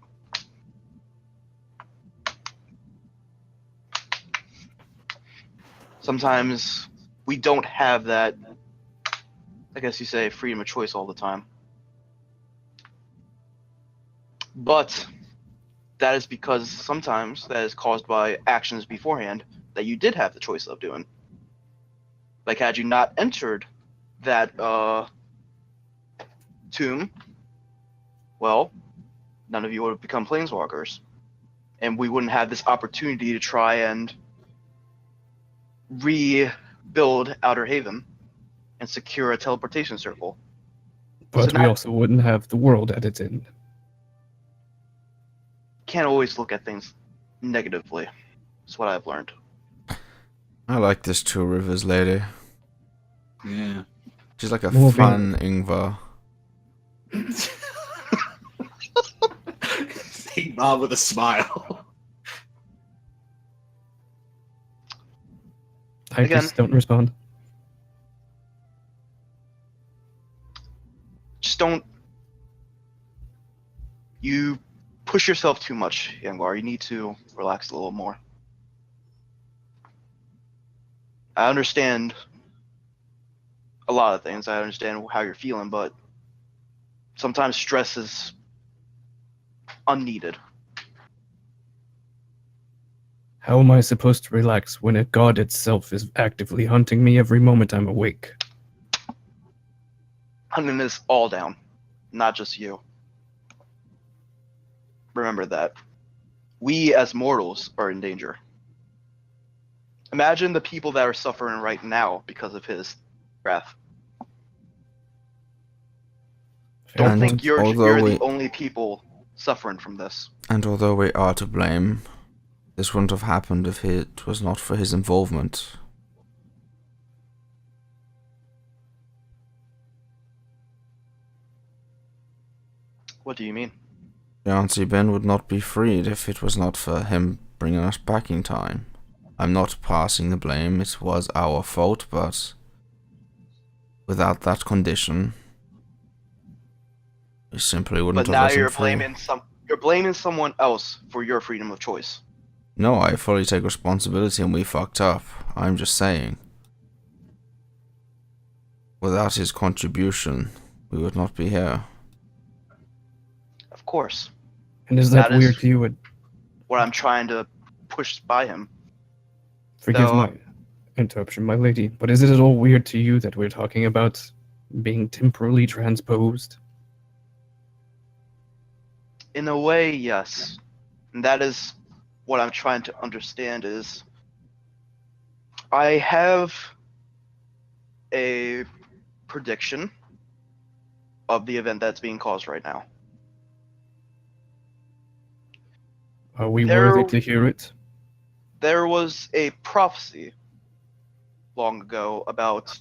Sometimes we don't have that, I guess you say, freedom of choice all the time. But that is because sometimes that is caused by actions beforehand that you did have the choice of doing. Like, had you not entered that tomb, well, none of you would have become planeswalkers. And we wouldn't have this opportunity to try and rebuild Outer Haven and secure a teleportation circle. But So we now- also wouldn't have the world at its end. Can't always look at things negatively. That's what I've learned. I like this Two Rivers lady. Yeah. She's like a More fun Ingvar. Sigmar with a smile. I Again. just don't respond. Just don't. You push yourself too much, Yangwar. You need to relax a little more. I understand a lot of things. I understand how you're feeling, but sometimes stress is unneeded. How am I supposed to relax when a god itself is actively hunting me every moment I'm awake? Hunting is all down, not just you. Remember that. We as mortals are in danger. Imagine the people that are suffering right now because of his wrath. Fair Don't think point. you're although the we- only people suffering from this. And although we are to blame, this wouldn't have happened if it was not for his involvement. What do you mean? Jansi Ben would not be freed if it was not for him bringing us back in time. I'm not passing the blame, it was our fault, but without that condition, we simply wouldn't But have now let him free. you're blaming someone else for your freedom of choice. No, I fully take responsibility and we fucked up. I'm just saying. Without his contribution, we would not be here. Of course. And is that That is- weird to you? What I'm trying to push by him. Forgive So- my interruption, my lady, but is it at all weird to you that we're talking about being temporally transposed? In a way, yes. And that is what I'm trying to understand is I have a prediction of the event that's being caused right now. Are we There- worthy to hear it? There was a prophecy long ago about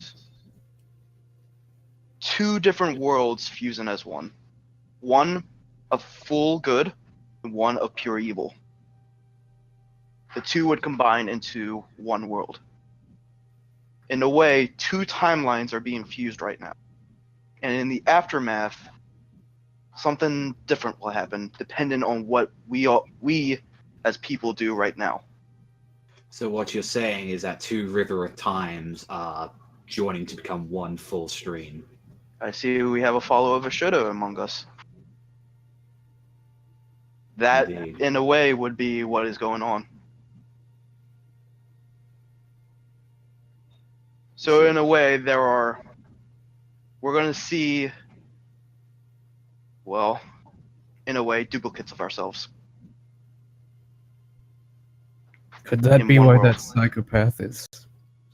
two different worlds fusing as one. One of full good and one of pure evil. The two would combine into one world. In a way, two timelines are being fused right now. And in the aftermath, something different will happen depending on what we as people do right now. So what you're saying is that two river of times are joining to become one full stream. I see we have a follower of a shoulda among us. That, Indeed. in a way, would be what is going on. So, in a way, we're going to see, well, in a way, duplicates of ourselves. Could that in be one why world. that psychopath is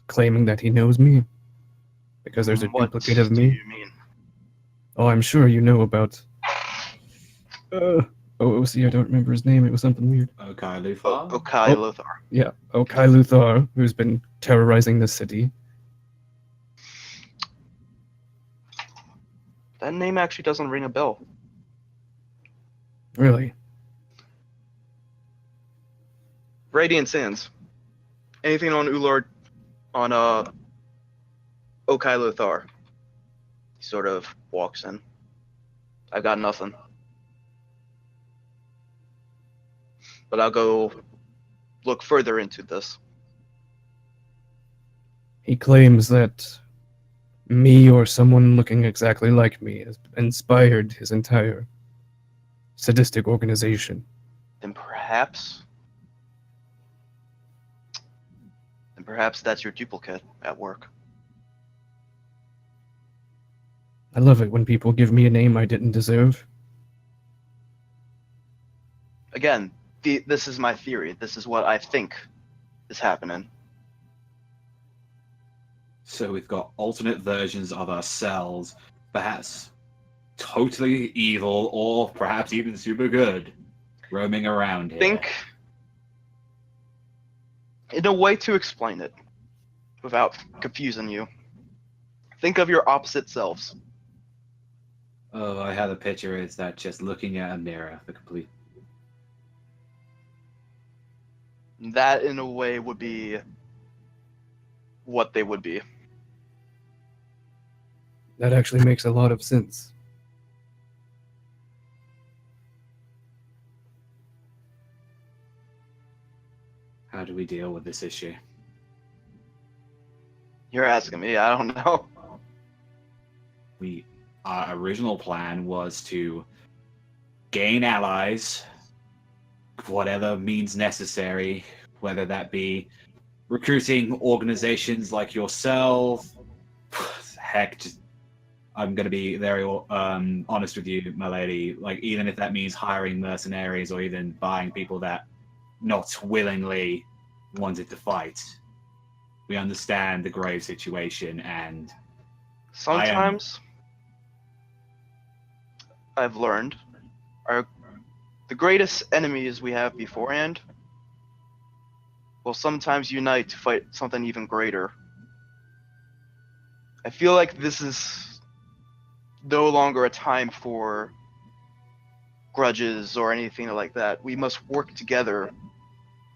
claiming that he knows me? Because there's a What duplicate of do me? you mean? Oh, I'm sure you know about... OOC, I don't remember his name. It was something weird. Okay, Luthar. Okai Oh. Lothar. Yeah, Kai Luthar, who's been terrorizing the city. That name actually doesn't ring a bell. Really? Radiant Sands. Anything on Ulord, on Okai Lothar. He sort of walks in. I got nothing. But I'll go look further into this. He claims that me or someone looking exactly like me has inspired his entire sadistic organization. Then perhaps that's your duplicate at work. I love it when people give me a name I didn't deserve. Again, this is my theory. This is what I think is happening. So we've got alternate versions of ourselves, perhaps totally evil or perhaps even super good, roaming around here. Think in a way to explain it without confusing you. Think of your opposite selves. Oh, I have a picture. Is that just looking at a mirror? The complete. That in a way would be what they would be. That actually makes a lot of sense. How do we deal with this issue? You're asking me. I don't know. Our original plan was to gain allies, whatever means necessary, whether that be recruiting organizations like yourself. Heck, I'm going to be very honest with you, my lady. Like, even if that means hiring mercenaries or even buying people that not willingly wanted to fight, we understand the grave situation, and Sometimes I've learned the greatest enemies we have beforehand will sometimes unite to fight something even greater. I feel like this is no longer a time for grudges or anything like that. We must work together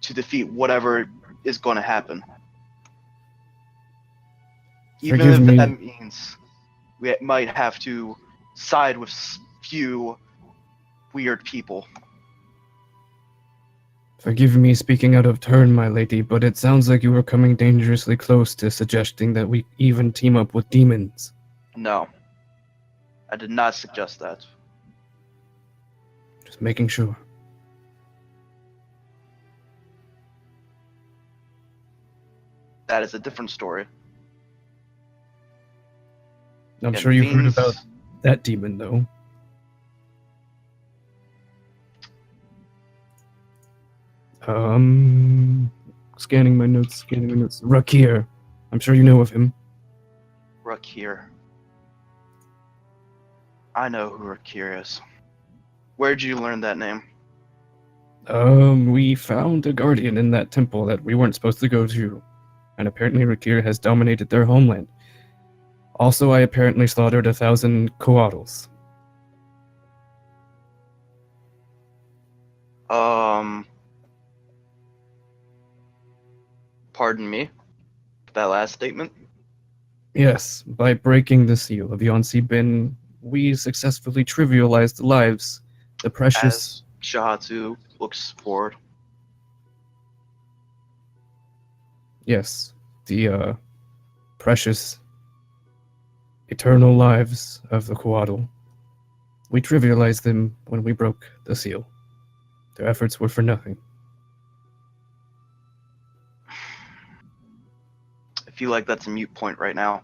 to defeat whatever is going to happen. Even Forgive if me. that means we might have to side with few weird people. Forgive me speaking out of turn, my lady, but it sounds like you were coming dangerously close to suggesting that we even team up with demons. No, I did not suggest that. Just making sure. That is a different story. I'm Yeah, sure you've heard fiends- about that demon, though. Scanning my notes. Rakir. I'm sure you know of him. Rakir. I know who Rakir is. Where'd you learn that name? We found a guardian in that temple that we weren't supposed to go to, and apparently Rakir has dominated their homeland. Also, I apparently slaughtered 1,000 koalas. Pardon me? That last statement? Yes, by breaking the seal of Yonsi Bin, we successfully trivialized the lives, the precious... As Shahatu looks forward. Yes, the, precious, eternal lives of the Coatl. We trivialized them when we broke the seal. Their efforts were for nothing. I feel like that's a mute point right now.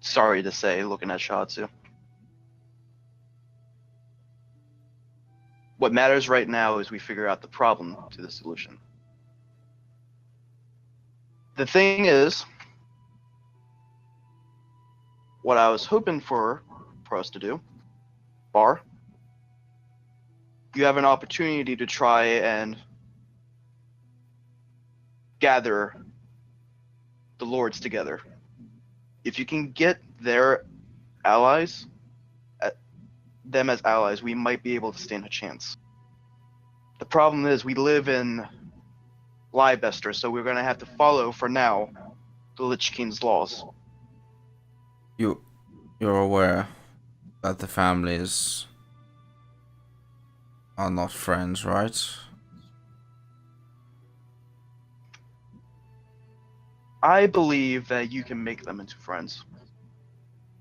Sorry to say, looking at Shahatu. What matters right now is we figure out the problem to the solution. The thing is, what I was hoping for us to do, Bar, you have an opportunity to try and gather the lords together. If you can get their allies, them as allies, we might be able to stand a chance. The problem is we live in Leicester, so we're going to have to follow, for now, the Lich King's laws. You're aware that the families are not friends, right? I believe that you can make them into friends,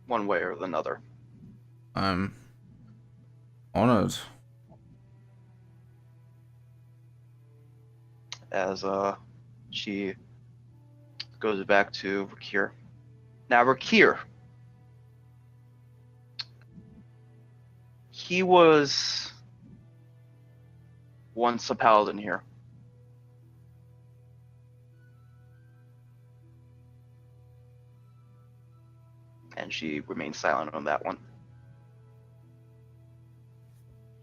one way or another. I'm honored. As she goes back to Rakir. Now Rakir, he was once a paladin here. And she remains silent on that one.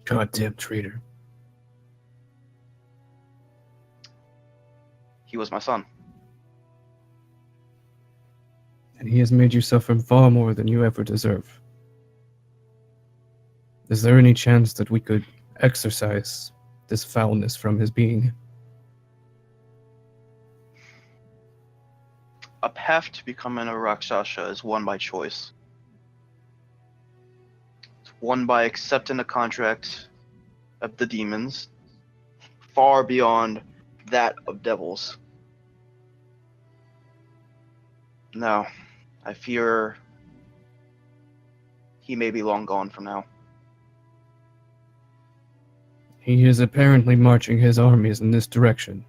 Goddamn traitor. He was my son. And he has made you suffer far more than you ever deserve. Is there any chance that we could exorcise this foulness from his being? A path to becoming a Rakshasa is one by choice. It's one by accepting a contract of the demons, far beyond that of devils. No, I fear he may be long gone from now. He is apparently marching his armies in this direction.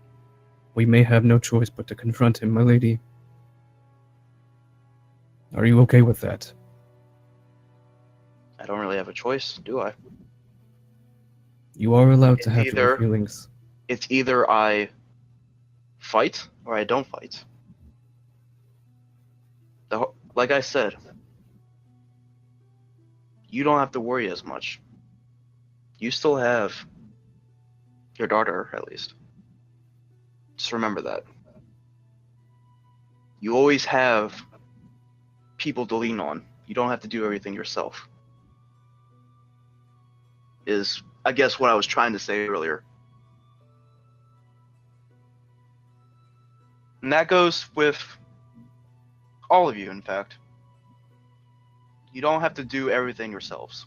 We may have no choice but to confront him, my lady. Are you okay with that? I don't really have a choice, do I? You are allowed to It's have your either- feelings. It's either I fight or I don't fight. Like I said, you don't have to worry as much. You still have your daughter, at least. Just remember that. You always have people to lean on. You don't have to do everything yourself. Is, I guess, what I was trying to say earlier. And that goes with all of you, in fact. You don't have to do everything yourselves.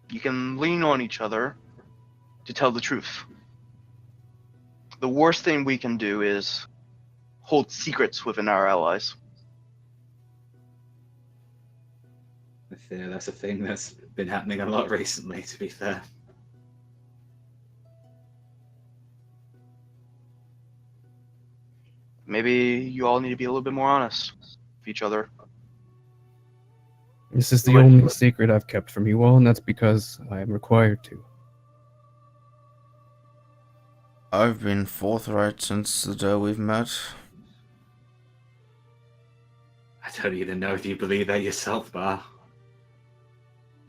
You can lean on each other to tell the truth. The worst thing we can do is hold secrets within our allies. Yeah, that's a thing that's been happening a lot recently, to be fair. Maybe you all need to be a little bit more honest with each other. This is the only secret I've kept from you all, and that's because I am required to. I've been forthright since the day we've met. I don't even know if you believe that yourself, Bar.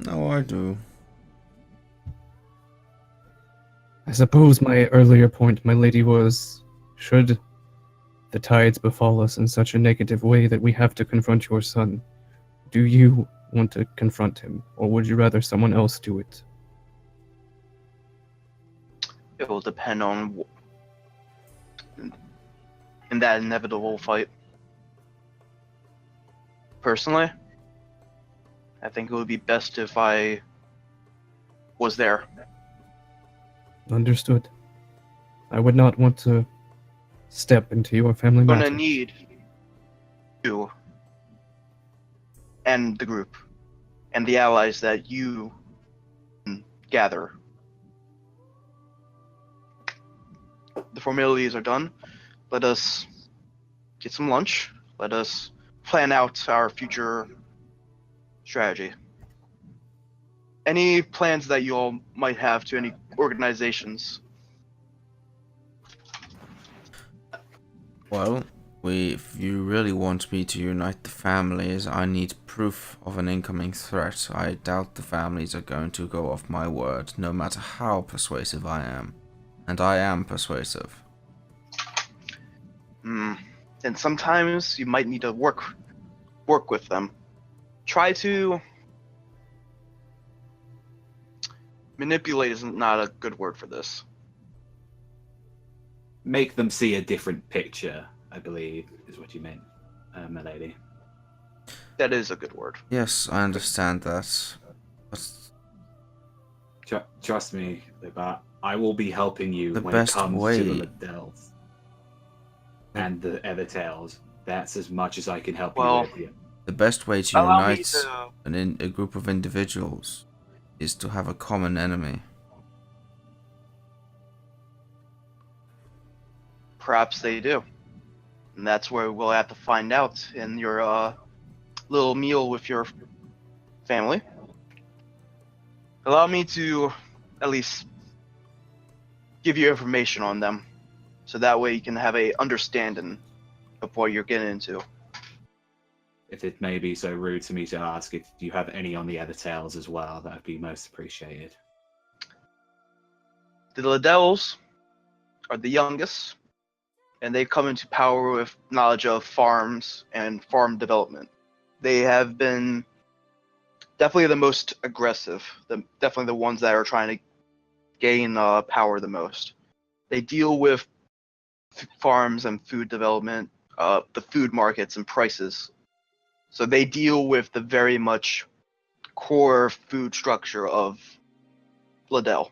No, I do. I suppose my earlier point, my lady, was, should the tides befall us in such a negative way that we have to confront your son, do you want to confront him, or would you rather someone else do it? It will depend on in that inevitable fight. Personally, I think it would be best if I was there. Understood. I would not want to step into your family I'm matters. gonna need you and the group and the allies that you gather. The formalities are done. Let us get some lunch. Let us plan out our future strategy. Any plans that you all might have to any organizations? Well, if you really want me to unite the families, I need proof of an incoming threat. I doubt the families are going to go off my word, no matter how persuasive I am. And I am persuasive. And sometimes you might need to work with them. Try to manipulate is not a good word for this. Make them see a different picture, I believe, is what you meant, my lady. That is a good word. Yes, I understand that. But Trust me, Libar, I will be helping you The when it best comes way- to the Liddell's and the Evertails. That's as much as I can help Well, you with. You. the best way to Allow me unite to. a group of individuals is to have a common enemy. Perhaps they do. And that's where we'll have to find out in your little meal with your family. Allow me to at least give you information on them, so that way you can have a understanding of what you're getting into. If it may be so rude to me to ask if you have any on the Evertails as well, that would be most appreciated. The Liddells are the youngest, and they come into power with knowledge of farms and farm development. They have been definitely the most aggressive, definitely the ones that are trying to gain power the most. They deal with farms and food development, the food markets and prices. So they deal with the very much core food structure of Liddell.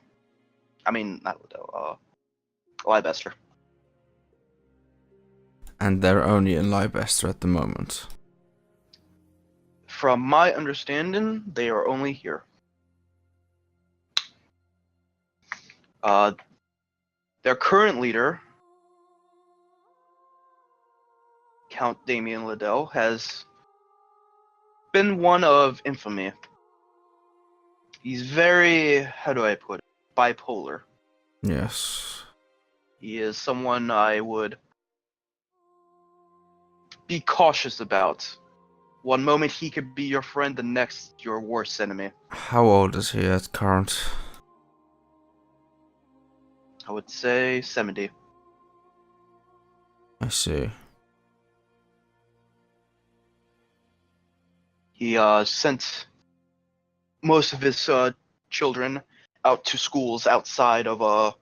I mean, not Liddell, Leicester. And they're only in Leicester at the moment. From my understanding, they are only here. Their current leader, Count Damien Liddell, has been one of infamy. He's very, how do I put it, bipolar. Yes. He is someone I would be cautious about. One moment he could be your friend, the next your worst enemy. How old is he at current? I would say 70. I see. He sent most of his children out to schools outside of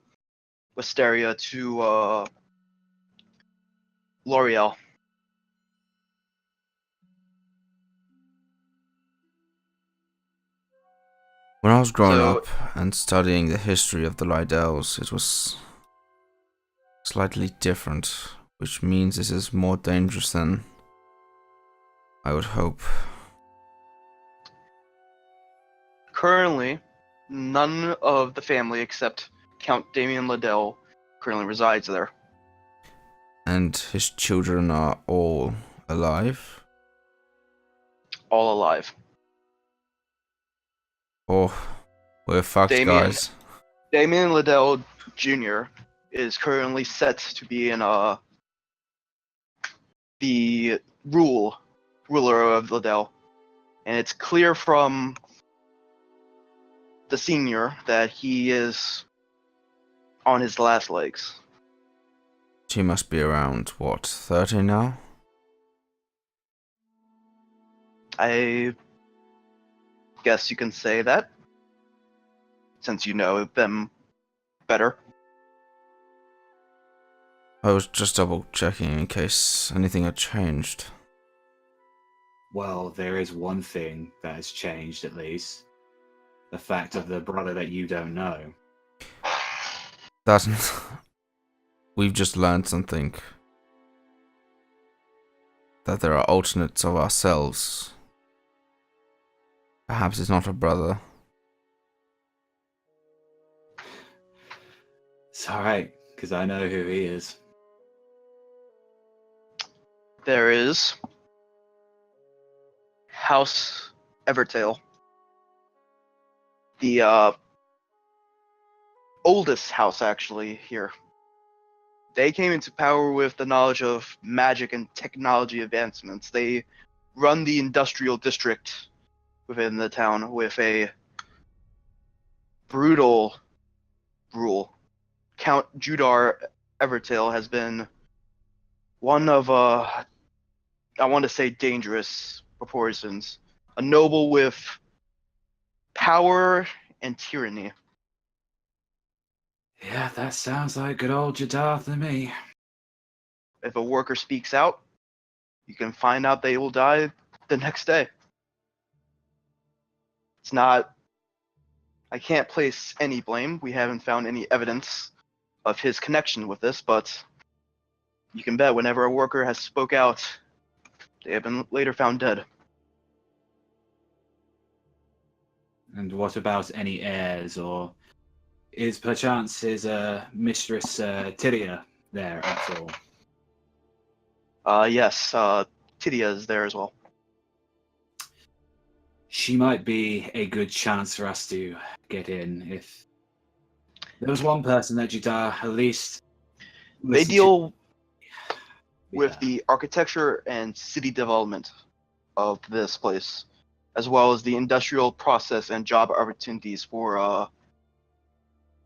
Wisteria to L'Oreal. When I was growing So- up and studying the history of the Lydels, it was slightly different, which means this is more dangerous than I would hope. Currently, none of the family except Count Damien Liddell currently resides there. And his children are all alive? All alive. Oh, we're fucked, guys. Damien Liddell Jr. is currently set to be in the ruler of Liddell, and it's clear from the senior that he is on his last legs. She must be around, what, 30 now? I guess you can say that, since you know them better. I was just double checking in case anything had changed. Well, there is one thing that has changed, at least. The fact of the brother that you don't know. Doesn't. We've just learned something. That there are alternates of ourselves. Perhaps it's not a brother. It's alright, because I know who he is. There is House Evertail, the oldest house actually here. They came into power with the knowledge of magic and technology advancements. They run the industrial district within the town with a brutal rule. Count Judar Evertail has been one of I want to say dangerous proportions. A noble with power and tyranny. Yeah, that sounds like good old Jadar to me. If a worker speaks out, you can find out they will die the next day. It's not. I can't place any blame. We haven't found any evidence of his connection with this, but you can bet whenever a worker has spoke out, they have been later found dead. And what about any heirs, or is perchance his mistress Tyria there at all? Yes, Tidia is there as well. She might be a good chance for us to get in. If there was one person that Jadar at least They listened deal to. with Yeah. the architecture and city development of this place, as well as the industrial process and job opportunities for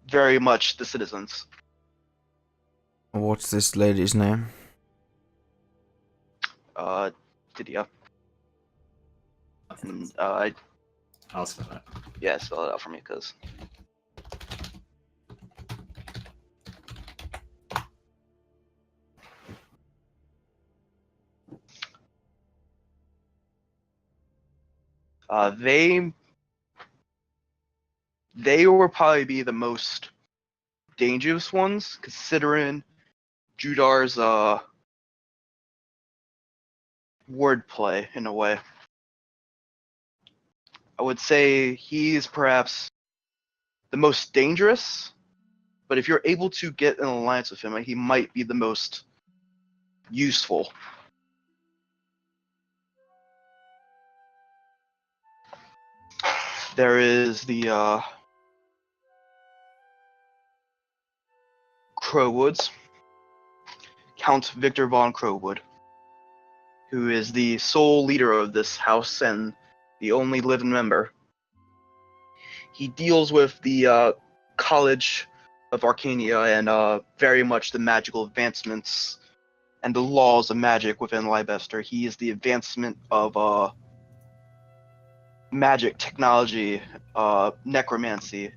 very much the citizens. What's this lady's name? Tidia. And I'll spell it. yeah, spell it out for me, because they will probably be the most dangerous ones, considering Judar's wordplay in a way. I would say he's perhaps the most dangerous, but if you're able to get an alliance with him, he might be the most useful. There is the Crowwoods, Count Victor von Crowwood, who is the sole leader of this house and the only living member. He deals with the College of Arcania and very much the magical advancements and the laws of magic within Leibester. He is the advancement of magic, technology, necromancy.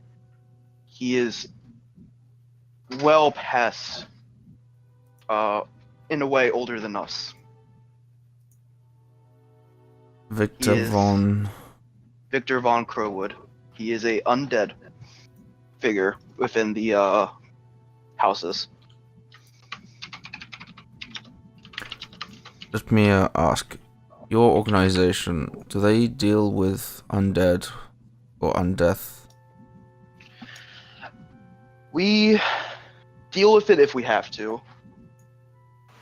He is well past, in a way, older than us. Victor von Crowwood. He is a undead figure within the houses. Let me ask, your organization, do they deal with undead or undeath? We deal with it if we have to.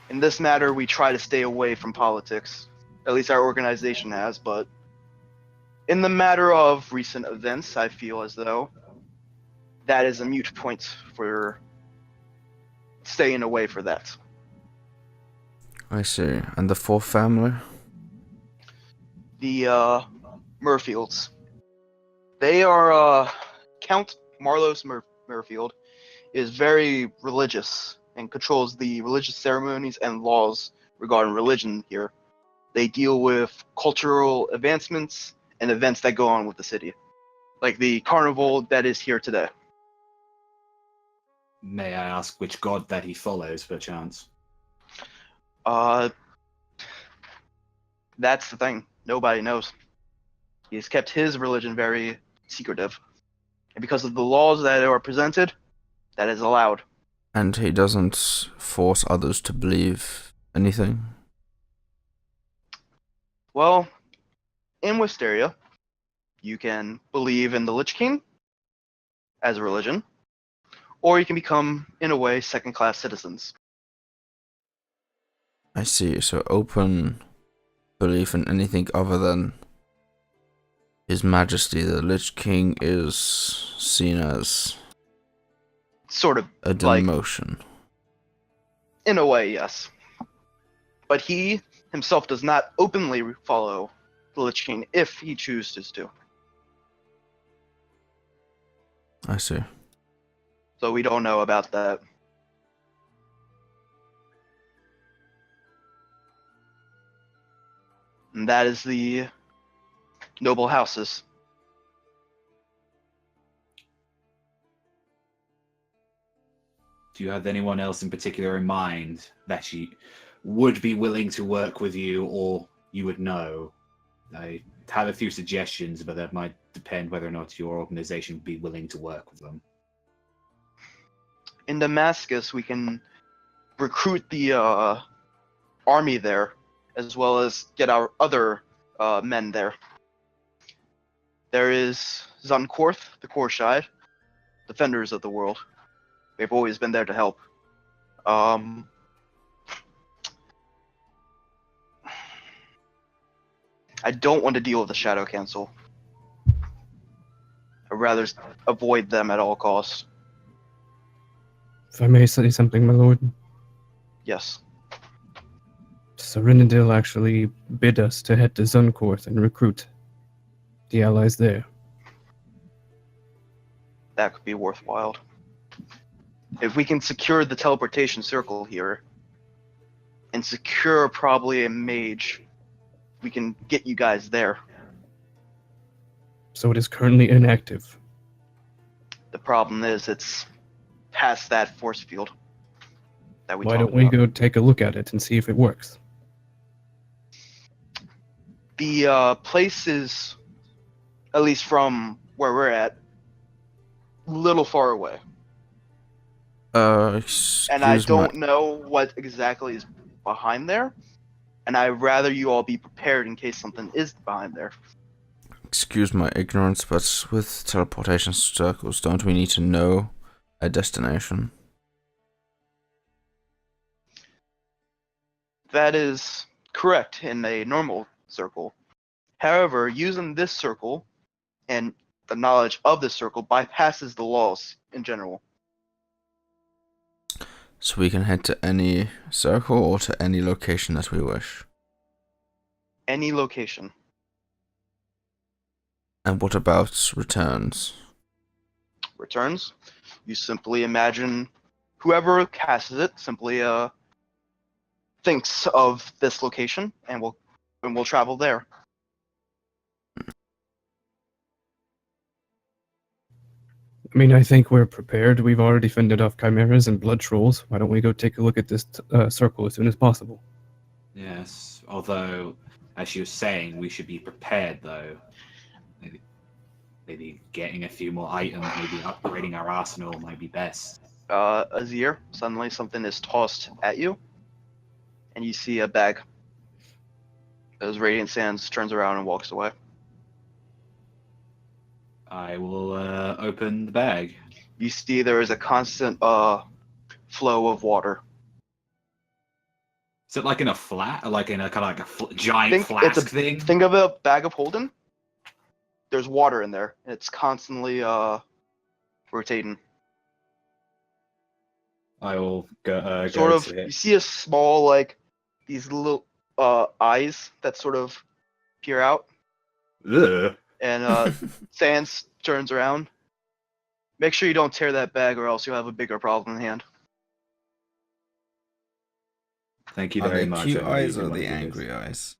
In this matter, we try to stay away from politics. At least our organization has, but in the matter of recent events, I feel as though that is a moot point for staying away for that. I see. And the fourth family? The Murfields. They are Count Marlos Murfield is very religious and controls the religious ceremonies and laws regarding religion here. They deal with cultural advancements and events that go on with the city, like the carnival that is here today. May I ask which god that he follows, perchance? That's the thing. Nobody knows. He's kept his religion very secretive. And because of the laws that are presented, that is allowed. And he doesn't force others to believe anything? Well, in Wisteria, you can believe in the Lich King as a religion, or you can become, in a way, second-class citizens. I see. So open belief in anything other than His Majesty the Lich King is seen as Sort of a like, demotion. in a way, yes. But he himself does not openly follow the Lich King if he chooses to. I see. So we don't know about that. And that is the noble houses. Do you have anyone else in particular in mind that you would be willing to work with you, or you would know? I have a few suggestions, but that might depend whether or not your organization would be willing to work with them. In Damascus, we can recruit the army there, as well as get our other men there. There is Zunkorth, the Korshide, defenders of the world. They've always been there to help. I don't want to deal with the Shadow Council. I'd rather avoid them at all costs. If I may say something, my lord. Yes. Serenadil actually bid us to head to Zunkorth and recruit the allies there. That could be worthwhile. If we can secure the teleportation circle here, and secure probably a mage, we can get you guys there. So it is currently inactive. The problem is it's past that force field that we Why talked don't we about. go take a look at it and see if it works? The place is, at least from where we're at, a little far away. Excuse And I me. don't know what exactly is behind there, and I'd rather you all be prepared in case something is behind there. Excuse my ignorance, but with teleportation circles, don't we need to know a destination? That is correct in a normal circle. However, using this circle and the knowledge of this circle bypasses the laws in general. So we can head to any circle or to any location that we wish. Any location. And what about returns? Returns. You simply imagine whoever casts it simply thinks of this location and we'll travel there. I mean, I think we're prepared. We've already fended off chimeras and blood trolls. Why don't we go take a look at this circle as soon as possible? Yes, although, as you were saying, we should be prepared, though. Maybe getting a few more items, maybe upgrading our arsenal might be best. Azir, suddenly something is tossed at you, and you see a bag. As Radiant Sands turns around and walks away. I will open the bag. You see there is a constant flow of water. Is it like in a flat, or like in a kind of like a giant flask thing? Think of a bag of holding. There's water in there, and it's constantly rotating. I will go. Sort go of, to it. you see a small these little eyes that sort of peer out. Ugh. And Sans turns around. Make sure you don't tear that bag, or else you'll have a bigger problem in hand. Thank you Are very they much. cute I really eyes do or want to the do this. angry eyes?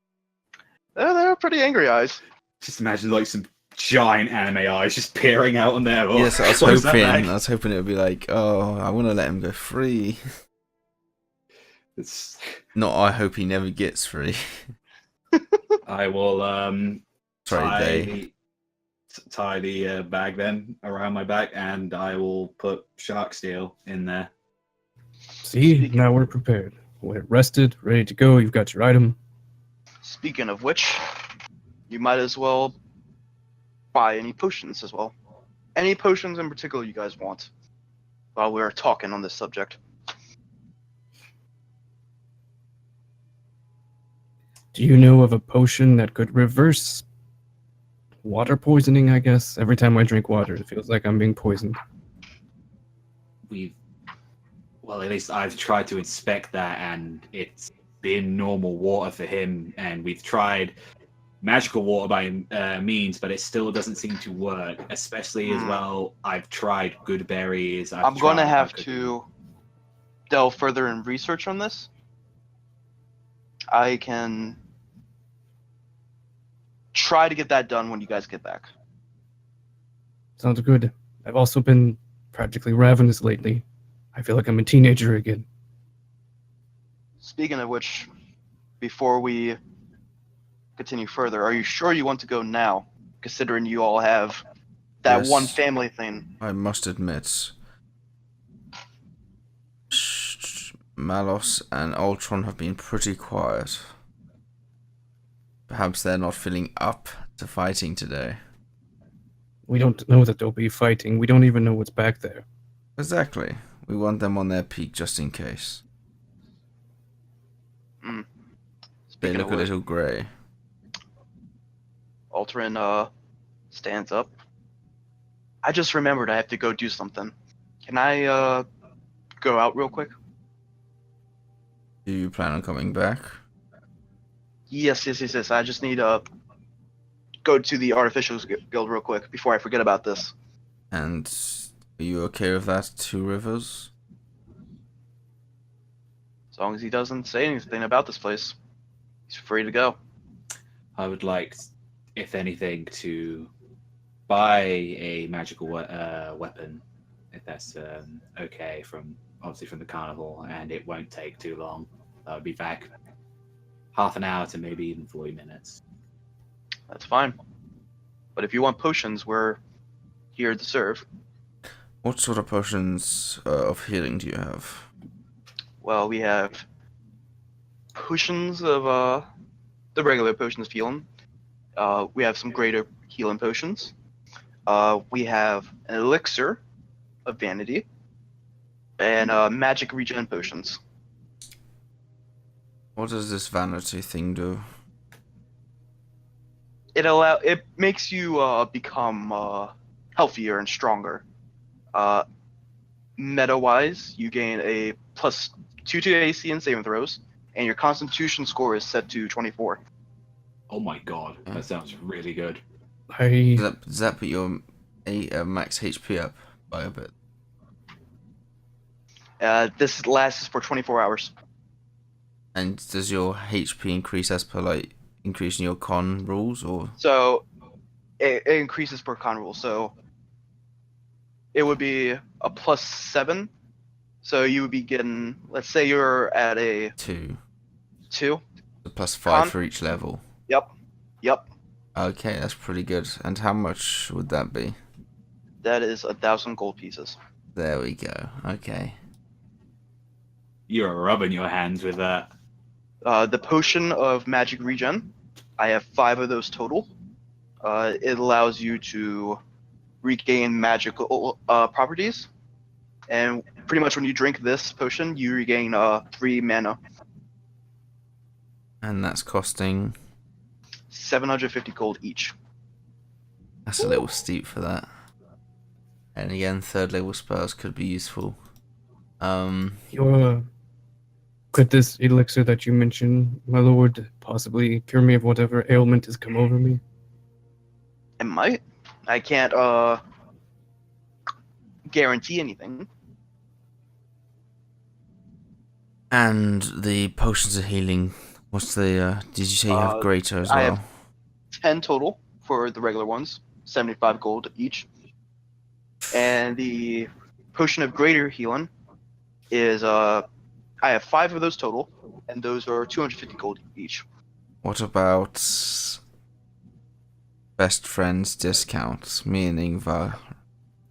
They're pretty angry eyes. Just imagine like some giant anime eyes just peering out on there. Oh, Yes, I was close that hoping. bag. I was hoping it would be like, oh, I want to let him go free. It's... Not, I hope he never gets free. I will Sorry, tie the bag then around my back, and I will put shark steel in there. See, now we're prepared. We're rested, ready to go. You've got your item. Speaking of which, you might as well buy any potions as well. Any potions in particular you guys want while we're talking on this subject. Do you know of a potion that could reverse water poisoning, I guess? Every time I drink water, it feels like I'm being poisoned. Well, at least I've tried to inspect that, and it's been normal water for him, and we've tried magical water by means, but it still doesn't seem to work, especially as well, I've tried good berries. I'm going to have to delve further in research on this. I can try to get that done when you guys get back. Sounds good. I've also been practically ravenous lately. I feel like I'm a teenager again. Speaking of which, before we continue further, are you sure you want to go now, considering you all have that Yes. one family thing? I must admit, Malos and Ultron have been pretty quiet. Perhaps they're not feeling up to fighting today. We don't know that they'll be fighting. We don't even know what's back there. Exactly. We want them on their peak just in case. They Speaking look of a which, little grey. Ultron stands up. I just remembered I have to go do something. Can I go out real quick? Do you plan on coming back? Yes. I just need to go to the Artificials Guild real quick before I forget about this. And are you okay with that, Two Rivers? As long as he doesn't say anything about this place, he's free to go. I would like, if anything, to buy a magical weapon, if that's okay, obviously from the carnival, and it won't take too long. I'll be back half an hour to maybe even 40 minutes. That's fine. But if you want potions, we're here to serve. What sort of potions of healing do you have? Well, we have potions of the regular potions of healing. We have some greater healing potions. We have an elixir of vanity and magic regen potions. What does this vanity thing do? It makes you become healthier and stronger. Meta-wise, you gain a +2 to AC and saving throws, and your Constitution score is set to 24. Oh my god, that sounds really good. Does that put your max HP up by a bit? This lasts for 24 hours. And does your HP increase as per like increasing your con rules, or? So it increases per con rule. So it would be a +7. So you would be getting, let's say you're at a 2. 2. So +5 Con? for each level. Yep. Okay, that's pretty good. And how much would that be? That is 1,000 gold pieces. There we go. Okay. You're rubbing your hands with that. The potion of magic regen, I have 5 of those total. It allows you to regain magical properties, and pretty much when you drink this potion, you regain 3 mana. And that's costing. 750 gold each. That's a little steep for that. And again, 3rd level spells could be useful. Could this elixir that you mentioned, my lord, possibly cure me of whatever ailment has come over me? It might. I can't guarantee anything. And the potions of healing. What's the? Did you say you have greater as well? I have 10 total for the regular ones, 75 gold each. And the potion of greater healing is I have 5 of those total, and those are 250 gold each. What about best friends discounts? Me and Ingvar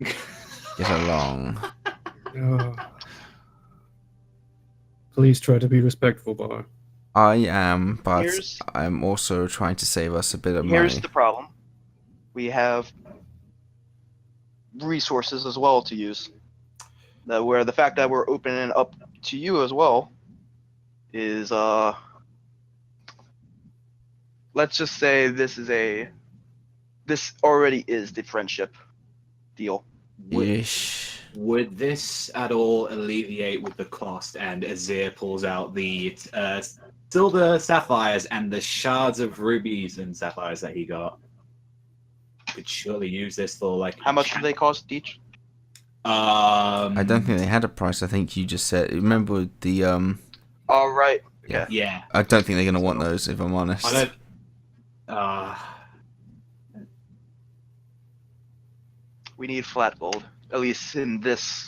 get along. Please try to be respectful, Bar. I am, but Here's- I'm also trying to save us a bit of Here's money. the problem. We have resources as well to use. Where the fact that we're opening up to you as well is let's just say this already is the friendship deal. Yeesh. Would this at all alleviate with the cost? And Azir pulls out the silver sapphires and the shards of rubies and sapphires that he got. Could surely use this for like. How much do they cost each? I don't think they had a price. I think you just said. Remember the All right. Yeah. Yeah. I don't think they're gonna want those, if I'm honest. I don't. We need flat gold, at least in this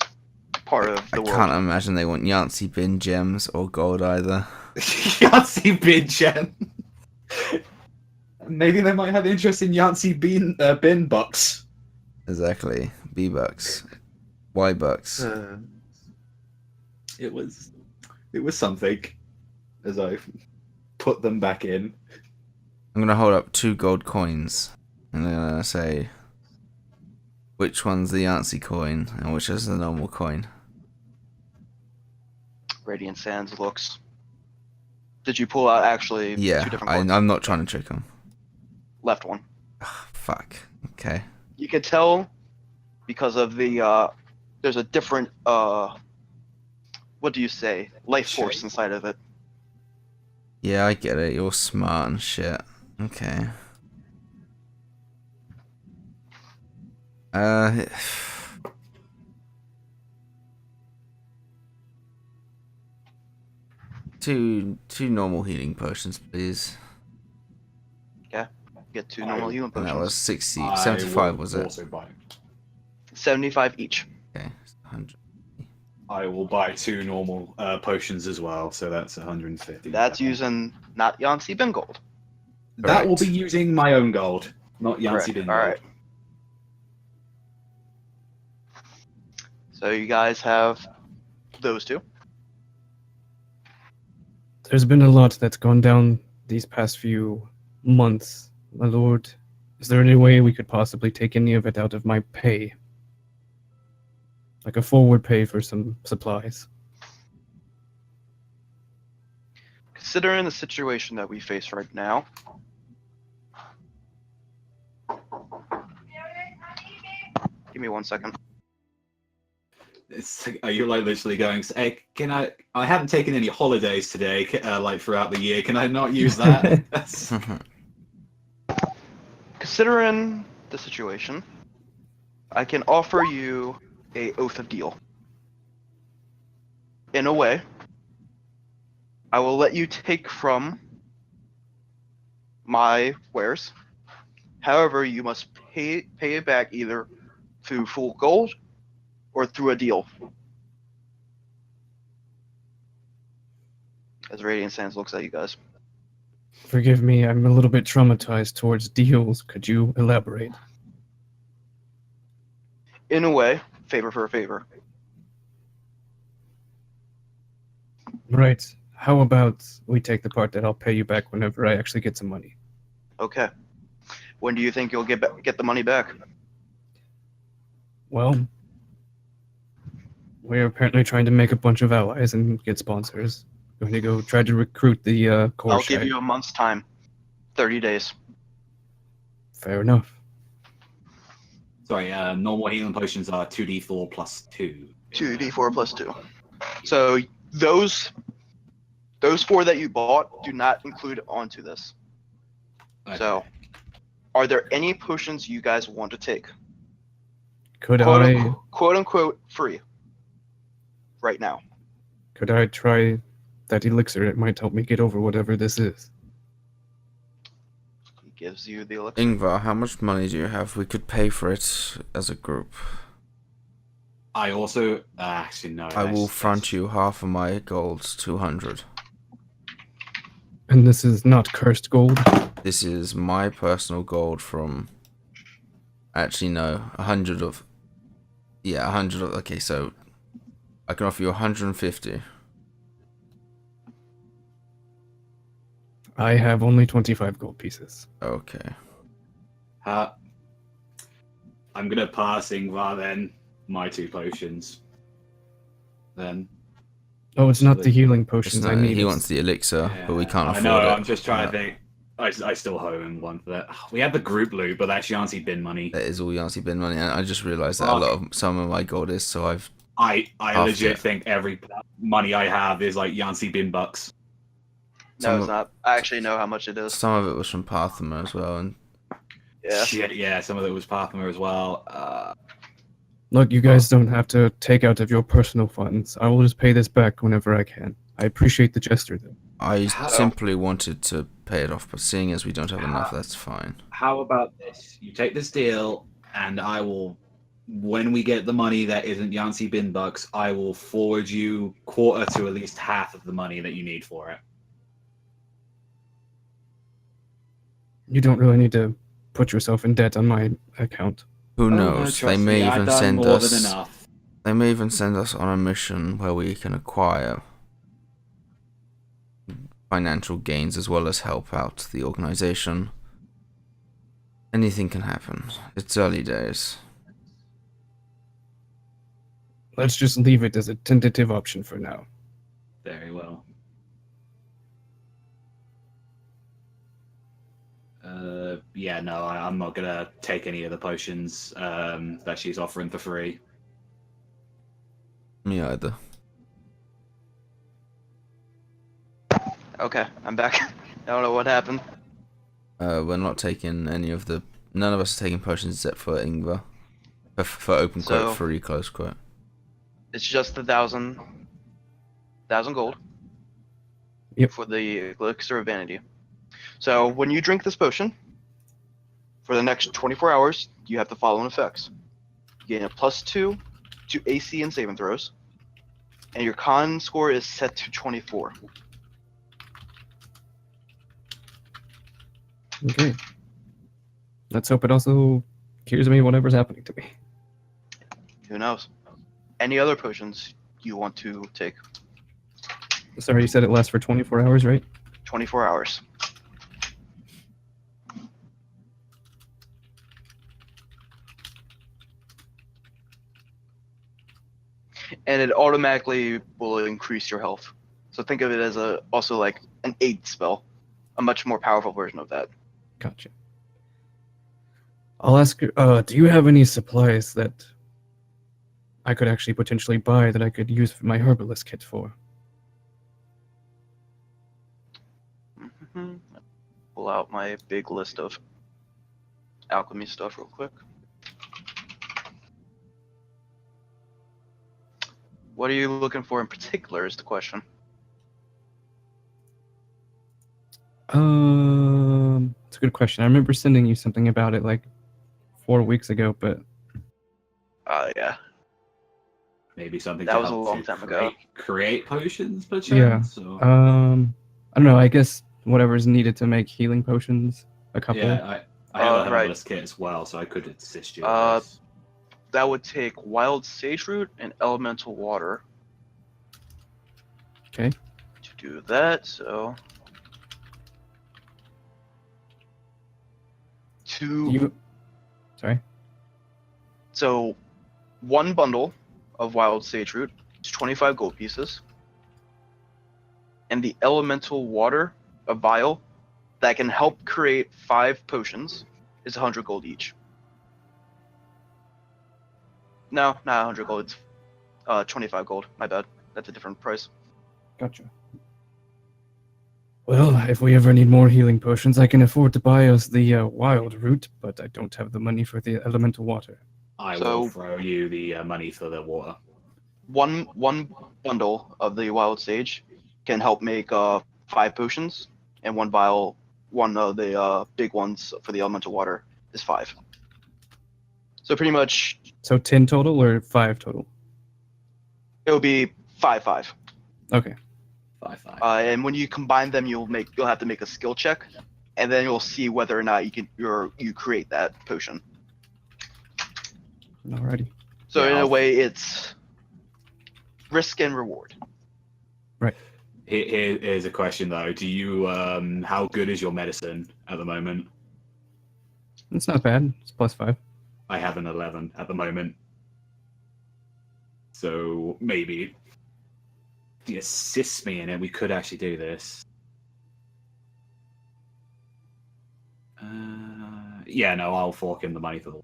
part of the I world. can't imagine they want Yancey bin gems or gold either. Yancey bin gem. Maybe they might have interest in Yancey bin bucks. Exactly. B-bucks. Y-bucks. It was something. As I put them back in. I'm gonna hold up 2 gold coins and I'm gonna say which one's the Yancey coin and which is the normal coin. Radiant Sands looks. Did you pull out actually Yeah, 2 different cards? I'm not trying to trick them. Left one. Fuck. Okay. You can tell because of the there's a different what do you say? Life force Shape. inside of it. Yeah, I get it. You're smart and shit. Okay. Two normal healing potions, please. Get 2 normal healing And that potions. was 60, I 75 will was it? also buy. 75 each. Okay, 100. I will buy 2 normal potions as well, so that's 150. That's using not Yancey bin gold. That will Correct. be using my own gold, not Yancey Correct. bin All gold. right. So you guys have those 2. There's been a lot that's gone down these past few months, my lord. Is there any way we could possibly take any of it out of my pay? Like a forward pay for some supplies? Considering the situation that we face right now, give me 1 second. Are you like literally going, hey, can I haven't taken any holidays today, like throughout the year. Can I not use that? Considering the situation, I can offer you a oath of deal. In a way, I will let you take from my wares. However, you must pay it back either through full gold or through a deal. As Radiant Sands looks at you guys. Forgive me, I'm a little bit traumatized towards deals. Could you elaborate? In a way, favor for a favor. Right. How about we take the part that I'll pay you back whenever I actually get some money? Okay. When do you think you'll get the money back? Well, we're apparently trying to make a bunch of allies and get sponsors. Going to go try to recruit the core I'll give shag. you a month's time. 30 days. Fair enough. Sorry, normal healing potions are 2d4 plus 2. 2d4 plus 2. So those 4 that you bought do not include onto this. Okay. So, are there any potions you guys want to take? Could Quote unquote free. Right now. I try that elixir? It might help me get over whatever this is. He gives you the elixir. Ingvar, how much money do you have? We could pay for it as a group. I also actually no. I will front you half of my gold, 200. And this is not cursed gold? This is my personal gold from... Actually, no. 100 of... Yeah, 100 of... Okay, so... I can offer you 150. I have only 25 gold pieces. Okay. I'm gonna pass Ingvar then. My 2 potions. Then. Oh, it's not the healing potions It's I not, need. he wants the elixir, but we can't I afford know, it. I'm just trying to think. I still owe him one for that. We had the group loot, but that's Yancy bin money. That is all Yancy bin money, and I just realised that a lot of some of my gold is, so I've... I legit it. think every money I have is like Yancy bin bucks. No, it's not. I actually know how much it is. Some of it was from Parthamer as well, and... Yeah. Shit, yeah, some of it was Parthamer as well. Look, you guys don't have to take out of your personal funds. I will just pay this back whenever I can. I appreciate the gesture, though. I simply wanted to pay it off, but seeing as we don't have enough, that's fine. How about this? You take this deal, and I will, when we get the money that isn't Yancy bin bucks, I will forward you quarter to at least half of the money that you need for it. You don't really need to put yourself in debt on my account. Who Oh, no, knows? trust They may me, I've even done send more us... than enough. They may even send us on a mission where we can acquire financial gains as well as help out the organization. Anything can happen. It's early days. Let's just leave it as a tentative option for now. Very well. Yeah, no, I'm not gonna take any of the potions that she's offering for free. Me either. Okay, I'm back. I don't know what happened. We're not taking any of the... None of us are taking potions except for Ingvar. For open quote, So- free close quote. It's just 1,000 gold. Yep. For the elixir of vanity. So when you drink this potion, for the next 24 hours, you have the following effects. You gain a +2 to AC and saving throws, and your con score is set to 24. Okay. Let's hope it also cures me whatever's happening to me. Who knows? Any other potions you want to take? Sorry, you said it lasts for 24 hours, right? 24 hours. And it automatically will increase your health. So think of it as also like an aid spell, a much more powerful version of that. Gotcha. I'll ask her, do you have any supplies that I could actually potentially buy that I could use my herbalist kit for? Mm-hmm. Pull out my big list of alchemy stuff real quick. What are you looking for in particular is the question. It's a good question. I remember sending you something about it like 4 weeks ago, but Yeah. Maybe something That to was a help long to time ago. create potions, per yeah. chance? Or... I don't know. I guess whatever's needed to make healing potions. A couple. Yeah, I have a right. herbalist kit as well, so I could assist you with this. That would take wild sage root and elemental water. Okay. To do that, so Sorry. So one bundle of wild sage root is 25 gold pieces. And the elemental water, a vial, that can help create 5 potions is 100 gold each. No, not 100 gold. It's 25 gold. My bad. That's a different price. Gotcha. Well, if we ever need more healing potions, I can afford to buy us the wild root, but I don't have the money for the elemental water. I So- will throw you the money for the water. One bundle of the wild sage can help make 5 potions, and one vial, one of the big ones for the elemental water is 5. So pretty much So 10 total or 5 total? it will be 5. Okay. 5. And when you combine them, you'll have to make a skill check, and then you'll see whether or not you create that potion. Alrighty. So Yeah, in a I'll- way, it's risk and reward. Here's a question though. Do you how good is your medicine at the moment? It's not bad. It's +5. I have an 11 at the moment. So maybe if you assist me in it, we could actually do this. Yeah, no, I'll fork in the money for the.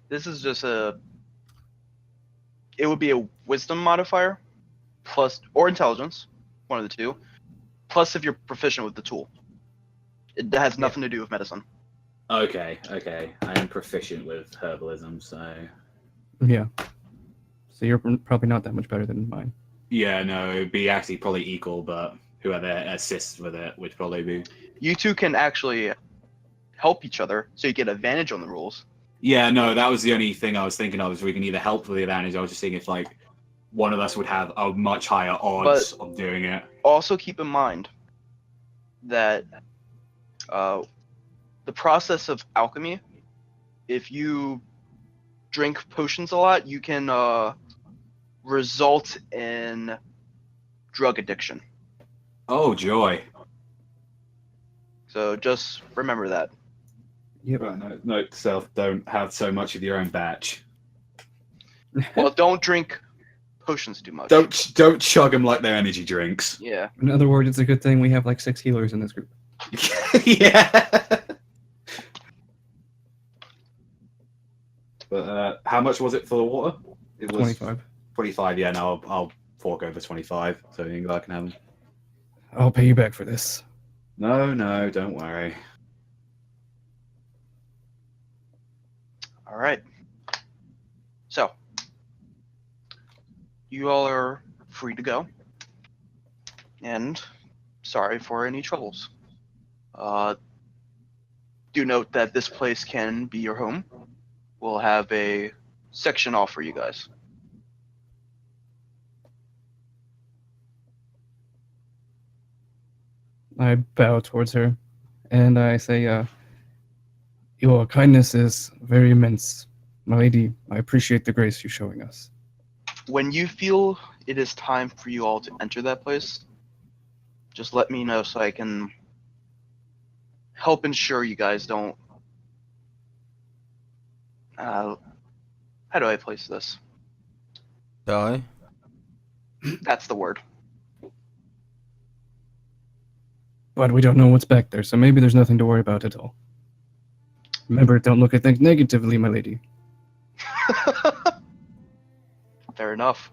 This is just it would be a wisdom modifier, plus or intelligence, one of the two. Plus, if you're proficient with the tool, it has nothing to do with medicine. Okay. I am proficient with herbalism, so. Yeah. So you're probably not that much better than mine. Yeah, no, it'd be actually probably equal, but whoever assists with it would probably be. You two can actually help each other, so you get advantage on the rules. Yeah, no, that was the only thing I was thinking of, is we can either help with the advantage. I was just thinking if like one of us would have a much higher odds of doing it. Also, keep in mind that the process of alchemy, if you drink potions a lot, you can result in drug addiction. Oh, joy. So just remember that. Yep. Right, note to self, don't have so much of your own batch. Well, don't drink potions too much. Don't chug them like they're energy drinks. Yeah. In other words, it's a good thing we have like 6 healers in this group. Yeah. But how much was it for the water? It was 25. 25. Yeah, no, I'll fork over 25. So you guys can have them. I'll pay you back for this. No, don't worry. All right. So you all are free to go. And sorry for any troubles. Do note that this place can be your home. We'll have a section off for you guys. I bow towards her, and I say, your kindness is very immense. My lady, I appreciate the grace you're showing us. When you feel it is time for you all to enter that place, just let me know so I can help ensure you guys don't. How do I place this? Die? That's the word. But we don't know what's back there, so maybe there's nothing to worry about at all. Remember, don't look at things negatively, my lady. Fair enough.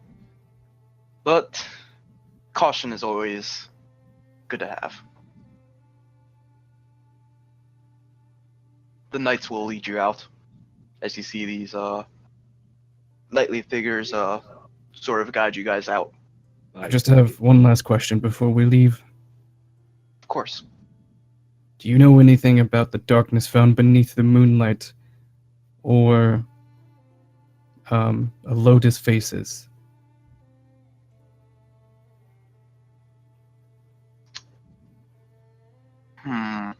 But caution is always good to have. The knights will lead you out as you see these knightly figures sort of guide you guys out. I just have one last question before we leave. Of course. Do you know anything about the darkness found beneath the moonlight, or a lotus faces? I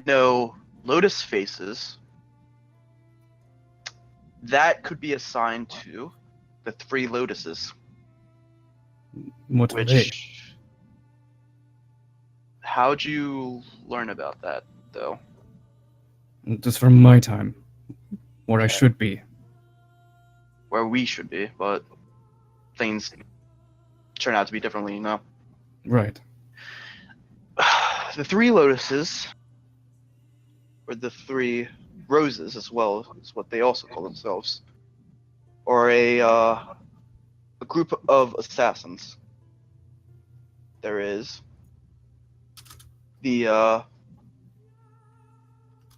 know lotus faces. That could be assigned to the 3 lotuses. What are they? How'd you learn about that, though? Just from my time, where I Okay. should be. Where we should be, but things turn out to be differently, you know? Right. The 3 lotuses, or the 3 roses as well, is what they also call themselves, are a group of assassins. There is the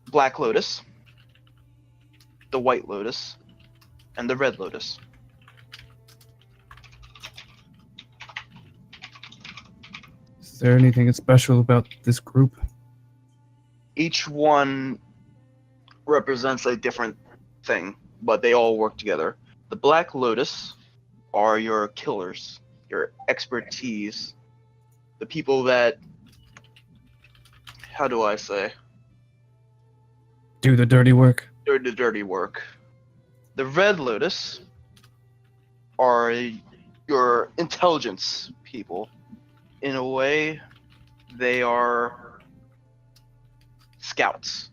Black Lotus, the White Lotus, and the Red Lotus. Is there anything special about this group? Each one represents a different thing, but they all work together. The Black Lotus are your killers, your expertise, the people that, how do I say, Do the dirty work? do the dirty work. The Red Lotus are your intelligence people. In a way, they are scouts.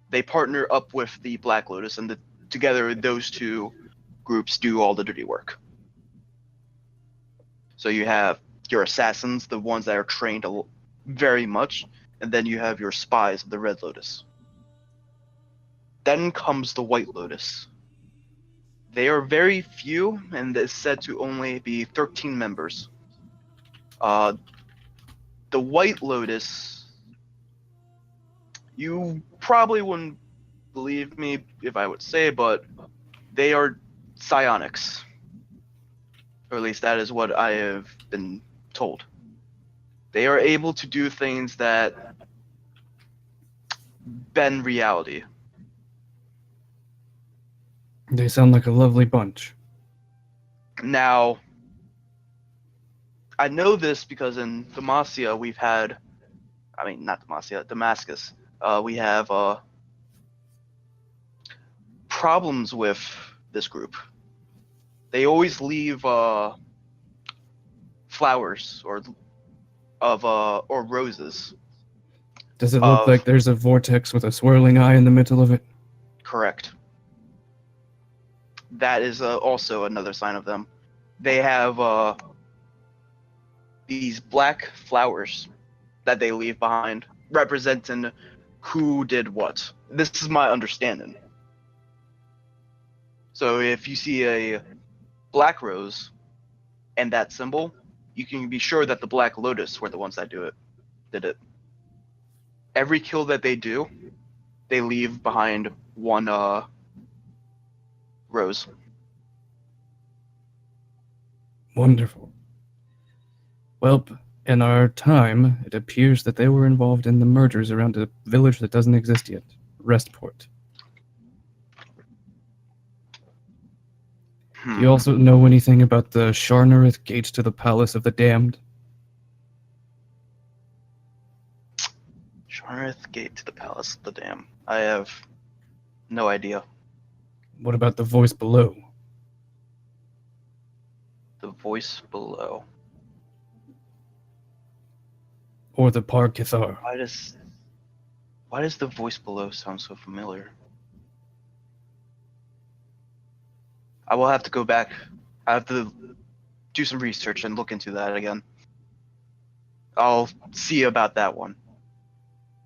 They partner up with the Black Lotus, and together those 2 groups do all the dirty work. So you have your assassins, the ones that are trained very much, and then you have your spies of the Red Lotus. Then comes the White Lotus. They are very few, and it's said to only be 13 members. The White Lotus, you probably wouldn't believe me if I would say, but they are psionics. Or at least that is what I have been told. They are able to do things that bend reality. They sound like a lovely bunch. Now, I know this because in Demacia we've had, I mean, not Demacia, Damascus, we have problems with this group. They always leave flowers or roses. Does it look like there's a vortex with a swirling eye in the middle of it? Correct. That is also another sign of them. They have these black flowers that they leave behind, representing who did what. This is my understanding. So if you see a black rose and that symbol, you can be sure that the Black Lotus were the ones that did it. Every kill that they do, they leave behind one rose. Wonderful. Well, in our time, it appears that they were involved in the murders around a village that doesn't exist yet, Restport. Do you also know anything about the Sharnareth Gate to the Palace of the Damned? Sharnareth Gate to the Palace of the Damned. I have no idea. What about the voice below? The voice below. Or the Par Kithar. Why does the voice below sound so familiar? I will have to go back. I have to do some research and look into that again. I'll see about that one.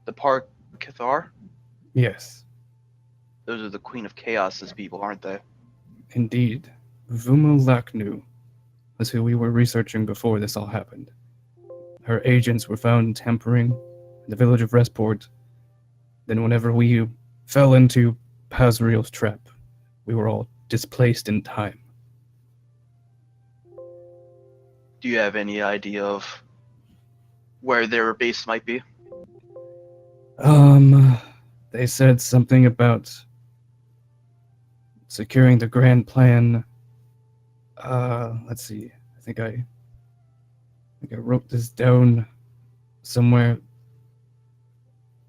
The Par Kithar? Yes, Those are the Queen of Chaos's people, aren't they? indeed. Vumu Laknu was who we were researching before this all happened. Her agents were found tampering in the village of Resport. Then whenever we fell into Pazriel's trap, we were all displaced in time. Do you have any idea of where their base might be? They said something about securing the grand plan. Let's see. I think I wrote this down somewhere.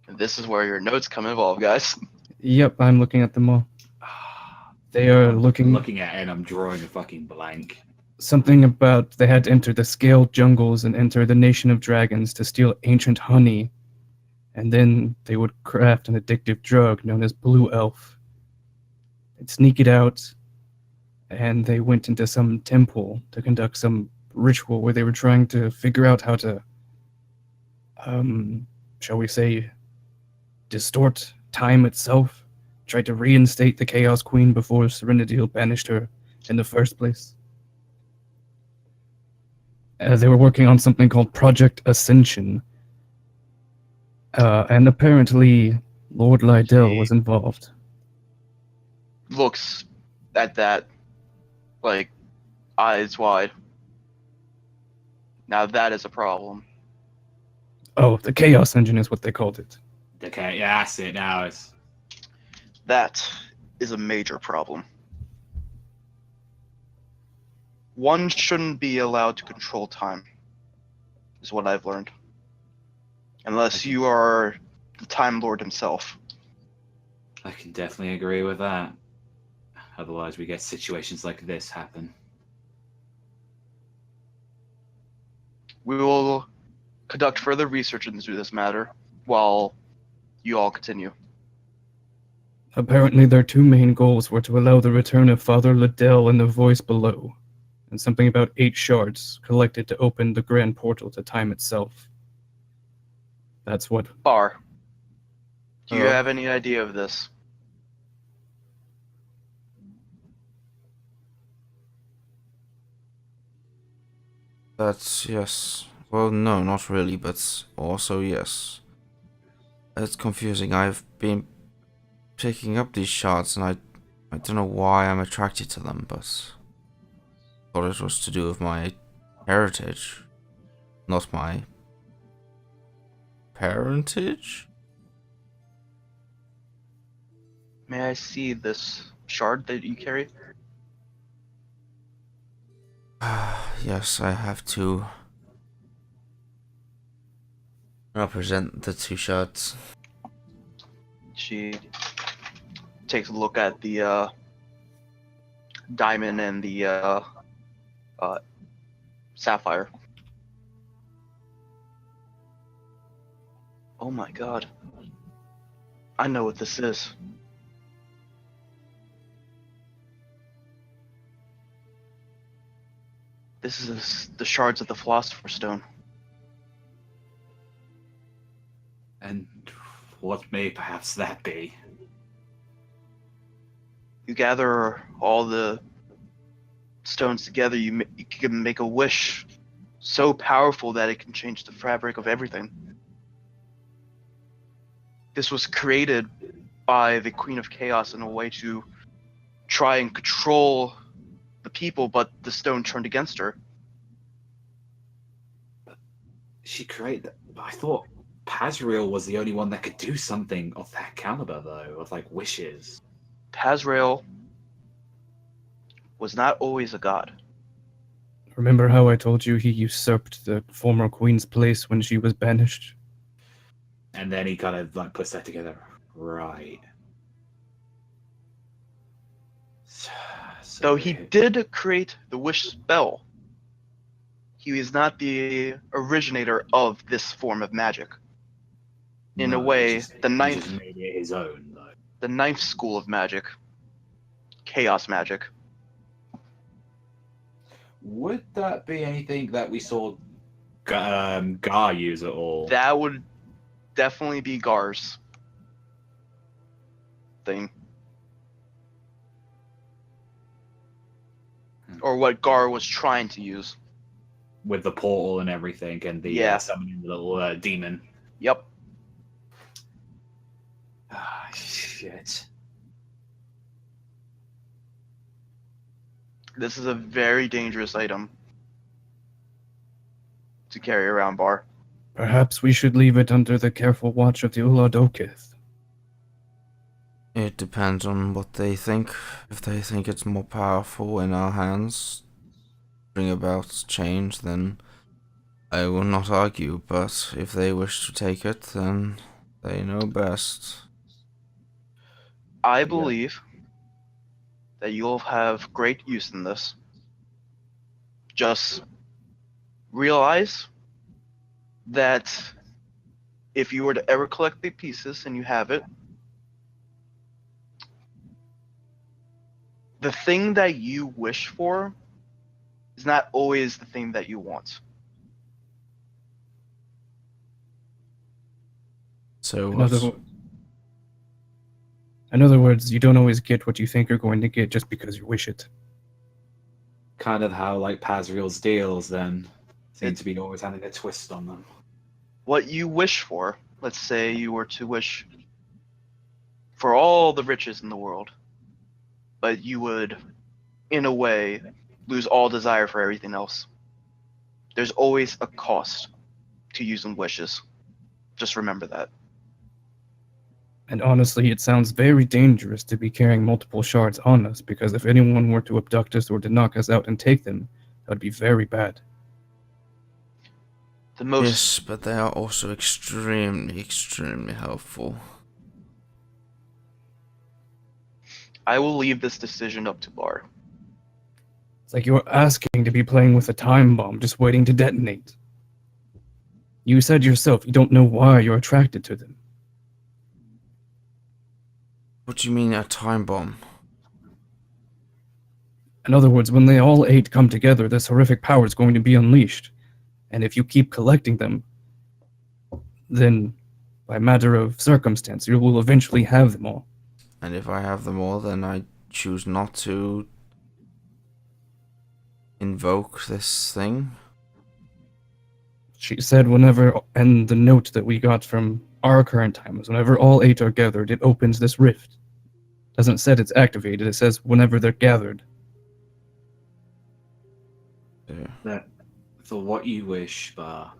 This is where your notes come involved, guys. Yep, I'm looking at them all. They are I'm looking looking at it and I'm drawing a fucking blank. something about they had to enter the scaled jungles and enter the nation of dragons to steal ancient honey, and then they would craft an addictive drug known as Blue Elf. They'd sneak it out, and they went into some temple to conduct some ritual where they were trying to figure out how to, shall we say, distort time itself. Tried to reinstate the Chaos Queen before Serenadil banished her in the first place. They were working on something called Project Ascension. And apparently Lord Lydell was involved. Looks at that like eyes wide. Now that is a problem. Oh, the Chaos Engine is what they called it. Okay, yeah, that's it now. It's That is a major problem. One shouldn't be allowed to control time, is what I've learned. Unless you are the Time Lord himself. I can definitely agree with that. Otherwise, we get situations like this happen. We will conduct further research into this matter while you all continue. Apparently their two main goals were to allow the return of Father Liddell and the voice below, and something about 8 shards collected to open the grand portal to time itself. That's what... Bar, do you Oh. have any idea of this? That's yes. Well, no, not really, but also yes. It's confusing. I've been picking up these shards, and I don't know why I'm attracted to them, but thought it was to do with my heritage, not my parentage. May I see this shard that you carry? Yes, I have to represent the 2 shards. She takes a look at the diamond and the sapphire. Oh my god. I know what this is. This is the shards of the Philosopher's Stone. And what may perhaps that be? You gather all the stones together, you can make a wish so powerful that it can change the fabric of everything. This was created by the Queen of Chaos in a way to try and control the people, but the stone turned against her. She created that. I thought Pazriel was the only one that could do something of that caliber, though, of like wishes. Pazrael was not always a god. Remember how I told you he usurped the former queen's place when she was banished? And then he kind of like puts that together. Right. Though he did create the wish spell he is not the originator of this form of magic. In a No, way, he just the ninth made it his own, though. the ninth school of magic, chaos magic. Would that be anything that we saw Gar use at all? That would definitely be Gar's thing. Or what Gar was trying to use. With the portal and everything, and the summoning the little demon. Yep. Ah, shit. This is a very dangerous item to carry around, Bar. Perhaps we should leave it under the careful watch of the Uladokith. It depends on what they think. If they think it's more powerful in our hands, bring about change, then I will not argue. But if they wish to take it, then they know best. I believe that you'll have great use in this. Just realize that if you were to ever collect the pieces and you have it, the thing that you wish for is not always the thing that you want. So In other words, you don't always get what you think you're going to get just because you wish it. Kind of how, like, Pazriel's deals, then, seem to be always having a twist on them. What you wish for, let's say you were to wish for all the riches in the world, but you would, in a way, lose all desire for everything else. There's always a cost to using wishes. Just remember that. And honestly, it sounds very dangerous to be carrying multiple shards on us, because if anyone were to abduct us or to knock us out and take them, that would be very bad. Yes, but they are also extremely, extremely helpful. I will leave this decision up to Bar. It's like you're asking to be playing with a time bomb, just waiting to detonate. You said yourself you don't know why you're attracted to them. What do you mean a time bomb? In other words, when they all 8 come together, this horrific power is going to be unleashed. And if you keep collecting them, then, by matter of circumstance, you will eventually have them all. And if I have them all, then I choose not to invoke this thing? She said whenever, and the note that we got from our current time is whenever all 8 are gathered, it opens this rift. Doesn't say it's activated, it says whenever they're gathered. Yeah. That, for what you wish, Bar,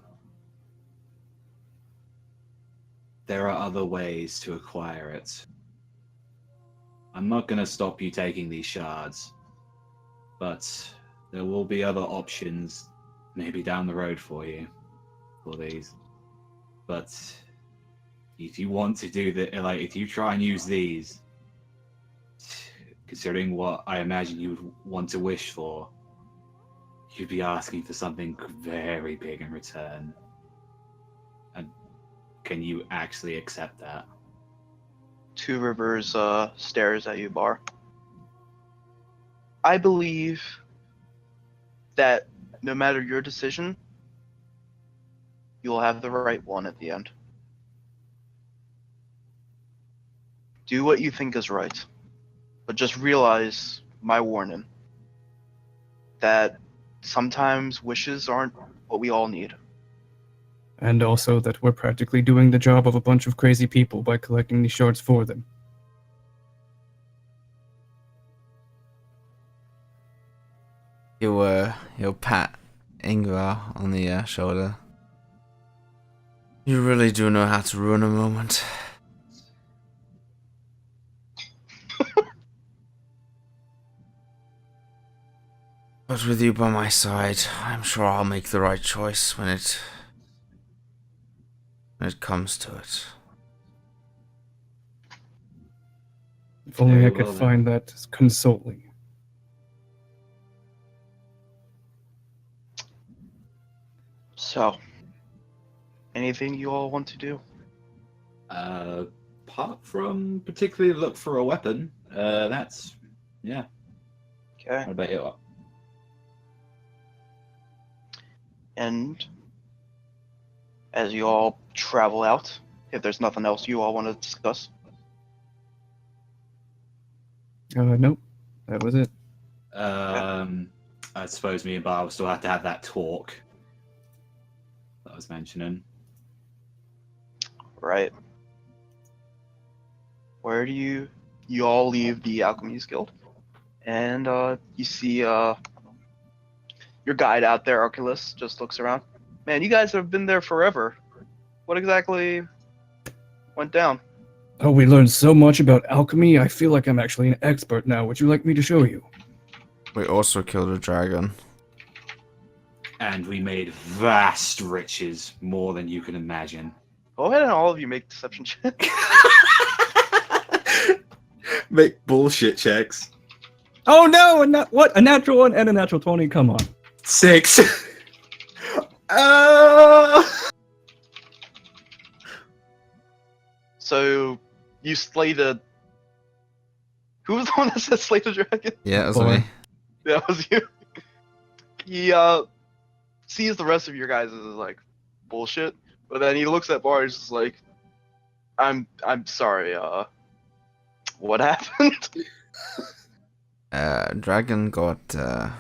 there are other ways to acquire it. I'm not going to stop you taking these shards, but there will be other options maybe down the road for you for these. But if you want to do that, like, if you try and use these, considering what I imagine you would want to wish for, you'd be asking for something very big in return. And can you actually accept that? Two Rivers stares at you, Bar. I believe that no matter your decision, you'll have the right one at the end. Do what you think is right, but just realize my warning that sometimes wishes aren't what we all need. And also that we're practically doing the job of a bunch of crazy people by collecting these shards for them. You'll pat Ingvar on the shoulder. You really do know how to ruin a moment. But with you by my side, I'm sure I'll make the right choice when it comes to it. If only I Very could well, then. find that consoling. So, anything you all want to do? Apart from particularly look for a weapon, that's yeah. Okay. What about you? And as you all travel out, if there's nothing else you all want to discuss. Nope. That was it. I suppose me and Barb still have to have that talk that I was mentioning. Right. Where do you all leave the Alchemy's Guild? And you see your guide out there, Arculus, just looks around. Man, you guys have been there forever. What exactly went down? Oh, we learned so much about alchemy. I feel like I'm actually an expert now. Would you like me to show you? We also killed a dragon. And we made vast riches, more than you can imagine. Go ahead and all of you make deception checks. Make bullshit checks. Oh no! What? A natural 1 and a natural 20. Come on. 6. So you slayed a. Who was the one that said slay the dragon? Yeah, it was Boy. me. That was you. He sees the rest of your guys as like bullshit, but then he looks at Bar and is just like, I'm sorry, what happened? Dragon got a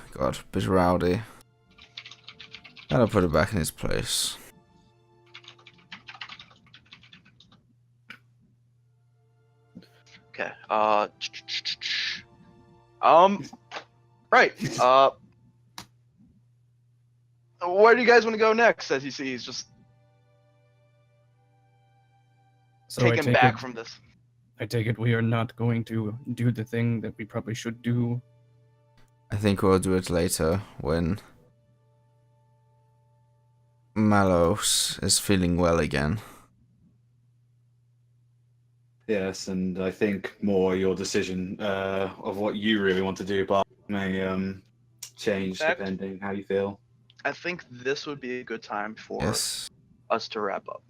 bit rowdy. Gotta put it back in its place. Okay, right, where do you guys want to go next? As you see, he's just So I taken take back it, from this. I take it we are not going to do the thing that we probably should do. I think we'll do it later when Malos is feeling well again. Yes, and I think more your decision of what you really want to do, but may change Fact. depending how you feel. I think this would be a good time for Yes. us to wrap up.